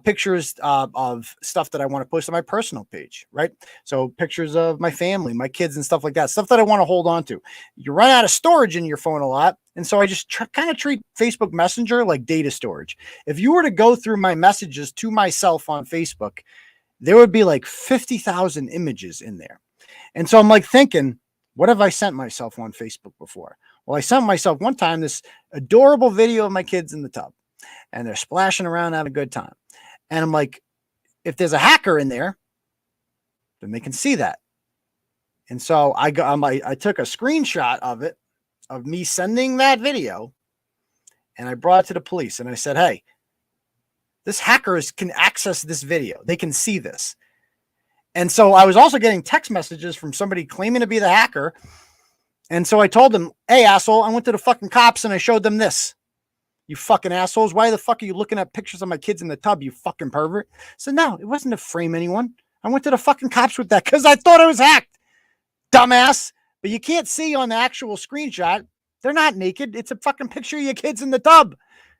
pictures of stuff that I want to post on my personal page, right? So pictures of my family, my kids and stuff like that, stuff that I want to hold on to. You run out of storage in your phone a lot. And so I just kind of treat Facebook Messenger like data storage. If you were to go through my messages to myself on Facebook, there would be like 50,000 images in there. And so I'm like thinking, what have I sent myself on Facebook before? Well, I sent myself one time this adorable video of my kids in the tub, and they're splashing around having a good time. And I'm like, if there's a hacker in there, then they can see that. And so I took a screenshot of it, of me sending that video, and I brought it to the police. And I said, hey, this hackers can access this video. They can see this. And so I was also getting text messages from somebody claiming to be the hacker. And so I told them, hey, asshole, I went to the fucking cops and I showed them this. You fucking assholes. Why the fuck are you looking at pictures of my kids in the tub, you fucking pervert? So no, it wasn't to frame anyone. I went to the fucking cops with that because I thought I was hacked. Dumbass. But you can't see on the actual screenshot. They're not naked. It's a fucking picture of your kids in the tub.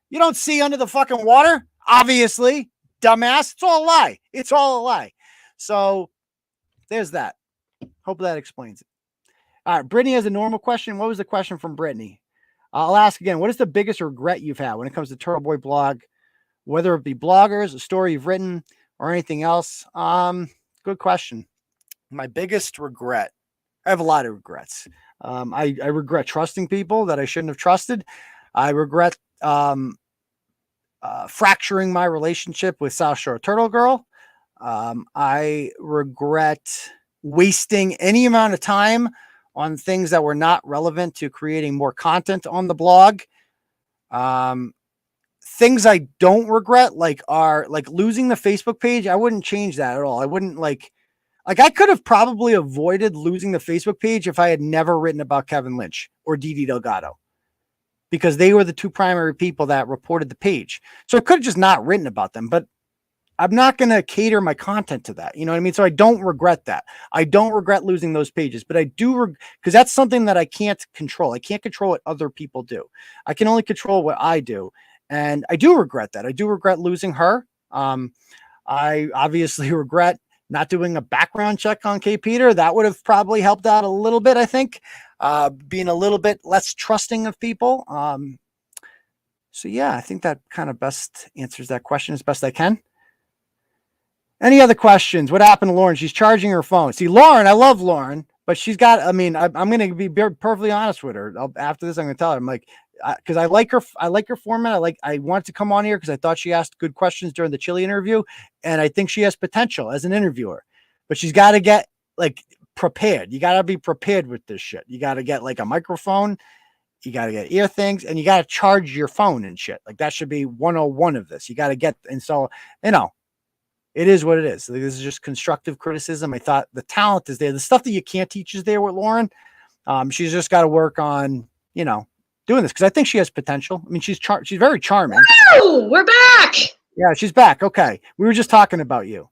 You don't see under the fucking water, obviously. Dumbass. It's all a lie. It's all a lie. So there's that. Hope that explains it. All right. Brittany has a normal question. What was the question from Brittany? I'll ask again, what is the biggest regret you've had when it comes to Turtle Boy blog, whether it be bloggers, a story you've written, or anything else? Good question. My biggest regret, I have a lot of regrets. I regret trusting people that I shouldn't have trusted. I regret fracturing my relationship with South Shore Turtle Girl. I regret wasting any amount of time on things that were not relevant to creating more content on the blog. Things I don't regret are losing the Facebook page. I wouldn't change that at all. I wouldn't like I could have probably avoided losing the Facebook page if I had never written about Kevin Lynch or Didi Delgado, because they were the two primary people that reported the page. So I could have just not written about them, but I'm not going to cater my content to that. You know what I mean? So I don't regret that. I don't regret losing those pages, but I do, because that's something that I can't control. I can't control what other people do. I can only control what I do. And I do regret that. I do regret losing her. I obviously regret not doing a background check on K. Peter. That would have probably helped out a little bit, I think, being a little bit less trusting of people. So yeah, I think that kind of best answers that question as best I can. Any other questions? What happened to Lauren? She's charging her phone. See, Lauren, I love Lauren, but she's got, I'm going to be perfectly honest with her. After this, I'm going to tell her, I'm like, because I like her format. I wanted to come on here because I thought she asked good questions during the Chili interview. And I think she has potential as an interviewer, but she's got to get prepared. You got to be prepared with this shit. You got to get a microphone. You got to get ear things, and you got to charge your phone and shit. That should be 101 of this. You got to get, and so, it is what it is. This is just constructive criticism. I thought the talent is there. The stuff that you can't teach is there with Lauren. She's just got to work on, doing this, because I think she has potential. I mean, she's very charming.
Oh, we're back.
Yeah, she's back. Okay. We were just talking about you.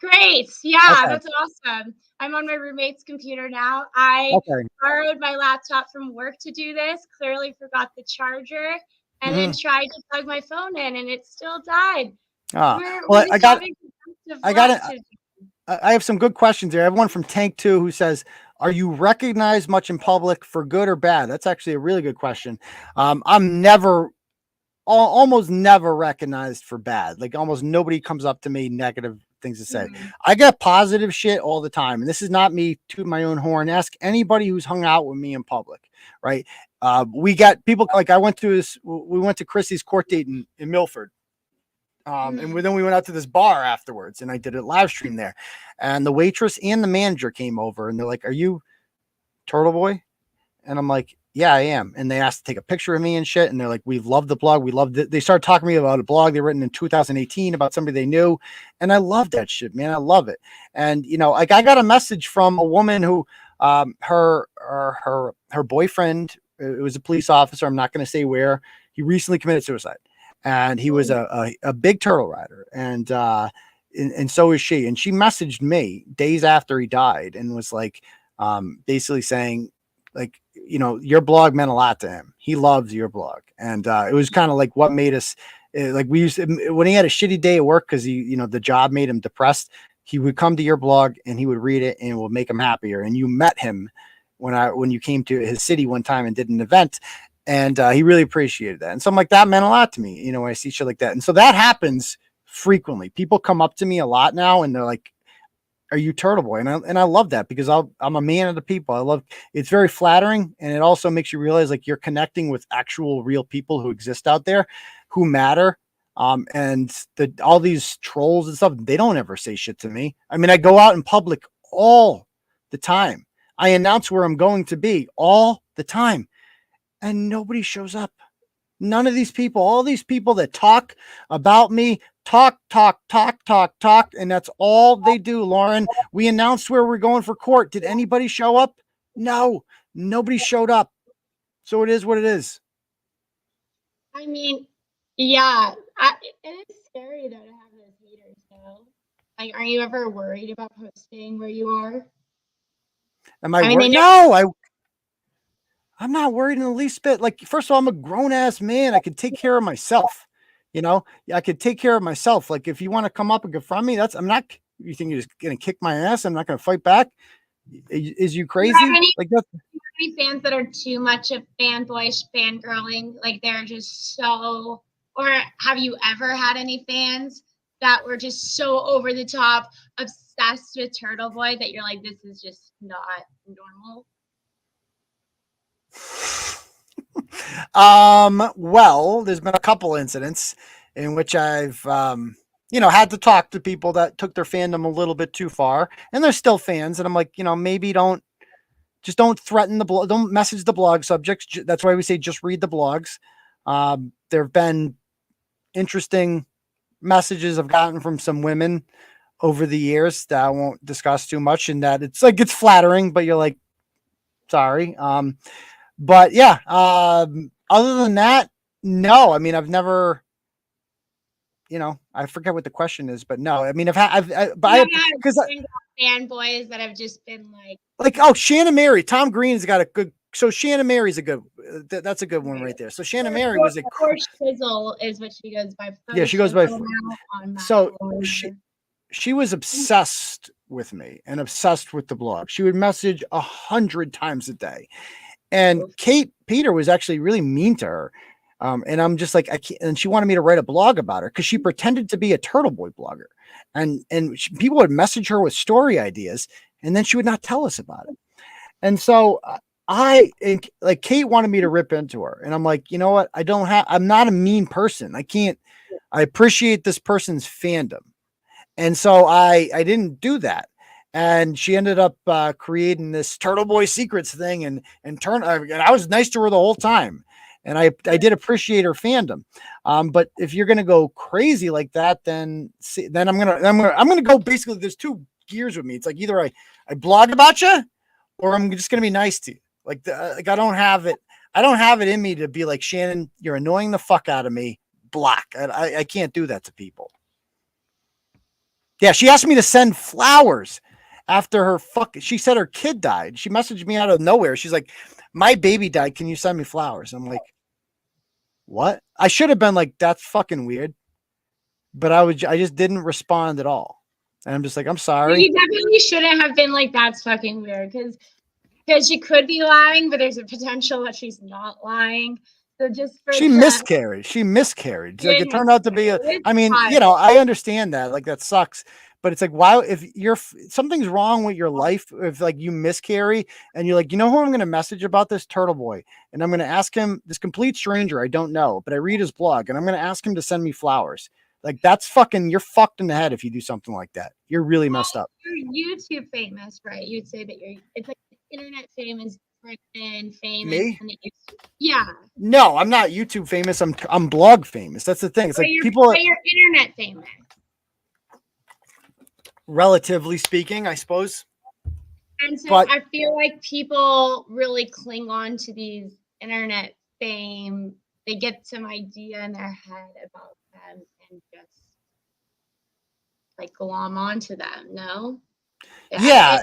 Great. Yeah, okay. That's awesome. I'm on my roommate's computer now. I borrowed my laptop from work to do this. Clearly forgot the charger, and then tried to plug my phone in, and it still died.
Well, I have some good questions here. I have one from Tank 2 who says, are you recognized much in public for good or bad? That's actually a really good question. I'm almost never recognized for bad. Almost nobody comes up to me negative things to say. I get positive shit all the time. And this is not me tooting my own horn. Ask anybody who's hung out with me in public, right? We got people I went through this. We went to Chrissy's court date in Milford. And then we went out to this bar afterwards, and I did a live stream there, and the waitress and the manager came over, and they're like, are you Turtle Boy? And I'm like, yeah, I am. And they asked to take a picture of me and shit. And they're like, we love the blog. We loved it. They started talking to me about a blog they written in 2018 about somebody they knew. And I love that shit, man. I love it. And, I got a message from a woman who, her boyfriend, it was a police officer. I'm not going to say where. He recently committed suicide. And he was a big turtle rider, and so is she. And she messaged me days after he died and was basically saying, your blog meant a lot to him. He loves your blog. And it was kind of what made us, we used to, when he had a shitty day at work, because he, the job made him depressed, he would come to your blog and he would read it and it would make him happier. And you met him when you came to his city one time and did an event. And he really appreciated that. And so I'm like, that meant a lot to me, when I see shit like that. And so that happens frequently. People come up to me a lot now and they're like, are you Turtle Boy? And I love that, because I'm a man of the people. It's very flattering. And it also makes you realize you're connecting with actual real people who exist out there who matter. And all these trolls and stuff, they don't ever say shit to me. I mean, I go out in public all the time. I announce where I'm going to be all the time. And nobody shows up. None of these people, all these people that talk about me, talk. And that's all they do, Lauren. We announced where we're going for court. Did anybody show up? No, nobody showed up. So it is what it is.
I mean, yeah, it is scary though to have those haters though. Are you ever worried about posting where you are?
Am I worried? No, I'm not worried in the least bit. First of all, I'm a grown ass man. I can take care of myself. I could take care of myself. If you want to come up and confront me, I'm not, you think you're just going to kick my ass? I'm not going to fight back. Is you crazy?
Do any fans that are too much of fanboyish fangirling? Like they're just so, or have you ever had any fans that were just so over the top, obsessed with Turtleboy that you're like, this is just not normal?
Well, there's been a couple incidents in which I've, had to talk to people that took their fandom a little bit too far, and they're still fans. And I'm like, maybe don't threaten the blog, don't message the blog subjects. That's why we say just read the blogs. There have been interesting messages I've gotten from some women over the years that I won't discuss too much, and that it's flattering, but you're like, sorry. But yeah, other than that, no. I mean, I've never, I forget what the question is, but no. I mean, because
fanboys that have just been
Shannon Mary, Tom Green's got a good. So Shannon Mary's a good. That's a good one right there. So Shannon Mary was a.
Shizzle is what she goes by.
Yeah, she goes by. So she was obsessed with me and obsessed with the blog. She would message 100 times a day. And Kate Peter was actually really mean to her. And I'm just like, I can't, and she wanted me to write a blog about her because she pretended to be a Turtleboy blogger. And people would message her with story ideas, and then she would not tell us about it. And so Kate wanted me to rip into her. And I'm like, you know what? I'm not a mean person. I appreciate this person's fandom. And so I didn't do that. And she ended up creating this Turtleboy Secrets thing, and I was nice to her the whole time, and I did appreciate her fandom. But if you're gonna go crazy like that, then I'm gonna go. Basically, there's two gears with me. It's like either I blog about you, or I'm just gonna be nice to you. Like I don't have it. I don't have it in me to be like, Shannon, you're annoying the fuck out of me. Block. I can't do that to people. Yeah, she asked me to send flowers after she said her kid died. She messaged me out of nowhere. She's like, my baby died. Can you send me flowers? I'm like, what? I should have been like, that's fucking weird. But I just didn't respond at all. And I'm just like, I'm sorry.
You definitely shouldn't have been like, that's fucking weird. Because she could be lying, but there's a potential that she's not lying. So she
miscarried. Like it turned out to be I understand that. Like that sucks. But it's like, why, if something's wrong with your life, if like you miscarry and you're like, who I'm going to message about this Turtleboy, and I'm going to ask him, this complete stranger I don't know, but I read his blog, and I'm going to ask him to send me flowers. Like that's you're fucked in the head if you do something like that. You're really messed up.
You're YouTube famous, right? You'd say that it's like internet famous and famous.
Me?
Yeah.
No, I'm not YouTube famous. I'm blog famous. That's the thing. It's like
you're internet famous.
Relatively speaking, I suppose.
And so I feel like people really cling on to these internet fame. They get some idea in their head about them and just like glom onto them. No.
Yeah.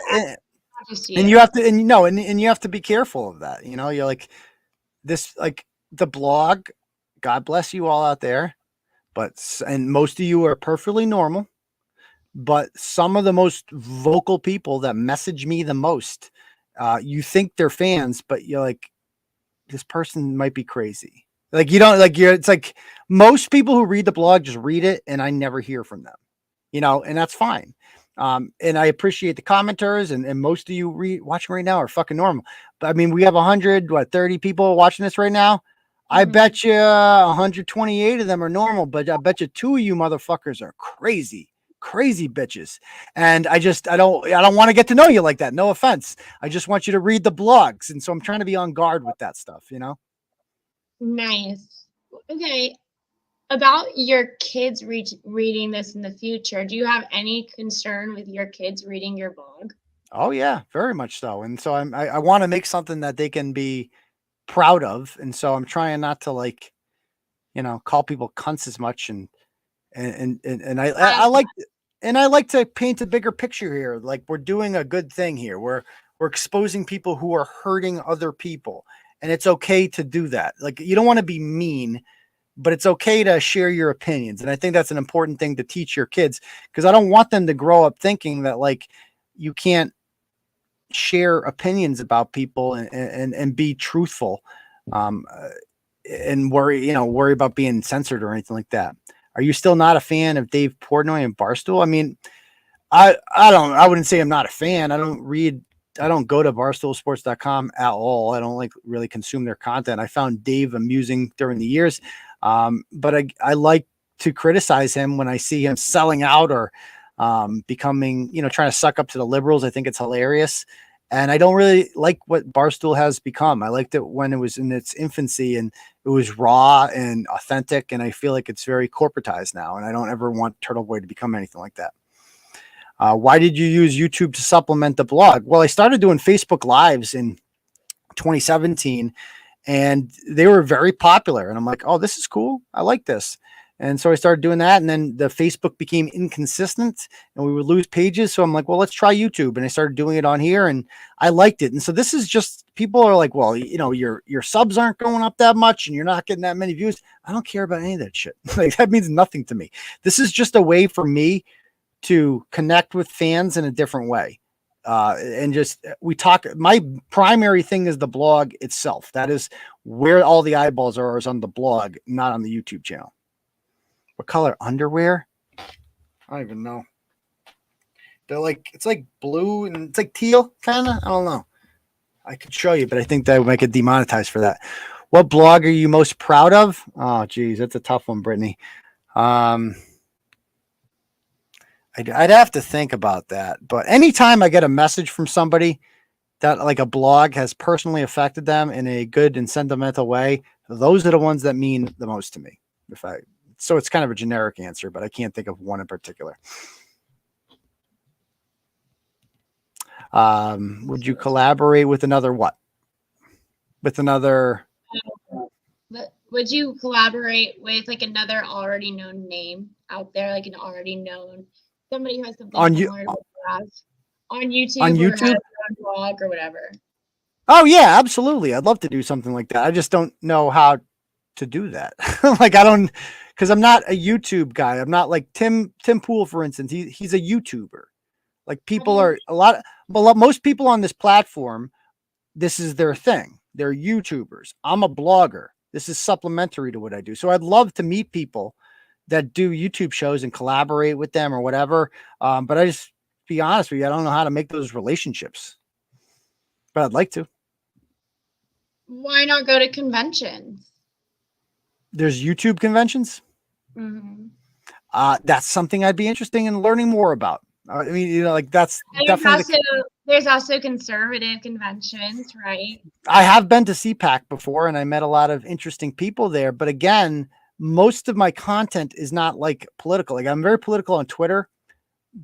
And you have to, and you have to be careful of that. You're like this, like the blog. God bless you all out there, and most of you are perfectly normal. But some of the most vocal people that message me the most, you think they're fans, but you're like, this person might be crazy. Like it's like most people who read the blog just read it, and I never hear from them. And that's fine. And I appreciate the commenters, and most of you watching right now are fucking normal. But I mean, we have 30 people watching this right now. Mm-hmm. I bet you 128 of them are normal, but I bet you 2 of you motherfuckers are crazy bitches. And I don't want to get to know you like that. No offense. I just want you to read the blogs. And so I'm trying to be on guard with that stuff,
Nice. Okay. About your kids reading this in the future, do you have any concern with your kids reading your blog?
Oh yeah, very much so. And so I want to make something that they can be proud of. And so I'm trying not to call people cunts as much. And I like to paint a bigger picture here. Like we're doing a good thing here. We're exposing people who are hurting other people, and it's okay to do that. Like you don't want to be mean, but it's okay to share your opinions. And I think that's an important thing to teach your kids, because I don't want them to grow up thinking that like you can't share opinions about people and be truthful, and worry about being censored or anything like that. Are you still not a fan of Dave Portnoy and Barstool? I mean, I wouldn't say I'm not a fan. I don't go to barstoolsports.com at all. I don't really consume their content. I found Dave amusing during the years. But I like to criticize him when I see him selling out or becoming, trying to suck up to the liberals. I think it's hilarious. And I don't really like what Barstool has become. I liked it when it was in its infancy and it was raw and authentic. And I feel like it's very corporatized now. And I don't ever want Turtleboy to become anything like that. Why did you use YouTube to supplement the blog? Well, I started doing Facebook Lives in 2017 and they were very popular. And I'm like, oh, this is cool. I like this. And so I started doing that. And then the Facebook became inconsistent and we would lose pages. So I'm like, well, let's try YouTube. And I started doing it on here and I liked it. And so this is just, people are like, well, your subs aren't going up that much and you're not getting that many views. I don't care about any of that shit. Like, that means nothing to me. This is just a way for me to connect with fans in a different way. And just, we talk, my primary thing is the blog itself. That is where all the eyeballs are, is on the blog, not on the YouTube channel. What color underwear? I don't even know. They're like, it's like blue and it's like teal, kind of. I don't know. I could show you, but I think that would make it demonetized for that. What blog are you most proud of? Oh, geez, that's a tough one, Brittany. I'd have to think about that. But anytime I get a message from somebody that like a blog has personally affected them in a good and sentimental way, those are the ones that mean the most to me. So it's kind of a generic answer, but I can't think of one in particular. Would you collaborate with another what? With another...
Would you collaborate with like another already known name out there, like an already known somebody who has something similar to what you have on YouTube, or has their own blog or whatever?
Oh yeah, absolutely. I'd love to do something like that. I just don't know how to do that. Like, I don't, because I'm not a YouTube guy. I'm not like Tim Pool, for instance. He's a YouTuber. Like, people are most people on this platform, this is their thing. They're YouTubers. I'm a blogger. This is supplementary to what I do. So I'd love to meet people that do YouTube shows and collaborate with them or whatever. But I just, be honest with you, I don't know how to make those relationships, but I'd like to.
Why not go to conventions?
There's YouTube conventions.
Mm-hmm.
That's something I'd be interested in learning more about. I mean, like, that's definitely.
There's also conservative conventions, right?
I have been to CPAC before and I met a lot of interesting people there. But again, most of my content is not like political. Like, I'm very political on Twitter,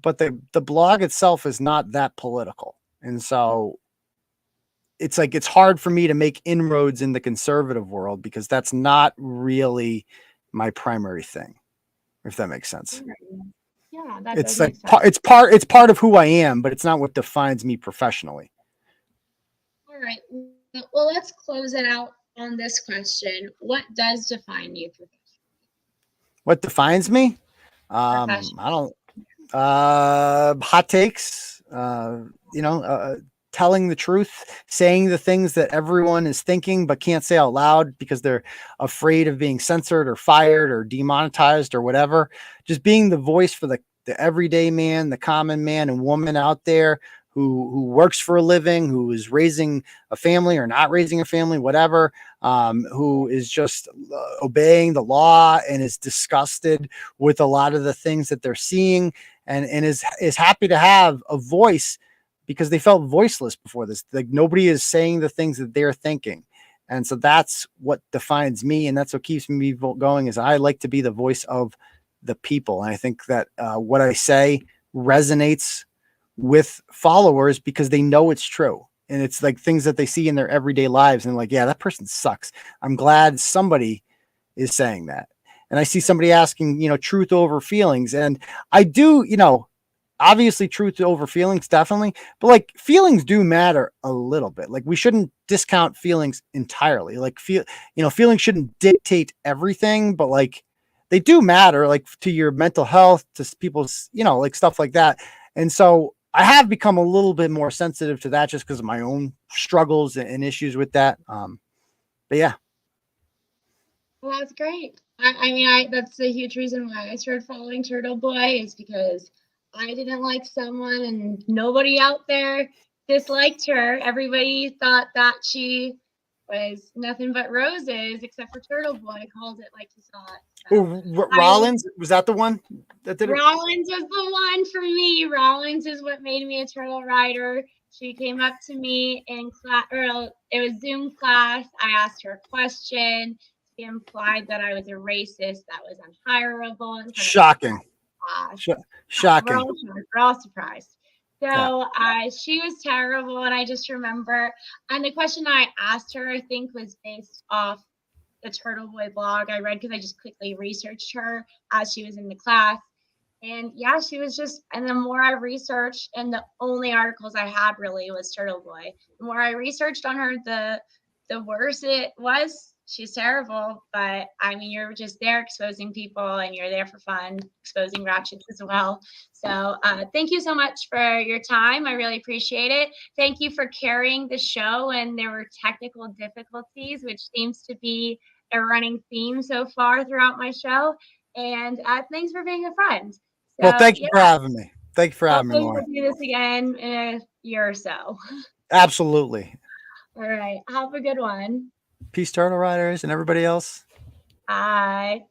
but the blog itself is not that political. And so it's like, it's hard for me to make inroads in the conservative world because that's not really my primary thing, if that makes sense.
Yeah, that
it's
does
like
make sense.
it's part of who I am, but it's not what defines me professionally.
All right. Well, let's close it out on this question. What does define you professionally?
What defines me? I don't. Hot takes. Telling the truth, saying the things that everyone is thinking but can't say out loud because they're afraid of being censored or fired or demonetized or whatever. Just being the voice for the everyday man, the common man and woman out there who works for a living, who is raising a family or not raising a family, whatever, who is just obeying the law and is disgusted with a lot of the things that they're seeing and is happy to have a voice because they felt voiceless before this. Like, nobody is saying the things that they're thinking. And so that's what defines me. And that's what keeps me going, is I like to be the voice of the people. And I think that what I say resonates with followers because they know it's true. And it's like things that they see in their everyday lives. And like, yeah, that person sucks. I'm glad somebody is saying that. And I see somebody asking, truth over feelings. And I do, obviously truth over feelings, definitely, but like, feelings do matter a little bit. Like, we shouldn't discount feelings entirely. Like, feelings shouldn't dictate everything, but like, they do matter, like, to your mental health, to people's, like, stuff like that. And so I have become a little bit more sensitive to that just because of my own struggles and issues with that. But yeah.
Well, that's great. I mean, that's a huge reason why I started following Turtleboy is because I didn't like someone and nobody out there disliked her. Everybody thought that she was nothing but roses except for Turtleboy called it like he saw it. So
Rollins, was that the one that did it?
Rollins was the one for me. Rollins is what made me a turtle rider. She came up to me in class, or it was Zoom class. I asked her a question. She implied that I was a racist, that was unhireable.
Shocking. Shocking.
We're all surprised.
Yeah.
So she was terrible, and I just remember, and the question I asked her, I think, was based off the Turtleboy blog I read because I just quickly researched her as she was in the class. And yeah, she was just, and the more I researched, and the only articles I had really was Turtleboy. The more I researched on her, the worse it was. She's terrible, but I mean, you're just there exposing people, and you're there for fun, exposing ratchets as well. So thank you so much for your time. I really appreciate it. Thank you for carrying the show, and there were technical difficulties, which seems to be a running theme so far throughout my show. And thanks for being a friend. So,
well, thank you for having me. Thank you for having me,
Lauren.
Lauren.
We'll do this again in a year or so.
Absolutely.
All right. Have a good one.
Peace, Turtle Riders, and everybody else.
Bye.